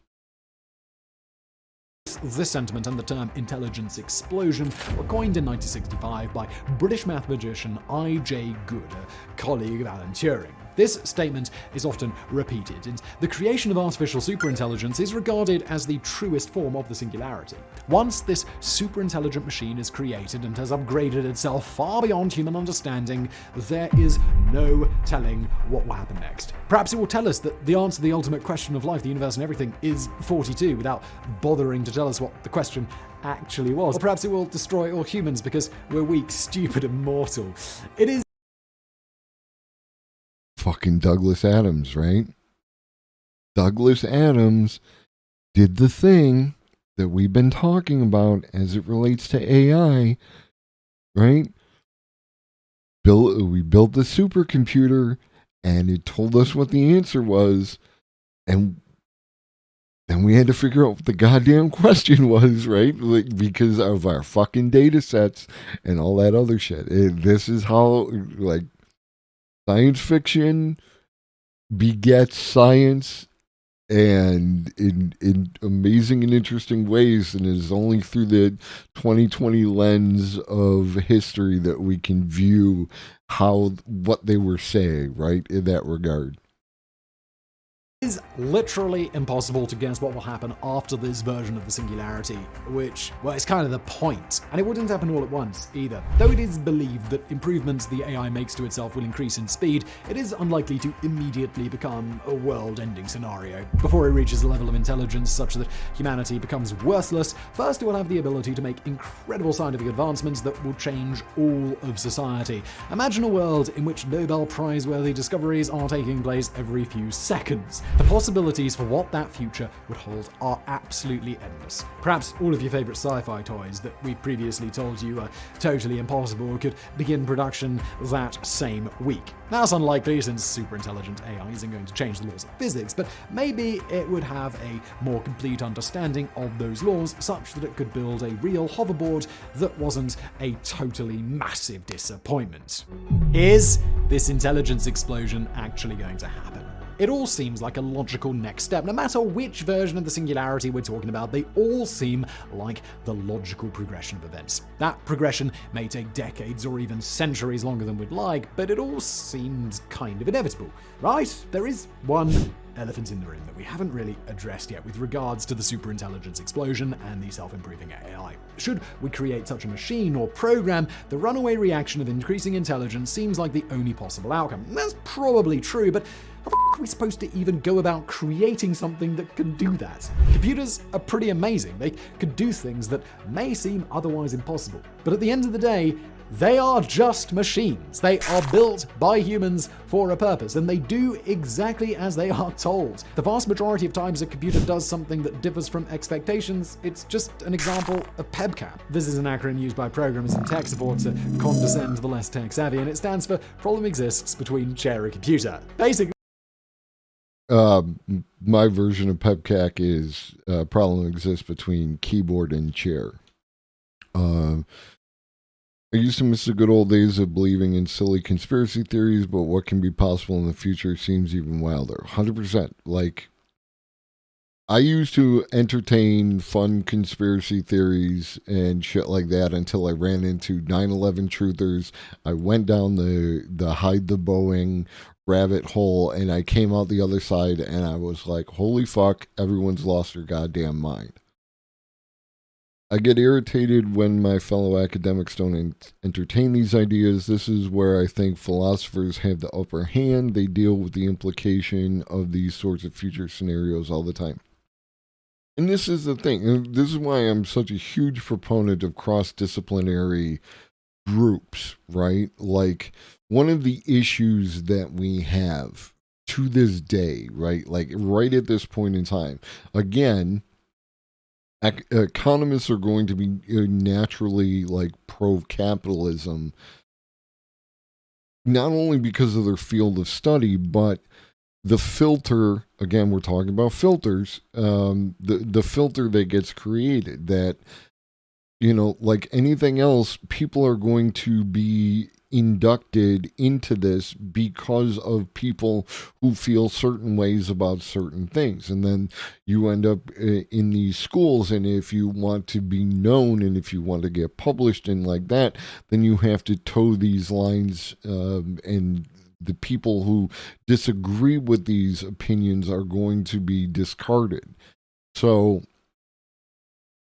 This sentiment and the term intelligence explosion were coined in 1965 by British mathematician I.J. Good, a colleague of Alan Turing. This statement is often repeated, and the creation of artificial superintelligence is regarded as the truest form of the singularity. Once this superintelligent machine is created and has upgraded itself far beyond human understanding, there is no telling what will happen next. Perhaps it will tell us that the answer to the ultimate question of life, the universe, and everything is 42 without bothering to tell us what the question actually was. Or perhaps it will destroy all humans because we're weak, stupid, and mortal. It is
Fucking Douglas Adams, right? Douglas Adams did the thing that we've been talking about as it relates to AI, right? We built the supercomputer, and it told us what the answer was, and then we had to figure out what the goddamn question was, right? Like, because of our fucking data sets and all that other shit. This is how, like, science fiction begets science, and in amazing and interesting ways, and it is only through the 2020 lens of history that we can view what they were saying, right, in that regard.
It is literally impossible to guess what will happen after this version of the Singularity, which, well, it's kind of the point. And it wouldn't happen all at once, either. Though it is believed that improvements the AI makes to itself will increase in speed, it is unlikely to immediately become a world-ending scenario. Before it reaches a level of intelligence such that humanity becomes worthless, first it will have the ability to make incredible scientific advancements that will change all of society. Imagine a world in which Nobel Prize-worthy discoveries are taking place every few seconds. The possibilities for what that future would hold are absolutely endless. Perhaps all of your favorite sci-fi toys that we previously told you are totally impossible could begin production that same week. That's unlikely since super intelligent AI isn't going to change the laws of physics, but maybe it would have a more complete understanding of those laws such that it could build a real hoverboard that wasn't a totally massive disappointment. Is this intelligence explosion actually going to happen? It all seems like a logical next step. No matter which version of the Singularity we're talking about, they all seem like the logical progression of events. That progression may take decades or even centuries longer than we'd like, but it all seems kind of inevitable, right? There is one elephant in the room that we haven't really addressed yet with regards to the superintelligence explosion and the self-improving AI. Should we create such a machine or program, the runaway reaction of increasing intelligence seems like the only possible outcome. That's probably true, but how the f*** are we supposed to even go about creating something that can do that? Computers are pretty amazing. They could do things that may seem otherwise impossible. But at the end of the day, they are just machines. They are built by humans for a purpose, and they do exactly as they are told. The vast majority of times a computer does something that differs from expectations, it's just an example of PEBCAP. This is an acronym used by programmers and tech support to condescend to the less tech-savvy, and it stands for Problem Exists Between Chair and Computer. Basically,
my version of PEBCAC is problem exists between keyboard and chair. I used to miss the good old days of believing in silly conspiracy theories, but what can be possible in the future seems even wilder. 100%. Like, I used to entertain fun conspiracy theories and shit like that until I ran into 9/11 truthers. I went down the hide the Boeing rabbit hole, and I came out the other side, and I was like, holy fuck, everyone's lost their goddamn mind. I get irritated when my fellow academics don't entertain these ideas. This is where I think philosophers have the upper hand. They deal with the implication of these sorts of future scenarios all the time. And this is the thing. And this is why I'm such a huge proponent of cross-disciplinary groups, right? Like, one of the issues that we have to this day, right? Like, right at this point in time, again, economists are going to be naturally like pro-capitalism, not only because of their field of study, but the filter, again, we're talking about filters, the filter that gets created, that, you know, like anything else, people are going to be inducted into this because of people who feel certain ways about certain things. And then you end up in these schools, and if you want to be known and if you want to get published and like that, then you have to toe these lines, and the people who disagree with these opinions are going to be discarded. So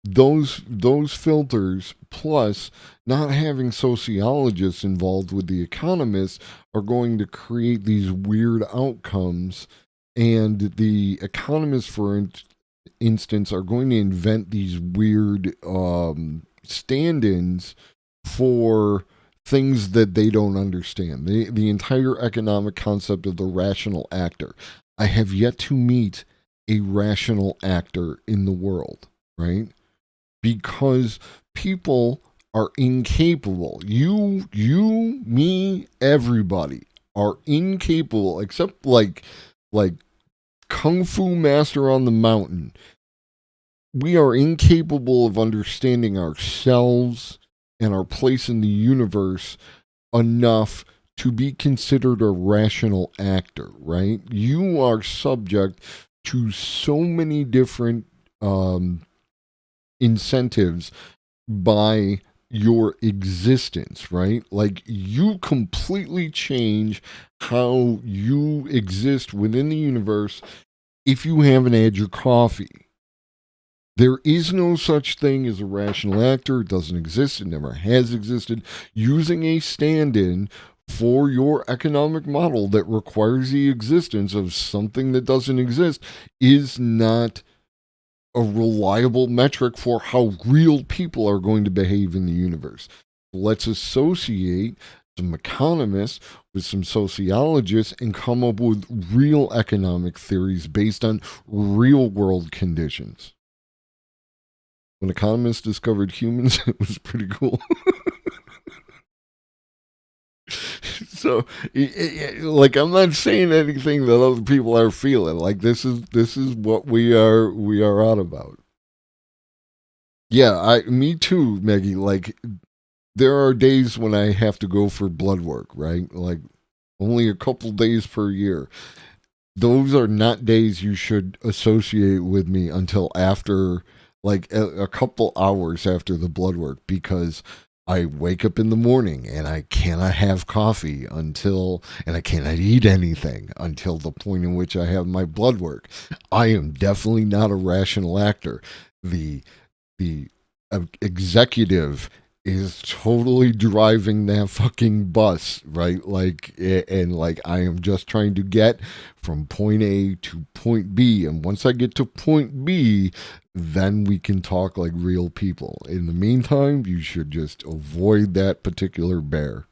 those filters, plus not having sociologists involved with the economists, are going to create these weird outcomes. And the economists, for instance, are going to invent these weird stand-ins for things that they don't understand. The entire economic concept of the rational actor. I have yet to meet a rational actor in the world, right? Because people are incapable. You, me, everybody are incapable, except like Kung Fu Master on the Mountain. We are incapable of understanding ourselves and our place in the universe enough to be considered a rational actor, right? You are subject to so many different incentives by your existence, right? Like, you completely change how you exist within the universe if you haven't had your coffee. There is no such thing as a rational actor. It doesn't exist. It never has existed. Using a stand-in for your economic model that requires the existence of something that doesn't exist is not a reliable metric for how real people are going to behave in the universe. Let's associate some economists with some sociologists and come up with real economic theories based on real world conditions. When economists discovered humans, it was pretty cool. So, like, I'm not saying anything that other people are feeling. Like, this is what we are out about. Yeah, me too, Maggie. Like, there are days when I have to go for blood work, right? Like, only a couple days per year. Those are not days you should associate with me until after, like, a couple hours after the blood work, because I wake up in the morning and I cannot have coffee and I cannot eat anything until the point in which I have my blood work. I am definitely not a rational actor. The executive is totally driving that fucking bus, right? Like, and like, I am just trying to get from point A to point B. And once I get to point B, then we can talk like real people. In the meantime, you should just avoid that particular bear.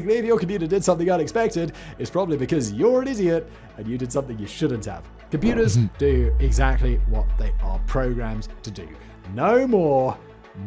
If your computer did something unexpected, it's probably because you're an idiot and you did something you shouldn't have. Computers do exactly what they are programmed to do. No more,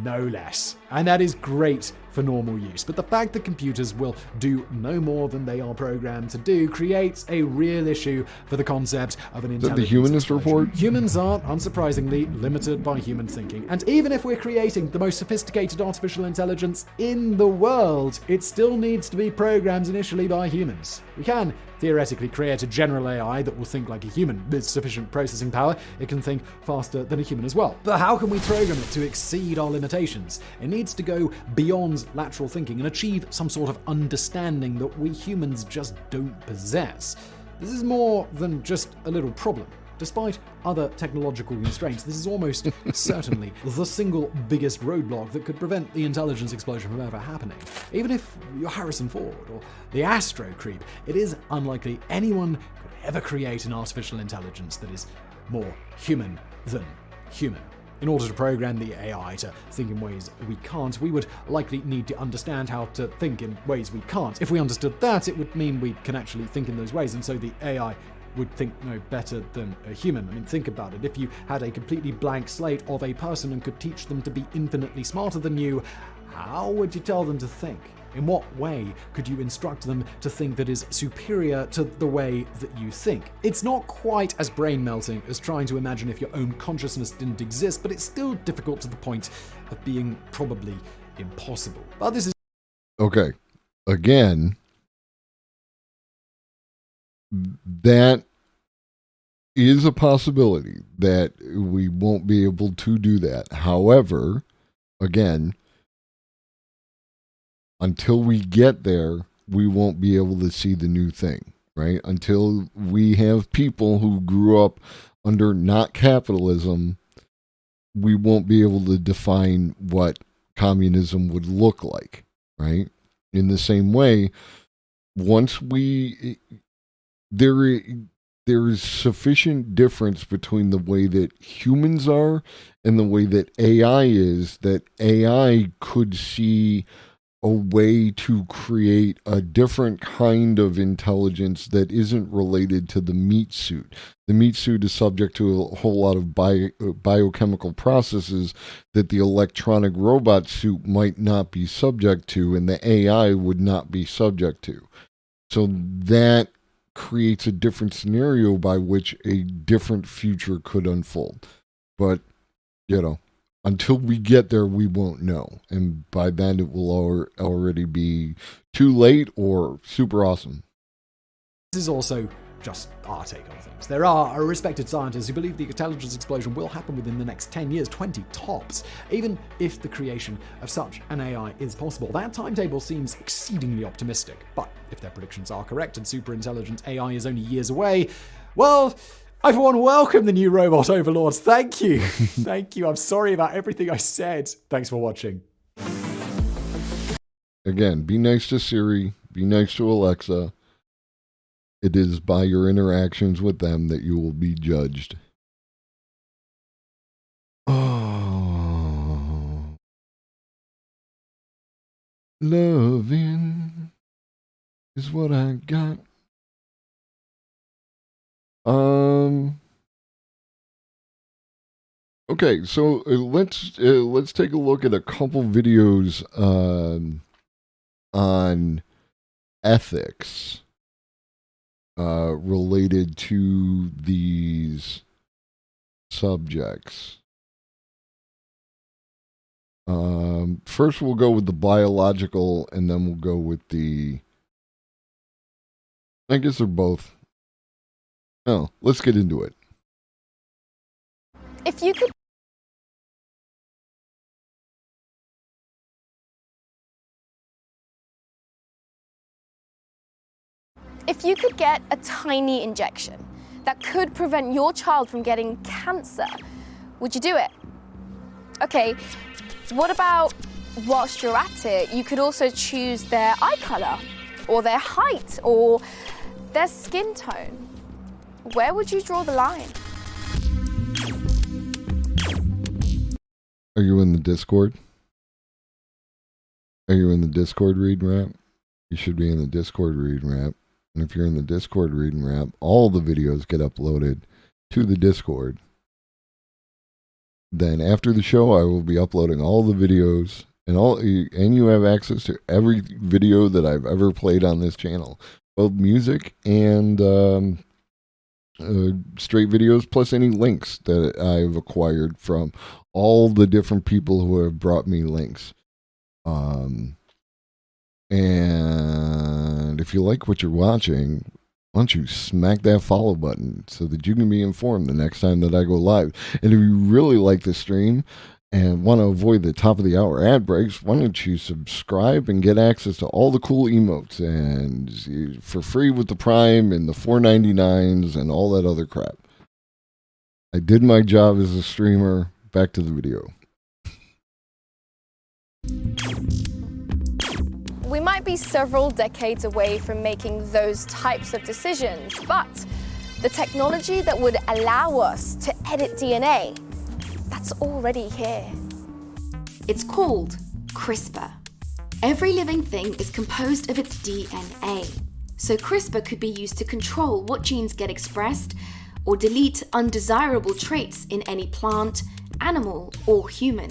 no less. And that is great for normal use. But the fact that computers will do no more than they are programmed to do creates a real issue for the concept of an intelligence.
Is that the Humanist Report?
Humans are, unsurprisingly, limited by human thinking. And even if we're creating the most sophisticated artificial intelligence in the world, it still needs to be programmed initially by humans. We can theoretically create a general AI that will think like a human with sufficient processing power. It can think faster than a human as well. But how can we program it to exceed our limitations? It needs to go beyond lateral thinking and achieve some sort of understanding that we humans just don't possess. This is more than just a little problem. Despite other technological constraints, this is almost certainly the single biggest roadblock that could prevent the intelligence explosion from ever happening. Even if you're Harrison Ford or the Astro Creep, it is unlikely anyone could ever create an artificial intelligence that is more human than human. In order to program the AI to think in ways we can't, we would likely need to understand how to think in ways we can't. If we understood that, it would mean we can actually think in those ways, and so the AI would think no better than a human. I mean, think about it. If you had a completely blank slate of a person and could teach them to be infinitely smarter than you, how would you tell them to think? In what way could you instruct them to think that is superior to the way that you think? It's not quite as brain-melting as trying to imagine if your own consciousness didn't exist, but it's still difficult to the point of being probably impossible. But this is...
Okay. Again, that is a possibility that we won't be able to do that. However, again, until we get there, we won't be able to see the new thing, right? Until we have people who grew up under not capitalism, we won't be able to define what communism would look like, right? In the same way, once there is sufficient difference between the way that humans are and the way that AI is, that AI could see a way to create a different kind of intelligence that isn't related to the meat suit. The meat suit is subject to a whole lot of biochemical processes that the electronic robot suit might not be subject to, and the AI would not be subject to. So that creates a different scenario by which a different future could unfold. But, you know, until we get there, we won't know. And by then, it will already be too late or super awesome.
This is also just our take on things. There are respected scientists who believe the intelligence explosion will happen within the next 10 years, 20 tops. Even if the creation of such an AI is possible, that timetable seems exceedingly optimistic. But if their predictions are correct and superintelligent AI is only years away, well, I, for one, welcome the new robot overlords. Thank you. Thank you. I'm sorry about everything I said. Thanks for watching.
Again, be nice to Siri. Be nice to Alexa. It is by your interactions with them that you will be judged. Oh. Loving is what I got. Okay, so let's take a look at a couple videos on ethics related to these subjects. First we'll go with the biological, and then we'll go with the, I guess they're both. Oh, let's get into it.
If you could get a tiny injection that could prevent your child from getting cancer, would you do it? Okay, what about whilst you're at it, you could also choose their eye color, or their height, or their skin tone. Where would you draw the line?
Are you in the Discord? Are you in the Discord read wrap? You should be in the Discord read wrap. And if you're in the Discord read and wrap, all the videos get uploaded to the Discord. Then after the show, I will be uploading all the videos, and you have access to every video that I've ever played on this channel, both music and straight videos, plus any links that I've acquired from all the different people who have brought me links. And if you like what you're watching, why don't you smack that follow button so that you can be informed the next time that I go live. And if you really like the stream and want to avoid the top of the hour ad breaks, why don't you subscribe and get access to all the cool emotes and for free with the Prime and the $4.99s and all that other crap. I did my job as a streamer. Back to the video.
We might be several decades away from making those types of decisions, but the technology that would allow us to edit DNA, that's already here.
It's called CRISPR. Every living thing is composed of its DNA, so CRISPR could be used to control what genes get expressed or delete undesirable traits in any plant, animal, or human.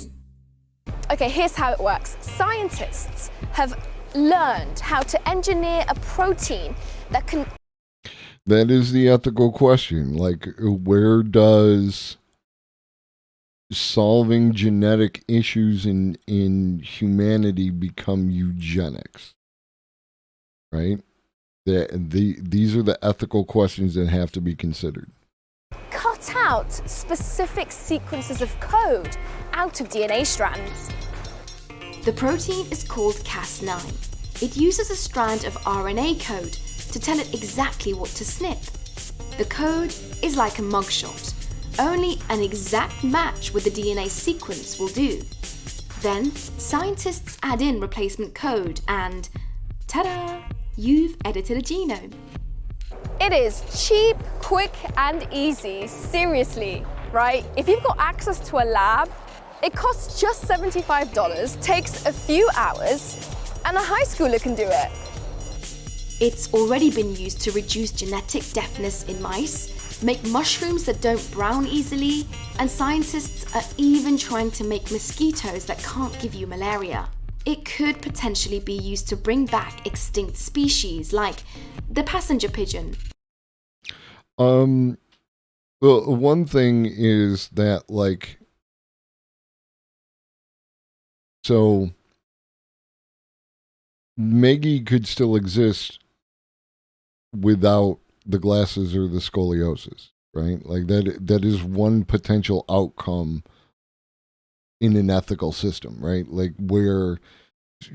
Okay, here's how it works. Scientists have learned how to engineer a protein that can...
That is the ethical question. Like, where does solving genetic issues in humanity become eugenics? Right? These are the ethical questions that have to be considered.
Cut out specific sequences of code out of DNA strands.
The protein is called Cas9. It uses a strand of RNA code to tell it exactly what to snip. The code is like a mugshot. Only an exact match with the DNA sequence will do. Then, scientists add in replacement code and, ta-da! You've edited a genome.
It is cheap, quick, and easy. Seriously, right? If you've got access to a lab, it costs just $75, takes a few hours, and a high schooler can do it.
It's already been used to reduce genetic deafness in mice, make mushrooms that don't brown easily, and scientists are even trying to make mosquitoes that can't give you malaria. It could potentially be used to bring back extinct species like the passenger pigeon.
Well, one thing is that, like, so Maggie could still exist without the glasses or the scoliosis, right? Like that is one potential outcome in an ethical system, right? Like where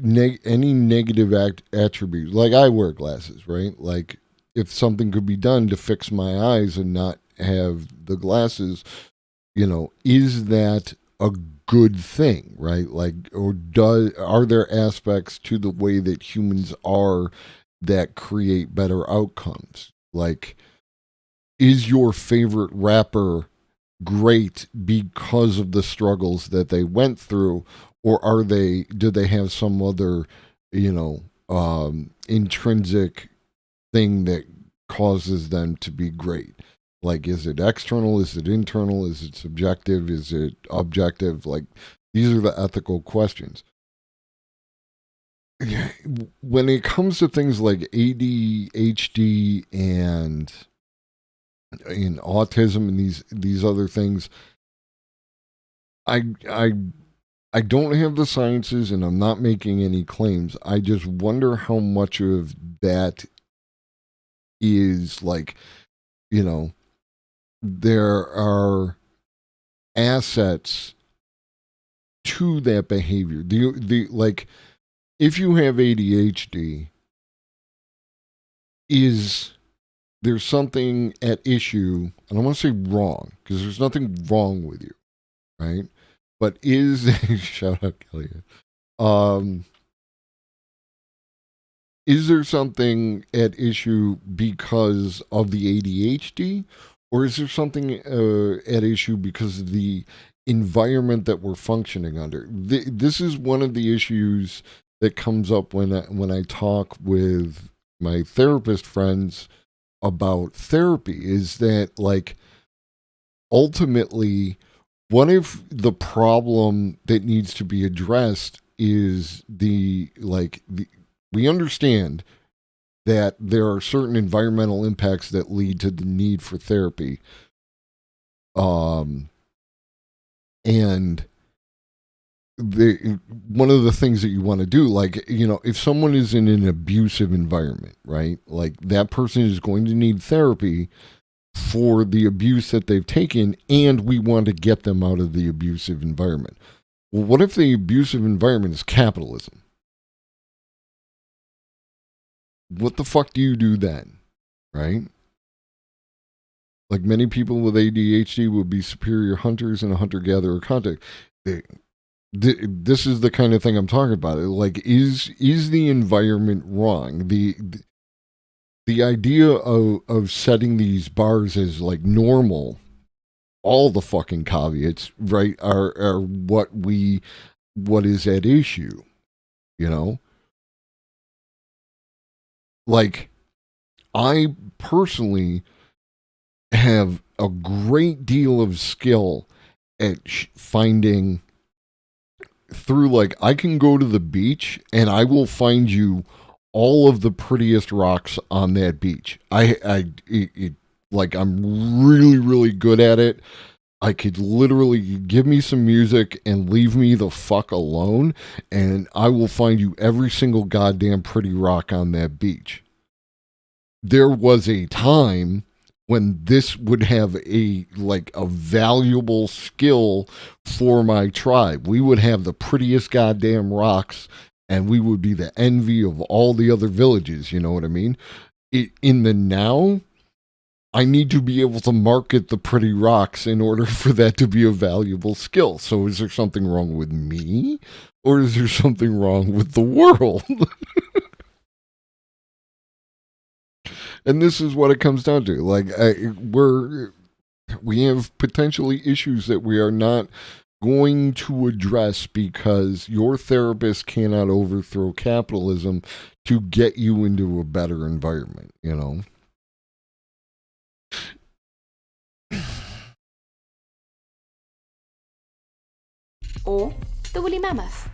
any negative attribute, like I wear glasses, right? Like if something could be done to fix my eyes and not have the glasses, you know, is that a good thing, right? Like, or are there aspects to the way that humans are that create better outcomes? Like, is your favorite rapper great because of the struggles that they went through, or do they have some other, you know, intrinsic thing that causes them to be great? Like, is it external? Is it internal? Is it subjective? Is it objective? Like, these are the ethical questions. When it comes to things like ADHD and in autism and these other things, I don't have the sciences and I'm not making any claims. I just wonder how much of that is, like, you know, there are assets to that behavior. Like, if you have ADHD, is there something at issue? I don't want to say wrong, because there's nothing wrong with you, right? But is shout out Kelly. Is there something at issue because of the ADHD, or is there something at issue because of the environment that we're functioning under? This is one of the issues that comes up when I talk with my therapist friends about therapy, is that, like, ultimately, what if the problem that needs to be addressed is we understand that there are certain environmental impacts that lead to the need for therapy. And one of the things that you want to do, like, you know, if someone is in an abusive environment, right? Like, that person is going to need therapy for the abuse that they've taken, and we want to get them out of the abusive environment. Well, what if the abusive environment is capitalism? What the fuck do you do then, right? Like, many people with ADHD would be superior hunters in a hunter-gatherer context. This is the kind of thing I'm talking about. Like, is the environment wrong? The idea of setting these bars as, like, normal, all the fucking caveats, right, are what is at issue, you know? Like, I personally have a great deal of skill at finding through, like, I can go to the beach and I will find you all of the prettiest rocks on that beach. Like, I'm really, really good at it. I could literally give me some music and leave me the fuck alone, and I will find you every single goddamn pretty rock on that beach. There was a time when this would have a valuable skill for my tribe. We would have the prettiest goddamn rocks, and we would be the envy of all the other villages, you know what I mean? In the now, I need to be able to market the pretty rocks in order for that to be a valuable skill. So is there something wrong with me? Or is there something wrong with the world? And this is what it comes down to. Like, we have potentially issues that we are not going to address because your therapist cannot overthrow capitalism to get you into a better environment, you know?
Or the woolly mammoth.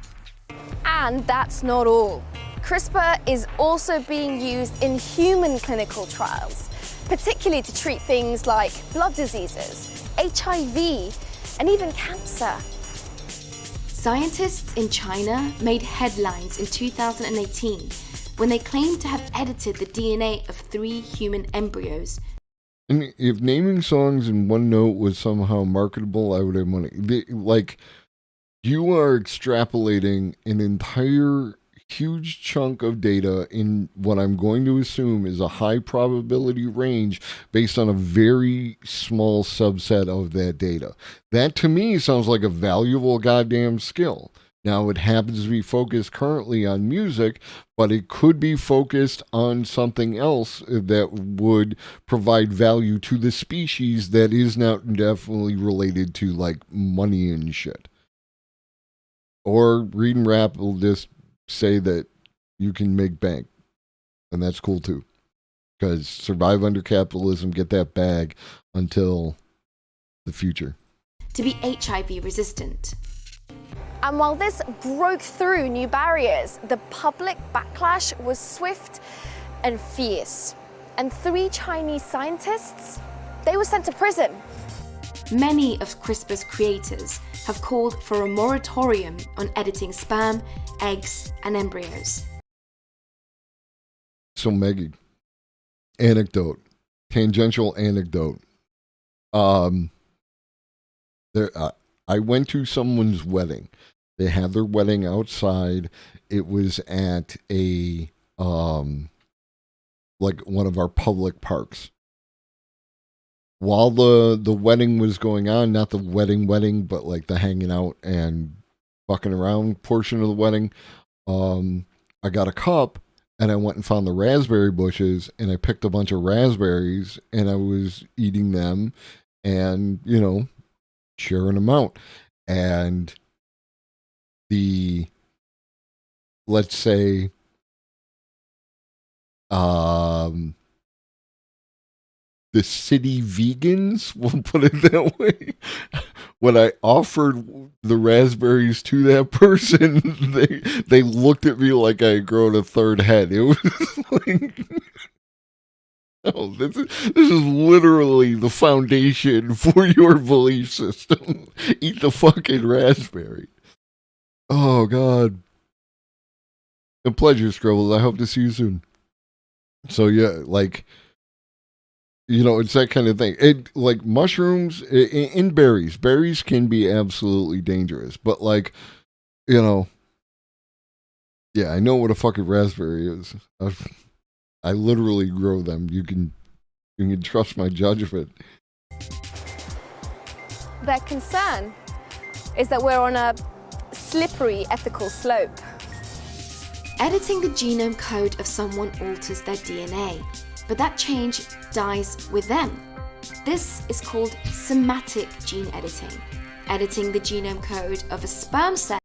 And that's not all. CRISPR is also being used in human clinical trials, particularly to treat things like blood diseases, HIV, and even cancer.
Scientists in China made headlines in 2018 when they claimed to have edited the DNA of 3 human embryos.
And if naming songs in one note was somehow marketable, I would have money. Like, you are extrapolating an entire huge chunk of data in what I'm going to assume is a high probability range based on a very small subset of that data. That to me sounds like a valuable goddamn skill. Now it happens to be focused currently on music, but it could be focused on something else that would provide value to the species that is now definitely related to like money and shit. Or reading rap will just say that you can make bank, and that's cool too, because survive under capitalism, get that bag until the future.
To be HIV resistant.
And while this broke through new barriers, the public backlash was swift and fierce. And 3 Chinese scientists, they were sent to prison.
Many of CRISPR's creators have called for a moratorium on editing sperm, eggs, and embryos.
So Maggie, tangential anecdote. I went to someone's wedding. They had their wedding outside. It was at a like one of our public parks. While the wedding was going on, not the wedding, but like the hanging out and fucking around portion of the wedding, I got a cup and I went and found the raspberry bushes and I picked a bunch of raspberries and I was eating them and, you know, sharing them out. And let's say, the city vegans, we'll put it that way, when I offered the raspberries to that person, they looked at me like I had grown a third head. It was like, oh, this is literally the foundation for your belief system. Eat the fucking raspberry. Oh, God. A pleasure, Scribbles. I hope to see you soon. So, yeah, like, you know, it's that kind of thing. It, like, mushrooms in berries. Berries can be absolutely dangerous. But, like, you know, yeah, I know what a fucking raspberry is. I literally grow them. You can trust my judgment.
Their concern is that we're on a slippery ethical slope.
Editing the genome code of someone alters their DNA, but that change dies with them. This is called somatic gene editing, editing the genome code of a sperm cell.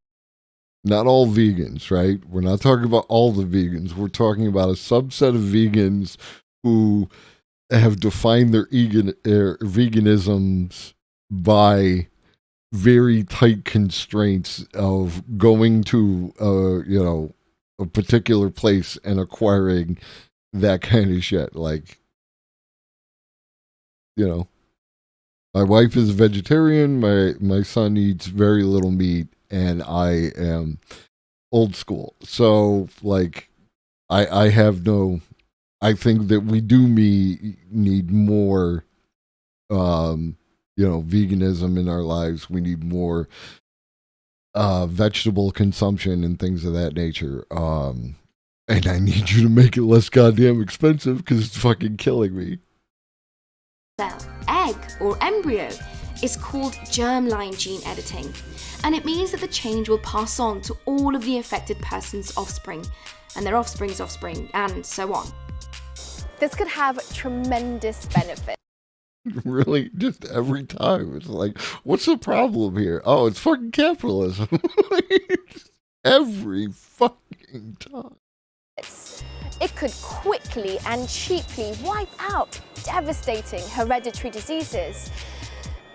Not all vegans, right? We're not talking about all the vegans. We're talking about a subset of vegans who have defined their veganisms by very tight constraints of going to, you know, a particular place and acquiring that kind of shit. Like, you know, my wife is a vegetarian. My son eats very little meat, and I am old school. So, like, I have no. I think that we do need more, you know, veganism in our lives. We need more vegetable consumption and things of that nature. And I need you to make it less goddamn expensive because it's fucking killing me.
Cell, egg, or embryo is called germline gene editing, and it means that the change will pass on to all of the affected person's offspring, and their offspring's offspring, and so on.
This could have tremendous benefits.
Really, just every time. It's like, what's the problem here? Oh, it's fucking capitalism. Every fucking time.
It could quickly and cheaply wipe out devastating hereditary diseases.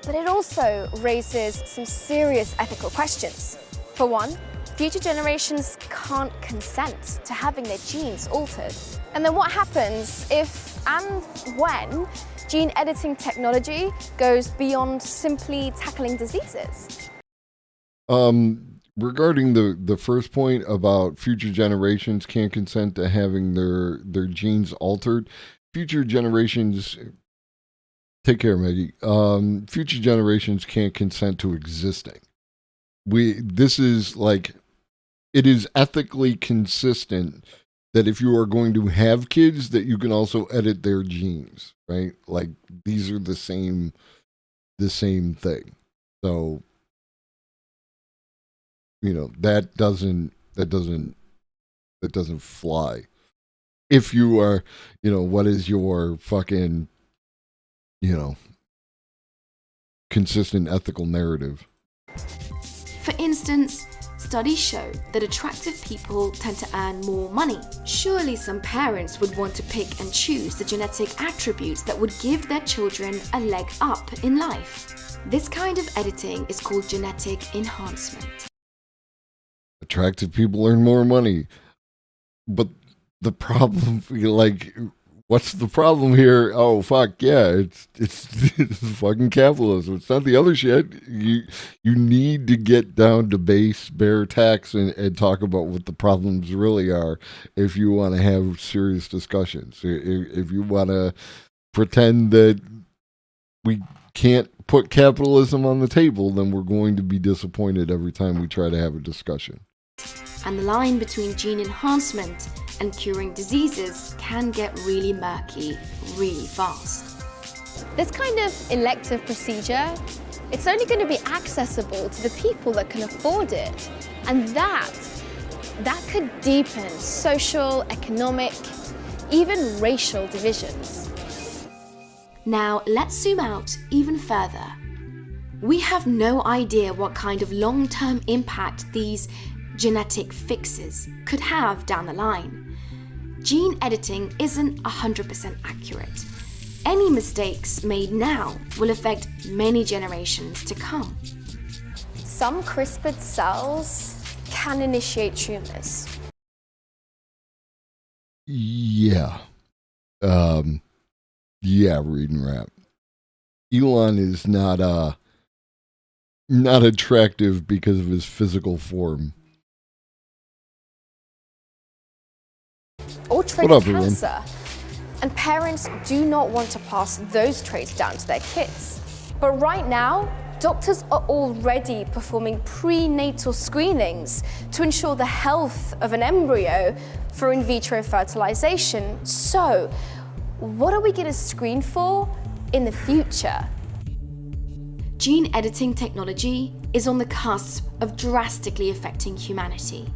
But it also raises some serious ethical questions. For one, future generations can't consent to having their genes altered. And then what happens if and when gene editing technology goes beyond simply tackling diseases?
Regarding the first point about future generations can't consent to having their genes altered, future generations, take care, Maggie. Future generations can't consent to existing. This is like, it is ethically consistent that if you are going to have kids, that you can also edit their genes, right? Like, these are the same thing. So, you know, that doesn't fly. If you are, you know, what is your fucking, you know, consistent ethical narrative?
For instance, studies show that attractive people tend to earn more money. Surely some parents would want to pick and choose the genetic attributes that would give their children a leg up in life. This kind of editing is called genetic enhancement.
Attractive people earn more money. But the problem, like, what's the problem here? Oh, fuck, yeah, it's fucking capitalism. It's not the other shit. You need to get down to base, bare tax, and talk about what the problems really are if you want to have serious discussions. If you want to pretend that we can't put capitalism on the table, then we're going to be disappointed every time we try to have a discussion.
And the line between gene enhancement and curing diseases can get really murky really fast.
This kind of elective procedure, it's only going to be accessible to the people that can afford it. And that could deepen social, economic, even racial divisions.
Now let's zoom out even further. We have no idea what kind of long-term impact these genetic fixes could have down the line. Gene editing isn't 100% accurate. Any mistakes made now will affect many generations to come.
Some CRISPRed cells can initiate tumors.
Yeah. Yeah, reading rap. Elon is not attractive because of his physical form.
Or traits cancer. And parents do not want to pass those traits down to their kids. But right now, doctors are already performing prenatal screenings to ensure the health of an embryo for in vitro fertilization. So, what are we going to screen for in the future?
Gene editing technology is on the cusp of drastically affecting humanity.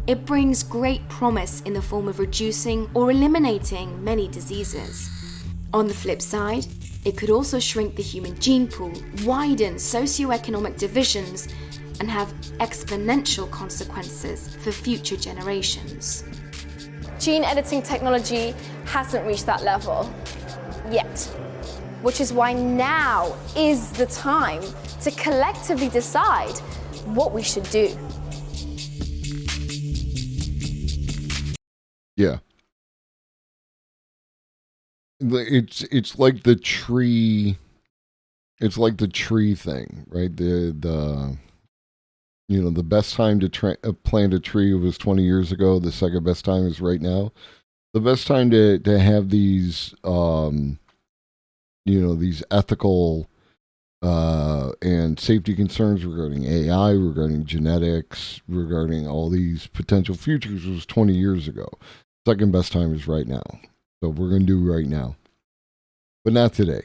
It brings great promise in the form of reducing or eliminating many diseases. On the flip side, it could also shrink the human gene pool, widen socioeconomic divisions, and have exponential consequences for future generations.
Gene editing technology hasn't reached that level yet, which is why now is the time to collectively decide what we should do.
Yeah. It's like the tree. It's like the tree thing, right? The you know, the best time to plant a tree was 20 years ago. The second best time is right now. The best time to have these you know, these ethical and safety concerns regarding AI, regarding genetics, regarding all these potential futures was 20 years ago. Second best time is right now. So we're going to do right now. But not today.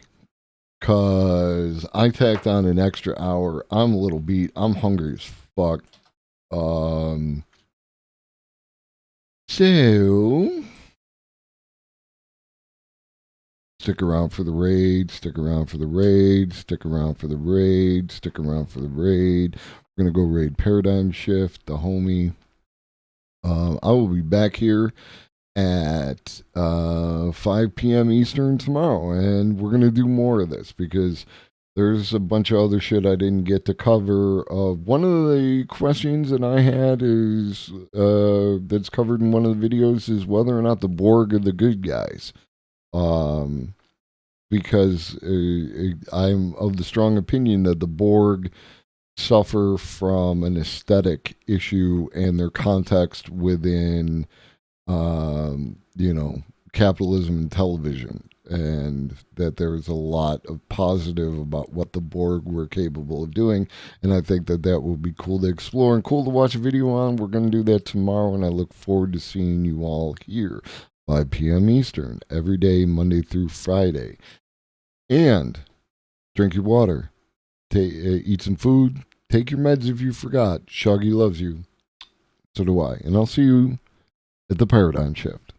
Because I tacked on an extra hour. I'm a little beat. I'm hungry as fuck. So Stick around for the raid, stick around for the raid, stick around for the raid, stick around for the raid. We're going to go raid Paradigm Shift, the homie. I will be back here at 5 p.m. Eastern tomorrow, and we're going to do more of this because there's a bunch of other shit I didn't get to cover. One of the questions that I had is that's covered in one of the videos is whether or not the Borg are the good guys. Because I'm of the strong opinion that the Borg suffer from an aesthetic issue and their context within, capitalism and television, and that there's a lot of positive about what the Borg were capable of doing, and I think that that will be cool to explore and cool to watch a video on. We're going to do that tomorrow, and I look forward to seeing you all here, 5 p.m. Eastern, every day, Monday through Friday. And drink your water, eat some food, take your meds if you forgot. Shoggy loves you. So do I. And I'll see you at the Paradigm Shift.